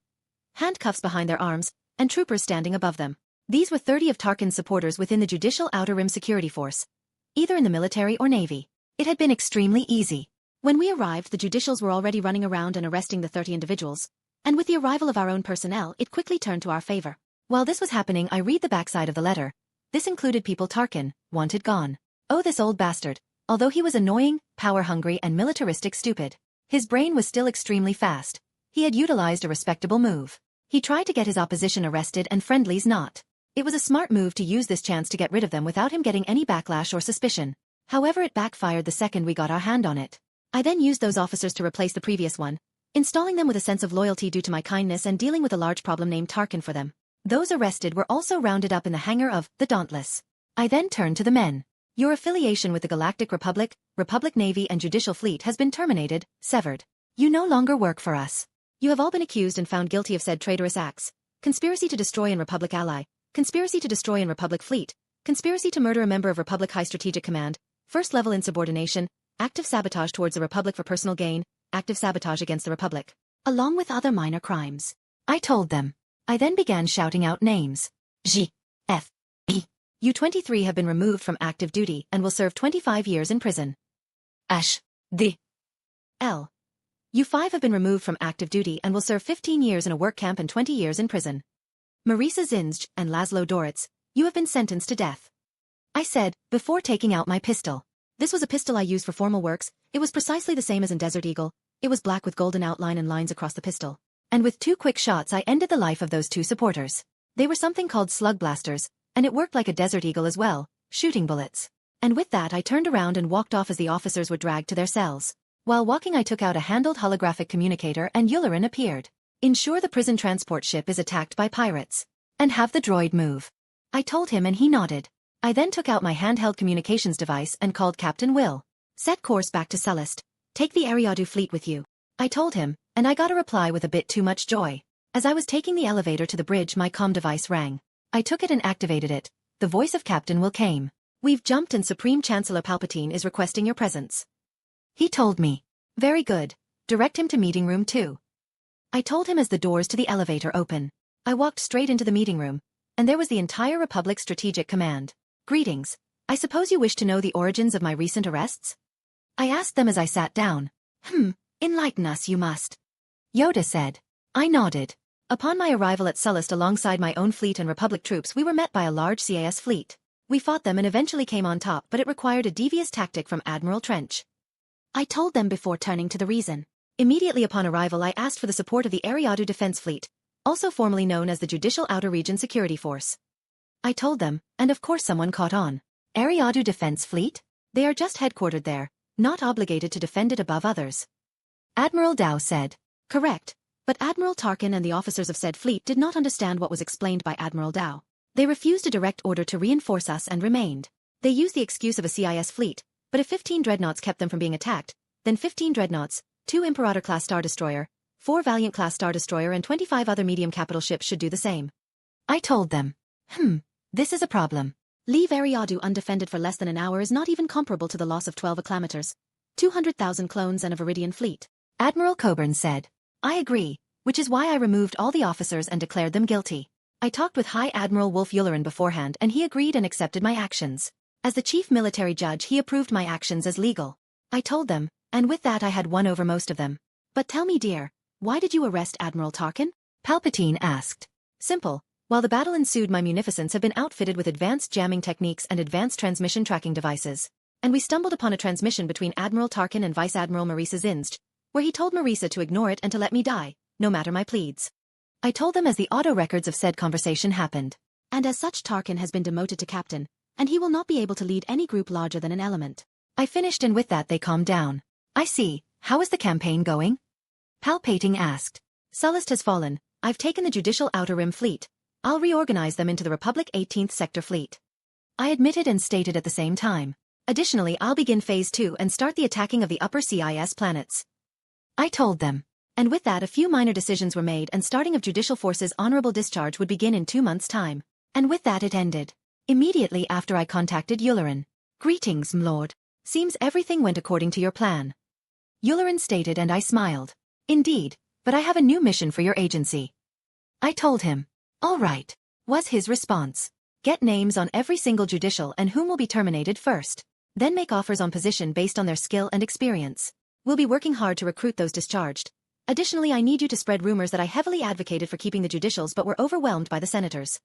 handcuffs behind their arms, and troopers standing above them. These were 30 of Tarkin's supporters within the Judicial Outer Rim Security Force, either in the military or navy. It had been extremely easy. When we arrived the Judicials were already running around and arresting the 30 individuals, and with the arrival of our own personnel it quickly turned to our favor. While this was happening I read the backside of the letter. This included people Tarkin wanted gone. Oh, this old bastard. Although he was annoying, power-hungry and militaristic stupid, his brain was still extremely fast. He had utilized a respectable move. He tried to get his opposition arrested and friendlies not. It was a smart move to use this chance to get rid of them without him getting any backlash or suspicion. However, it backfired the second we got our hand on it. I then used those officers to replace the previous one, installing them with a sense of loyalty due to my kindness and dealing with a large problem named Tarkin for them. Those arrested were also rounded up in the hangar of the Dauntless. I then turned to the men. "Your affiliation with the Galactic Republic, Republic Navy and Judicial Fleet has been terminated, severed. You no longer work for us. You have all been accused and found guilty of said traitorous acts: conspiracy to destroy an Republic ally, conspiracy to destroy an Republic fleet, conspiracy to murder a member of Republic High Strategic Command, first-level insubordination, active sabotage towards the Republic for personal gain, active sabotage against the Republic, along with other minor crimes," I told them. I then began shouting out names. G. F. E. U-23 have been removed from active duty and will serve 25 years in prison. Ash. D. L. U-5 have been removed from active duty and will serve 15 years in a work camp and 20 years in prison. Marisa Zinj and Laszlo Doritz, you have been sentenced to death," I said, before taking out my pistol. This was a pistol I used for formal works. It was precisely the same as in Desert Eagle. It was black with golden outline and lines across the pistol. And with 2 quick shots I ended the life of those 2 supporters. They were something called slug blasters, and it worked like a Desert Eagle as well, shooting bullets. And with that I turned around and walked off as the officers were dragged to their cells. While walking I took out a handled holographic communicator and Yularen appeared. "Ensure the prison transport ship is attacked by pirates. And have the droid move," I told him and he nodded. I then took out my handheld communications device and called Captain Will. "Set course back to Sullust. Take the Ariadu fleet with you," I told him, and I got a reply with a bit too much joy. As I was taking the elevator to the bridge my comm device rang. I took it and activated it. The voice of Captain Will came. "We've jumped and Supreme Chancellor Palpatine is requesting your presence," he told me. "Very good. Direct him to meeting room 2. I told him as the doors to the elevator open. I walked straight into the meeting room, and there was the entire Republic Strategic Command. "Greetings. I suppose you wish to know the origins of my recent arrests?" I asked them as I sat down. Enlighten us you must," Yoda said. I nodded. Upon my arrival at Sullust alongside my own fleet and Republic troops, we were met by a large CIS fleet. We fought them and eventually came on top, but it required a devious tactic from Admiral Trench. I told them before turning to the reason. Immediately upon arrival, I asked for the support of the Eriadu Defense Fleet, also formerly known as the Judicial Outer Region Security Force. I told them, and of course someone caught on. Eriadu Defense Fleet? They are just headquartered there, not obligated to defend it above others. Admiral Dow said. Correct, but Admiral Tarkin and the officers of said fleet did not understand what was explained by Admiral Dow. They refused a direct order to reinforce us and remained. They used the excuse of a CIS fleet, but if 15 dreadnoughts kept them from being attacked, then 15 dreadnoughts, 2 Imperator-class Star Destroyer, 4 Valiant-class Star Destroyer and 25 other medium capital ships should do the same. I told them. This is a problem. Leave Eriadu undefended for less than an hour is not even comparable to the loss of 12 acclamators, 200,000 clones and a Veridian fleet. Admiral Coburn said. I agree, which is why I removed all the officers and declared them guilty. I talked with High Admiral Wolf Yularen beforehand and he agreed and accepted my actions. As the chief military judge, he approved my actions as legal. I told them, and with that I had won over most of them. But tell me, dear, why did you arrest Admiral Tarkin? Palpatine asked. Simple. While the battle ensued, my munificents have been outfitted with advanced jamming techniques and advanced transmission tracking devices. And we stumbled upon a transmission between Admiral Tarkin and Vice Admiral Marisa Zinzj, where he told Marisa to ignore it and to let me die, no matter my pleads. I told them as the auto records of said conversation happened. And as such, Tarkin has been demoted to captain, and he will not be able to lead any group larger than an element. I finished and with that they calmed down. I see. How is the campaign going? Palpating asked. Sullust has fallen. I've taken the Judicial Outer Rim fleet. I'll reorganize them into the Republic 18th Sector fleet. I admitted and stated at the same time. Additionally, I'll begin Phase 2 and start the attacking of the upper CIS planets. I told them. And with that a few minor decisions were made and starting of Judicial Force's honorable discharge would begin in 2 months' time. And with that it ended. Immediately after I contacted Yularen. Greetings, m'lord. Seems everything went according to your plan. Yularen stated and I smiled. Indeed, but I have a new mission for your agency. I told him. All right, was his response. Get names on every single judicial and whom will be terminated first. Then make offers on position based on their skill and experience. We'll be working hard to recruit those discharged. Additionally, I need you to spread rumors that I heavily advocated for keeping the judicials but were overwhelmed by the senators.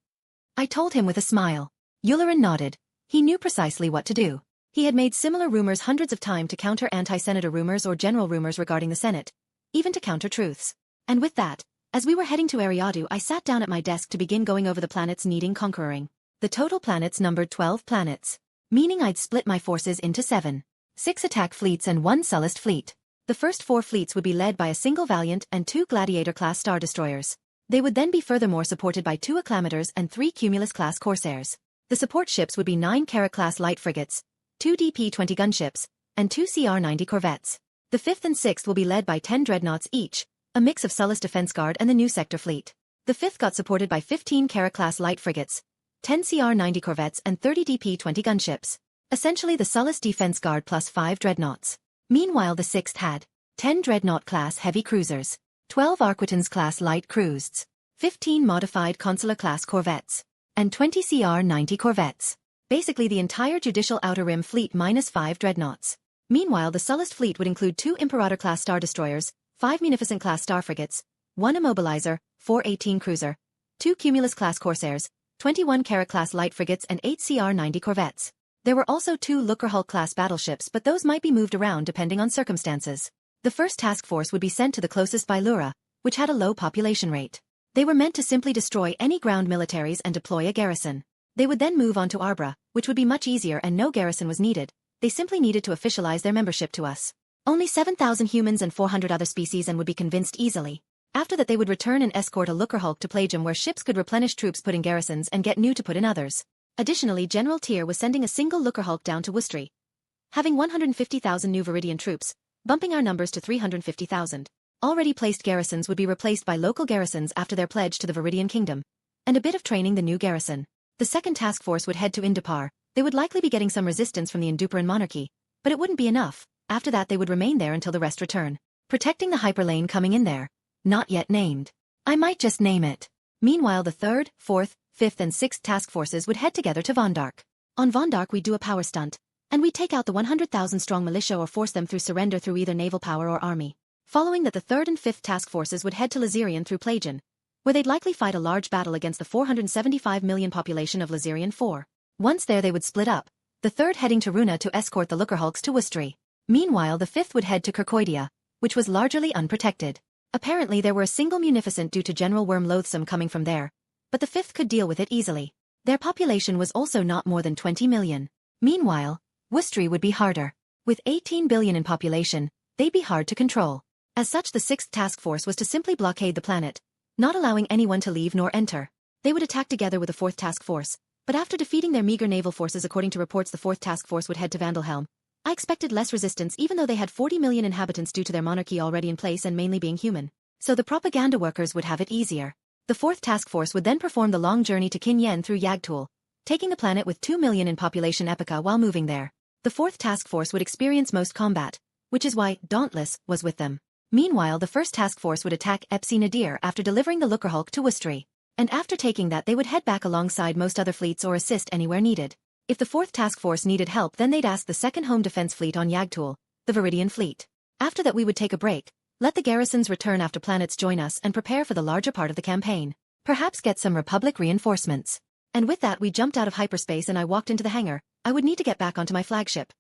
I told him with a smile. Yularen nodded. He knew precisely what to do. He had made similar rumors hundreds of times to counter anti-senator rumors or general rumors regarding the Senate, even to counter truths. And with that, as we were heading to Eriadu, I sat down at my desk to begin going over the planets needing conquering. The total planets numbered 12 planets, meaning I'd split my forces into 7. 6 attack fleets and 1 Sullust fleet. The first 4 fleets would be led by a single Valiant and 2 Gladiator-class Star Destroyers. They would then be furthermore supported by 2 Acclamators and 3 Cumulus-class Corsairs. The support ships would be 9 Kara-class light frigates, 2 DP-20 gunships, and 2 CR-90 corvettes. The 5th and 6th will be led by 10 dreadnoughts each, a mix of Sullust Defense Guard and the new Sector Fleet. The 5th got supported by 15 Kara-class light frigates, 10 CR-90 corvettes and 30 DP-20 gunships. Essentially the Sullust Defense Guard plus 5 dreadnoughts. Meanwhile the 6th had 10 Dreadnought-class heavy cruisers, 12 Arquitans-class light cruisers, 15 modified Consular-class corvettes, and 20 CR-90 corvettes. Basically the entire Judicial Outer Rim fleet minus 5 dreadnoughts. Meanwhile the Sullust fleet would include 2 Imperator-class Star Destroyers, 5 Munificent-class Star Frigates, 1 Immobilizer, 4 18 Cruiser, 2 Cumulus-class Corsairs, 21 Kara-class light frigates and 8 CR-90 corvettes. There were also 2 Lucrehulk-class battleships but those might be moved around depending on circumstances. The first task force would be sent to the closest Bylura, which had a low population rate. They were meant to simply destroy any ground militaries and deploy a garrison. They would then move on to Arbra, which would be much easier and no garrison was needed. They simply needed to officialize their membership to us. Only 7,000 humans and 400 other species and would be convinced easily. After that they would return and escort a Lucrehulk to Plagium where ships could replenish troops put in garrisons and get new to put in others. Additionally, General Tyr was sending a single Lucrehulk down to Wustry, having 150,000 new Veridian troops, bumping our numbers to 350,000. Already placed garrisons would be replaced by local garrisons after their pledge to the Veridian Kingdom, and a bit of training the new garrison. The second task force would head to Indupar. They would likely be getting some resistance from the Induparan monarchy, but it wouldn't be enough. After that they would remain there until the rest return, protecting the hyperlane coming in there. Not yet named. I might just name it. Meanwhile the 3rd, 4th, 5th and 6th task forces would head together to Vondark. On Vondark we'd do a power stunt, and we'd take out the 100,000 strong militia or force them through surrender through either naval power or army. Following that the 3rd and 5th task forces would head to Lazirian through Plagian, where they'd likely fight a large battle against the 475 million population of Lazirian 4. Once there they would split up, the third heading to Runa to escort the Lookerhulks to Wustry. Meanwhile the fifth would head to Kirkoidia, which was largely unprotected. Apparently there were a single munificent due to General Worm Loathsome coming from there, but the fifth could deal with it easily. Their population was also not more than 20 million. Meanwhile, Wustry would be harder. With 18 billion in population, they'd be hard to control. As such the sixth task force was to simply blockade the planet, not allowing anyone to leave nor enter. They would attack together with the fourth task force, but after defeating their meager naval forces according to reports the fourth task force would head to Vandalhelm. I expected less resistance even though they had 40 million inhabitants due to their monarchy already in place and mainly being human. So the propaganda workers would have it easier. The fourth task force would then perform the long journey to Kin Yen through Yagtul, taking the planet with 2 million in population Epica while moving there. The fourth task force would experience most combat, which is why Dauntless was with them. Meanwhile the first task force would attack Epsi Nadir after delivering the Lookerhulk to Wustry. And after taking that they would head back alongside most other fleets or assist anywhere needed. If the fourth task force needed help then they'd ask the second home defense fleet on Yagtul, the Veridian fleet. After that we would take a break, let the garrisons return after planets join us and prepare for the larger part of the campaign. Perhaps get some Republic reinforcements. And with that we jumped out of hyperspace and I walked into the hangar. I would need to get back onto my flagship.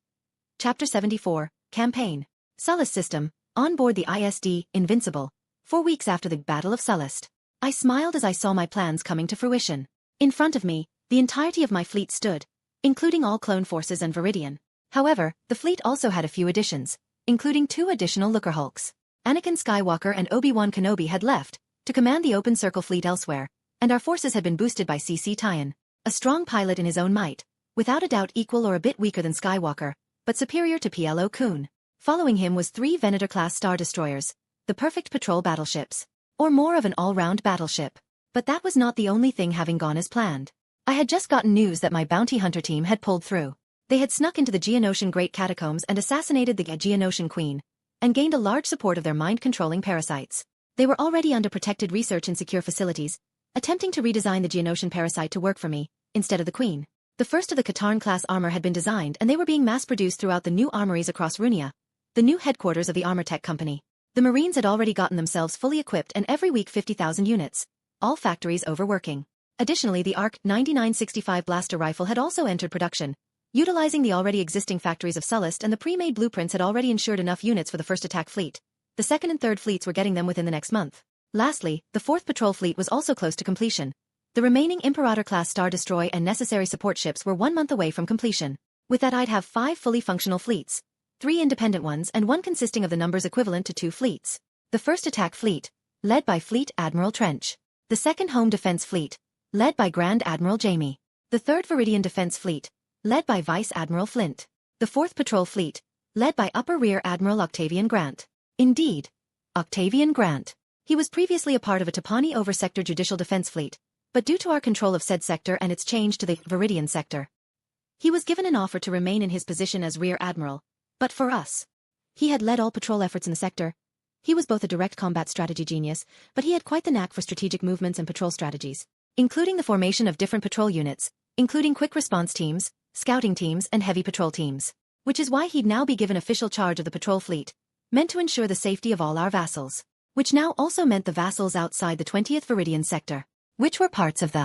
Chapter 74, Campaign. Sullust System, on board the ISD, Invincible. 4 weeks after the Battle of Sullust. I smiled as I saw my plans coming to fruition. In front of me, the entirety of my fleet stood, including all clone forces and Veridian. However, the fleet also had a few additions, including 2 additional Lookerhulks. Anakin Skywalker and Obi-Wan Kenobi had left, to command the Open Circle fleet elsewhere, and our forces had been boosted by CC Tyan, a strong pilot in his own might, without a doubt equal or a bit weaker than Skywalker, but superior to PLO Kun. Following him was 3 Venator-class Star Destroyers, the perfect patrol battleships, or more of an all-round battleship. But that was not the only thing having gone as planned. I had just gotten news that my bounty hunter team had pulled through. They had snuck into the Geonosian Great Catacombs and assassinated the Geonosian Queen, and gained a large support of their mind-controlling parasites. They were already under protected research in secure facilities, attempting to redesign the Geonosian parasite to work for me, instead of the Queen. The first of the Katarn-class armor had been designed and they were being mass-produced throughout the new armories across Runia, the new headquarters of the Armor Tech Company. The Marines had already gotten themselves fully equipped and every week 50,000 units, all factories overworking. Additionally the ARC 9965 blaster rifle had also entered production, utilizing the already existing factories of Sullust, and the pre-made blueprints had already ensured enough units for the first attack fleet. The second and third fleets were getting them within the next month. Lastly, the fourth patrol fleet was also close to completion. The remaining Imperator-class Star Destroy and necessary support ships were 1 month away from completion. With that I'd have 5 fully functional fleets, 3 independent ones and 1 consisting of the numbers equivalent to 2 fleets. The first attack fleet, led by Fleet Admiral Trench. The second home defense fleet, led by Grand Admiral Jamie. The third Veridian defense fleet, led by Vice Admiral Flint. The fourth patrol fleet, led by Upper Rear Admiral Octavian Grant. Indeed, Octavian Grant. He was previously a part of a Tapani Over-Sector Judicial Defense Fleet, but due to our control of said sector and its change to the Veridian sector, he was given an offer to remain in his position as Rear Admiral. But for us, he had led all patrol efforts in the sector. He was both a direct combat strategy genius, but he had quite the knack for strategic movements and patrol strategies, including the formation of different patrol units, including quick response teams, scouting teams and heavy patrol teams, which is why he'd now be given official charge of the patrol fleet, meant to ensure the safety of all our vassals, which now also meant the vassals outside the 20th Veridian sector, which were parts of the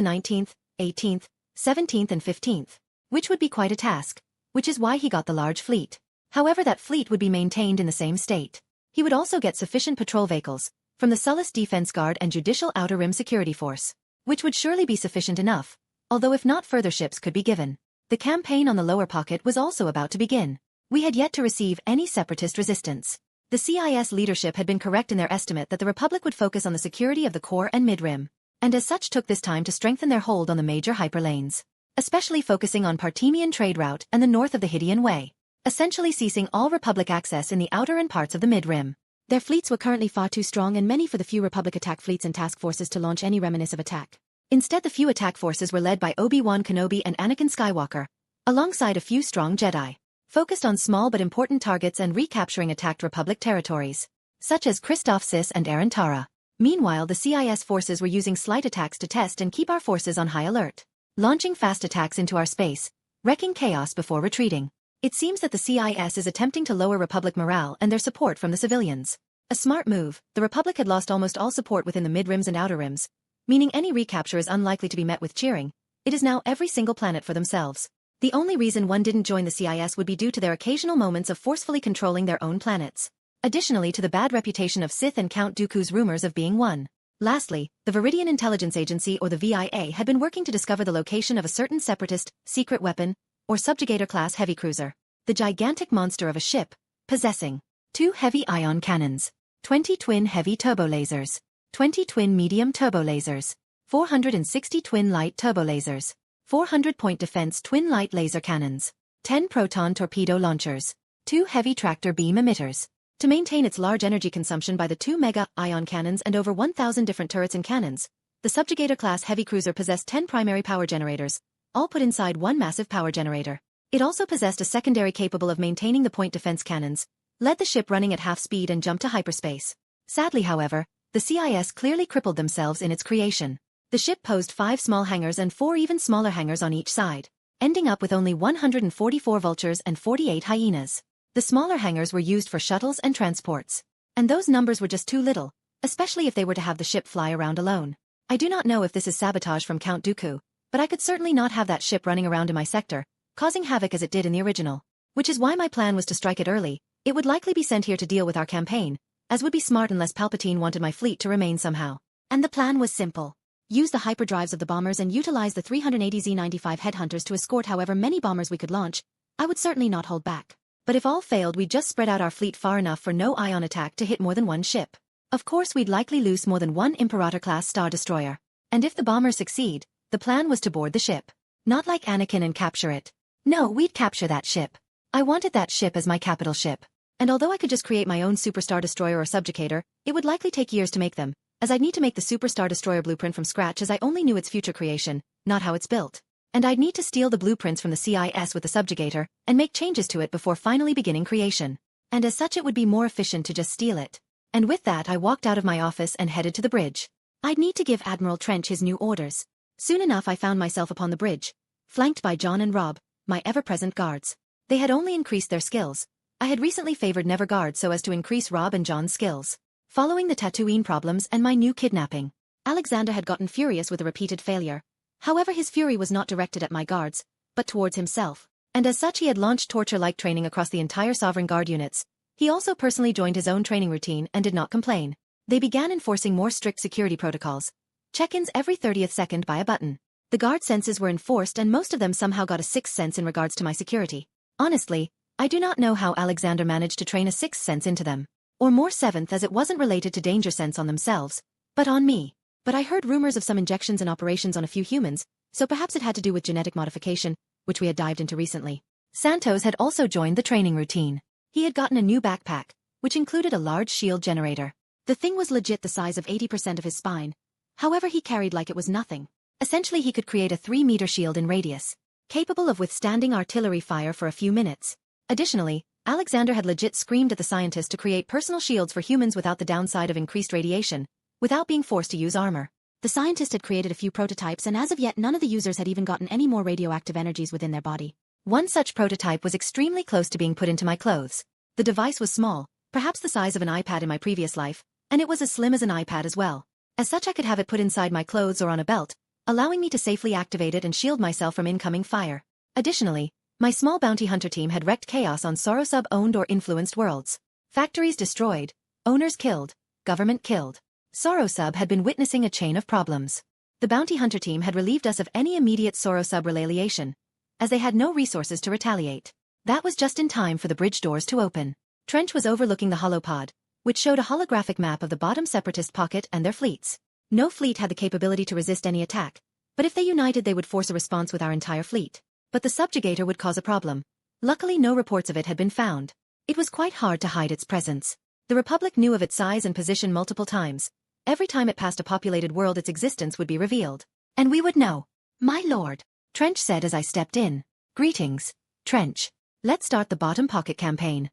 19th, 18th, 17th and 15th, which would be quite a task, which is why he got the large fleet. However, that fleet would be maintained in the same state. He would also get sufficient patrol vehicles from the Sullust Defense Guard and Judicial Outer Rim Security Force, which would surely be sufficient enough, although if not further ships could be given. The campaign on the lower pocket was also about to begin. We had yet to receive any separatist resistance. The CIS leadership had been correct in their estimate that the Republic would focus on the security of the core and mid-rim, and as such took this time to strengthen their hold on the major hyperlanes, especially focusing on Partemian trade route and the north of the Vidiian Way, essentially ceasing all Republic access in the outer and parts of the mid-rim. Their fleets were currently far too strong and many for the few Republic attack fleets and task forces to launch any remnants of attack. Instead the few attack forces were led by Obi-Wan Kenobi and Anakin Skywalker, alongside a few strong Jedi, focused on small but important targets and recapturing attacked Republic territories, such as Kristophsis and Arantara. Meanwhile the CIS forces were using slight attacks to test and keep our forces on high alert, launching fast attacks into our space, wrecking chaos before retreating. It seems that the CIS is attempting to lower Republic morale and their support from the civilians. A smart move. The Republic had lost almost all support within the mid-rims and outer rims, meaning any recapture is unlikely to be met with cheering. It is now every single planet for themselves. The only reason one didn't join the CIS would be due to their occasional moments of forcefully controlling their own planets. Additionally to the bad reputation of Sith and Count Dooku's rumors of being one. Lastly, the Veridian Intelligence Agency or the VIA had been working to discover the location of a certain separatist, secret weapon, or subjugator-class heavy cruiser. The gigantic monster of a ship, possessing 2 heavy ion cannons, 20 twin heavy turbo lasers, 20 twin medium turbo lasers, 460 twin light turbo lasers, 400-point defense twin light laser cannons, 10 proton torpedo launchers, 2 heavy tractor beam emitters. To maintain its large energy consumption by the 2 mega-ion cannons and over 1,000 different turrets and cannons, the subjugator-class heavy cruiser possessed 10 primary power generators, all put inside one massive power generator. It also possessed a secondary capable of maintaining the point defense cannons, led the ship running at half speed and jumped to hyperspace. Sadly, however, the CIS clearly crippled themselves in its creation. The ship posed 5 small hangars and 4 even smaller hangars on each side, ending up with only 144 vultures and 48 hyenas. The smaller hangars were used for shuttles and transports. And those numbers were just too little, especially if they were to have the ship fly around alone. I do not know if this is sabotage from Count Dooku, but I could certainly not have that ship running around in my sector, causing havoc as it did in the original. Which is why my plan was to strike it early. It would likely be sent here to deal with our campaign, as would be smart unless Palpatine wanted my fleet to remain somehow. And the plan was simple. Use the hyperdrives of the bombers and utilize the 380 Z-95 headhunters to escort however many bombers we could launch. I would certainly not hold back. But if all failed, we'd just spread out our fleet far enough for no ion attack to hit more than one ship. Of course, we'd likely lose more than one Imperator-class Star Destroyer. And if the bombers succeed, the plan was to board the ship. Not like Anakin and capture it. No, we'd capture that ship. I wanted that ship as my capital ship. And although I could just create my own Superstar Destroyer or Subjugator, it would likely take years to make them, as I'd need to make the Superstar Destroyer blueprint from scratch as I only knew its future creation, not how it's built. And I'd need to steal the blueprints from the CIS with the Subjugator, and make changes to it before finally beginning creation. And as such it would be more efficient to just steal it. And with that I walked out of my office and headed to the bridge. I'd need to give Admiral Trench his new orders. Soon enough I found myself upon the bridge, flanked by John and Rob, my ever-present guards. They had only increased their skills. I had recently favored Never Guard so as to increase Rob and John's skills. Following the Tatooine problems and my new kidnapping, Alexander had gotten furious with a repeated failure. However, his fury was not directed at my guards, but towards himself. And as such he had launched torture-like training across the entire Sovereign Guard units. He also personally joined his own training routine and did not complain. They began enforcing more strict security protocols. Check-ins every 30th second by a button. The guard senses were enforced and most of them somehow got a 6th sense in regards to my security. Honestly, I do not know how Alexander managed to train a 6th sense into them. Or more 7th as it wasn't related to danger sense on themselves, but on me. But I heard rumors of some injections and operations on a few humans, so perhaps it had to do with genetic modification, which we had dived into recently. Santos had also joined the training routine. He had gotten a new backpack, which included a large shield generator. The thing was legit the size of 80% of his spine. However, he carried like it was nothing. Essentially he could create a 3-meter shield in radius, capable of withstanding artillery fire for a few minutes. Additionally, Alexander had legit screamed at the scientist to create personal shields for humans without the downside of increased radiation, without being forced to use armor. The scientist had created a few prototypes and as of yet none of the users had even gotten any more radioactive energies within their body. One such prototype was extremely close to being put into my clothes. The device was small, perhaps the size of an iPad in my previous life, and it was as slim as an iPad as well. As such I could have it put inside my clothes or on a belt, allowing me to safely activate it and shield myself from incoming fire. Additionally, my small bounty hunter team had wreaked chaos on Sorosub-owned or influenced worlds. Factories destroyed, owners killed, government killed. Sorosub had been witnessing a chain of problems. The bounty hunter team had relieved us of any immediate Sorosub retaliation, as they had no resources to retaliate. That was just in time for the bridge doors to open. Trench was overlooking the holopod, which showed a holographic map of the bottom separatist pocket and their fleets. No fleet had the capability to resist any attack, but if they united they would force a response with our entire fleet. But the subjugator would cause a problem. Luckily no reports of it had been found. It was quite hard to hide its presence. The Republic knew of its size and position multiple times. Every time it passed a populated world its existence would be revealed. And we would know. My lord, Trench said as I stepped in. Greetings, Trench. Let's start the bottom pocket campaign.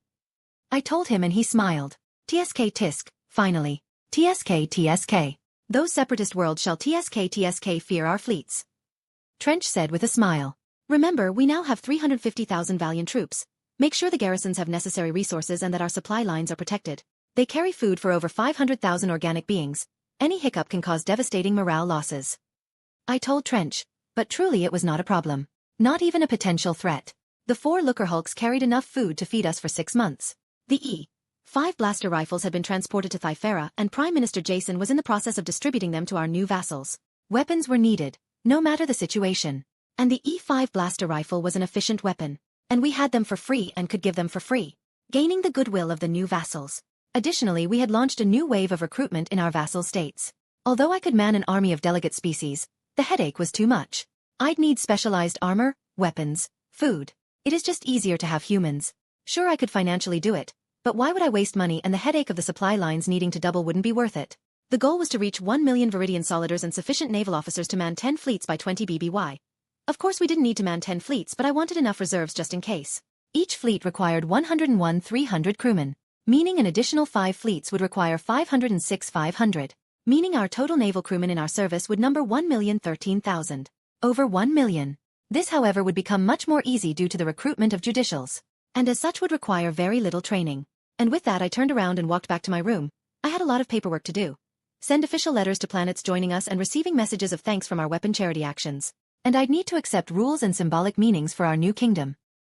I told him and he smiled. TSK Tisk, finally. TSK TSK. Those separatist worlds shall TSK TSK fear our fleets. Trench said with a smile. Remember, we now have 350,000 valiant troops, Make sure the garrisons have necessary resources and that our supply lines are protected. They carry food for over 500,000 organic beings. Any hiccup can cause devastating morale losses. I told Trench, but truly it was not a problem. Not even a potential threat. The 4 Looker Hulks carried enough food to feed us for 6 months. The E-5 blaster rifles had been transported to Thyferra and Prime Minister Jason was in the process of distributing them to our new vassals. Weapons were needed, no matter the situation. And the E-5 blaster rifle was an efficient weapon. And we had them for free and could give them for free, gaining the goodwill of the new vassals. Additionally, we had launched a new wave of recruitment in our vassal states. Although I could man an army of delegate species, the headache was too much. I'd need specialized armor, weapons, food. It is just easier to have humans. Sure, I could financially do it, but why would I waste money, and the headache of the supply lines needing to double wouldn't be worth it. The goal was to reach 1 million Veridian solidars and sufficient naval officers to man 10 fleets by 20 BBY. Of course we didn't need to man 10 fleets, but I wanted enough reserves just in case. Each fleet required 101,300 crewmen, meaning an additional 5 fleets would require 506,500, meaning our total naval crewmen in our service would number 1,013,000. Over 1 million. This, however, would become much more easy due to the recruitment of judicials, and as such would require very little training. And with that I turned around and walked back to my room. I had a lot of paperwork to do. Send official letters to planets joining us and receiving messages of thanks from our weapon charity actions. And I'd need to accept rules and symbolic meanings for our new kingdom.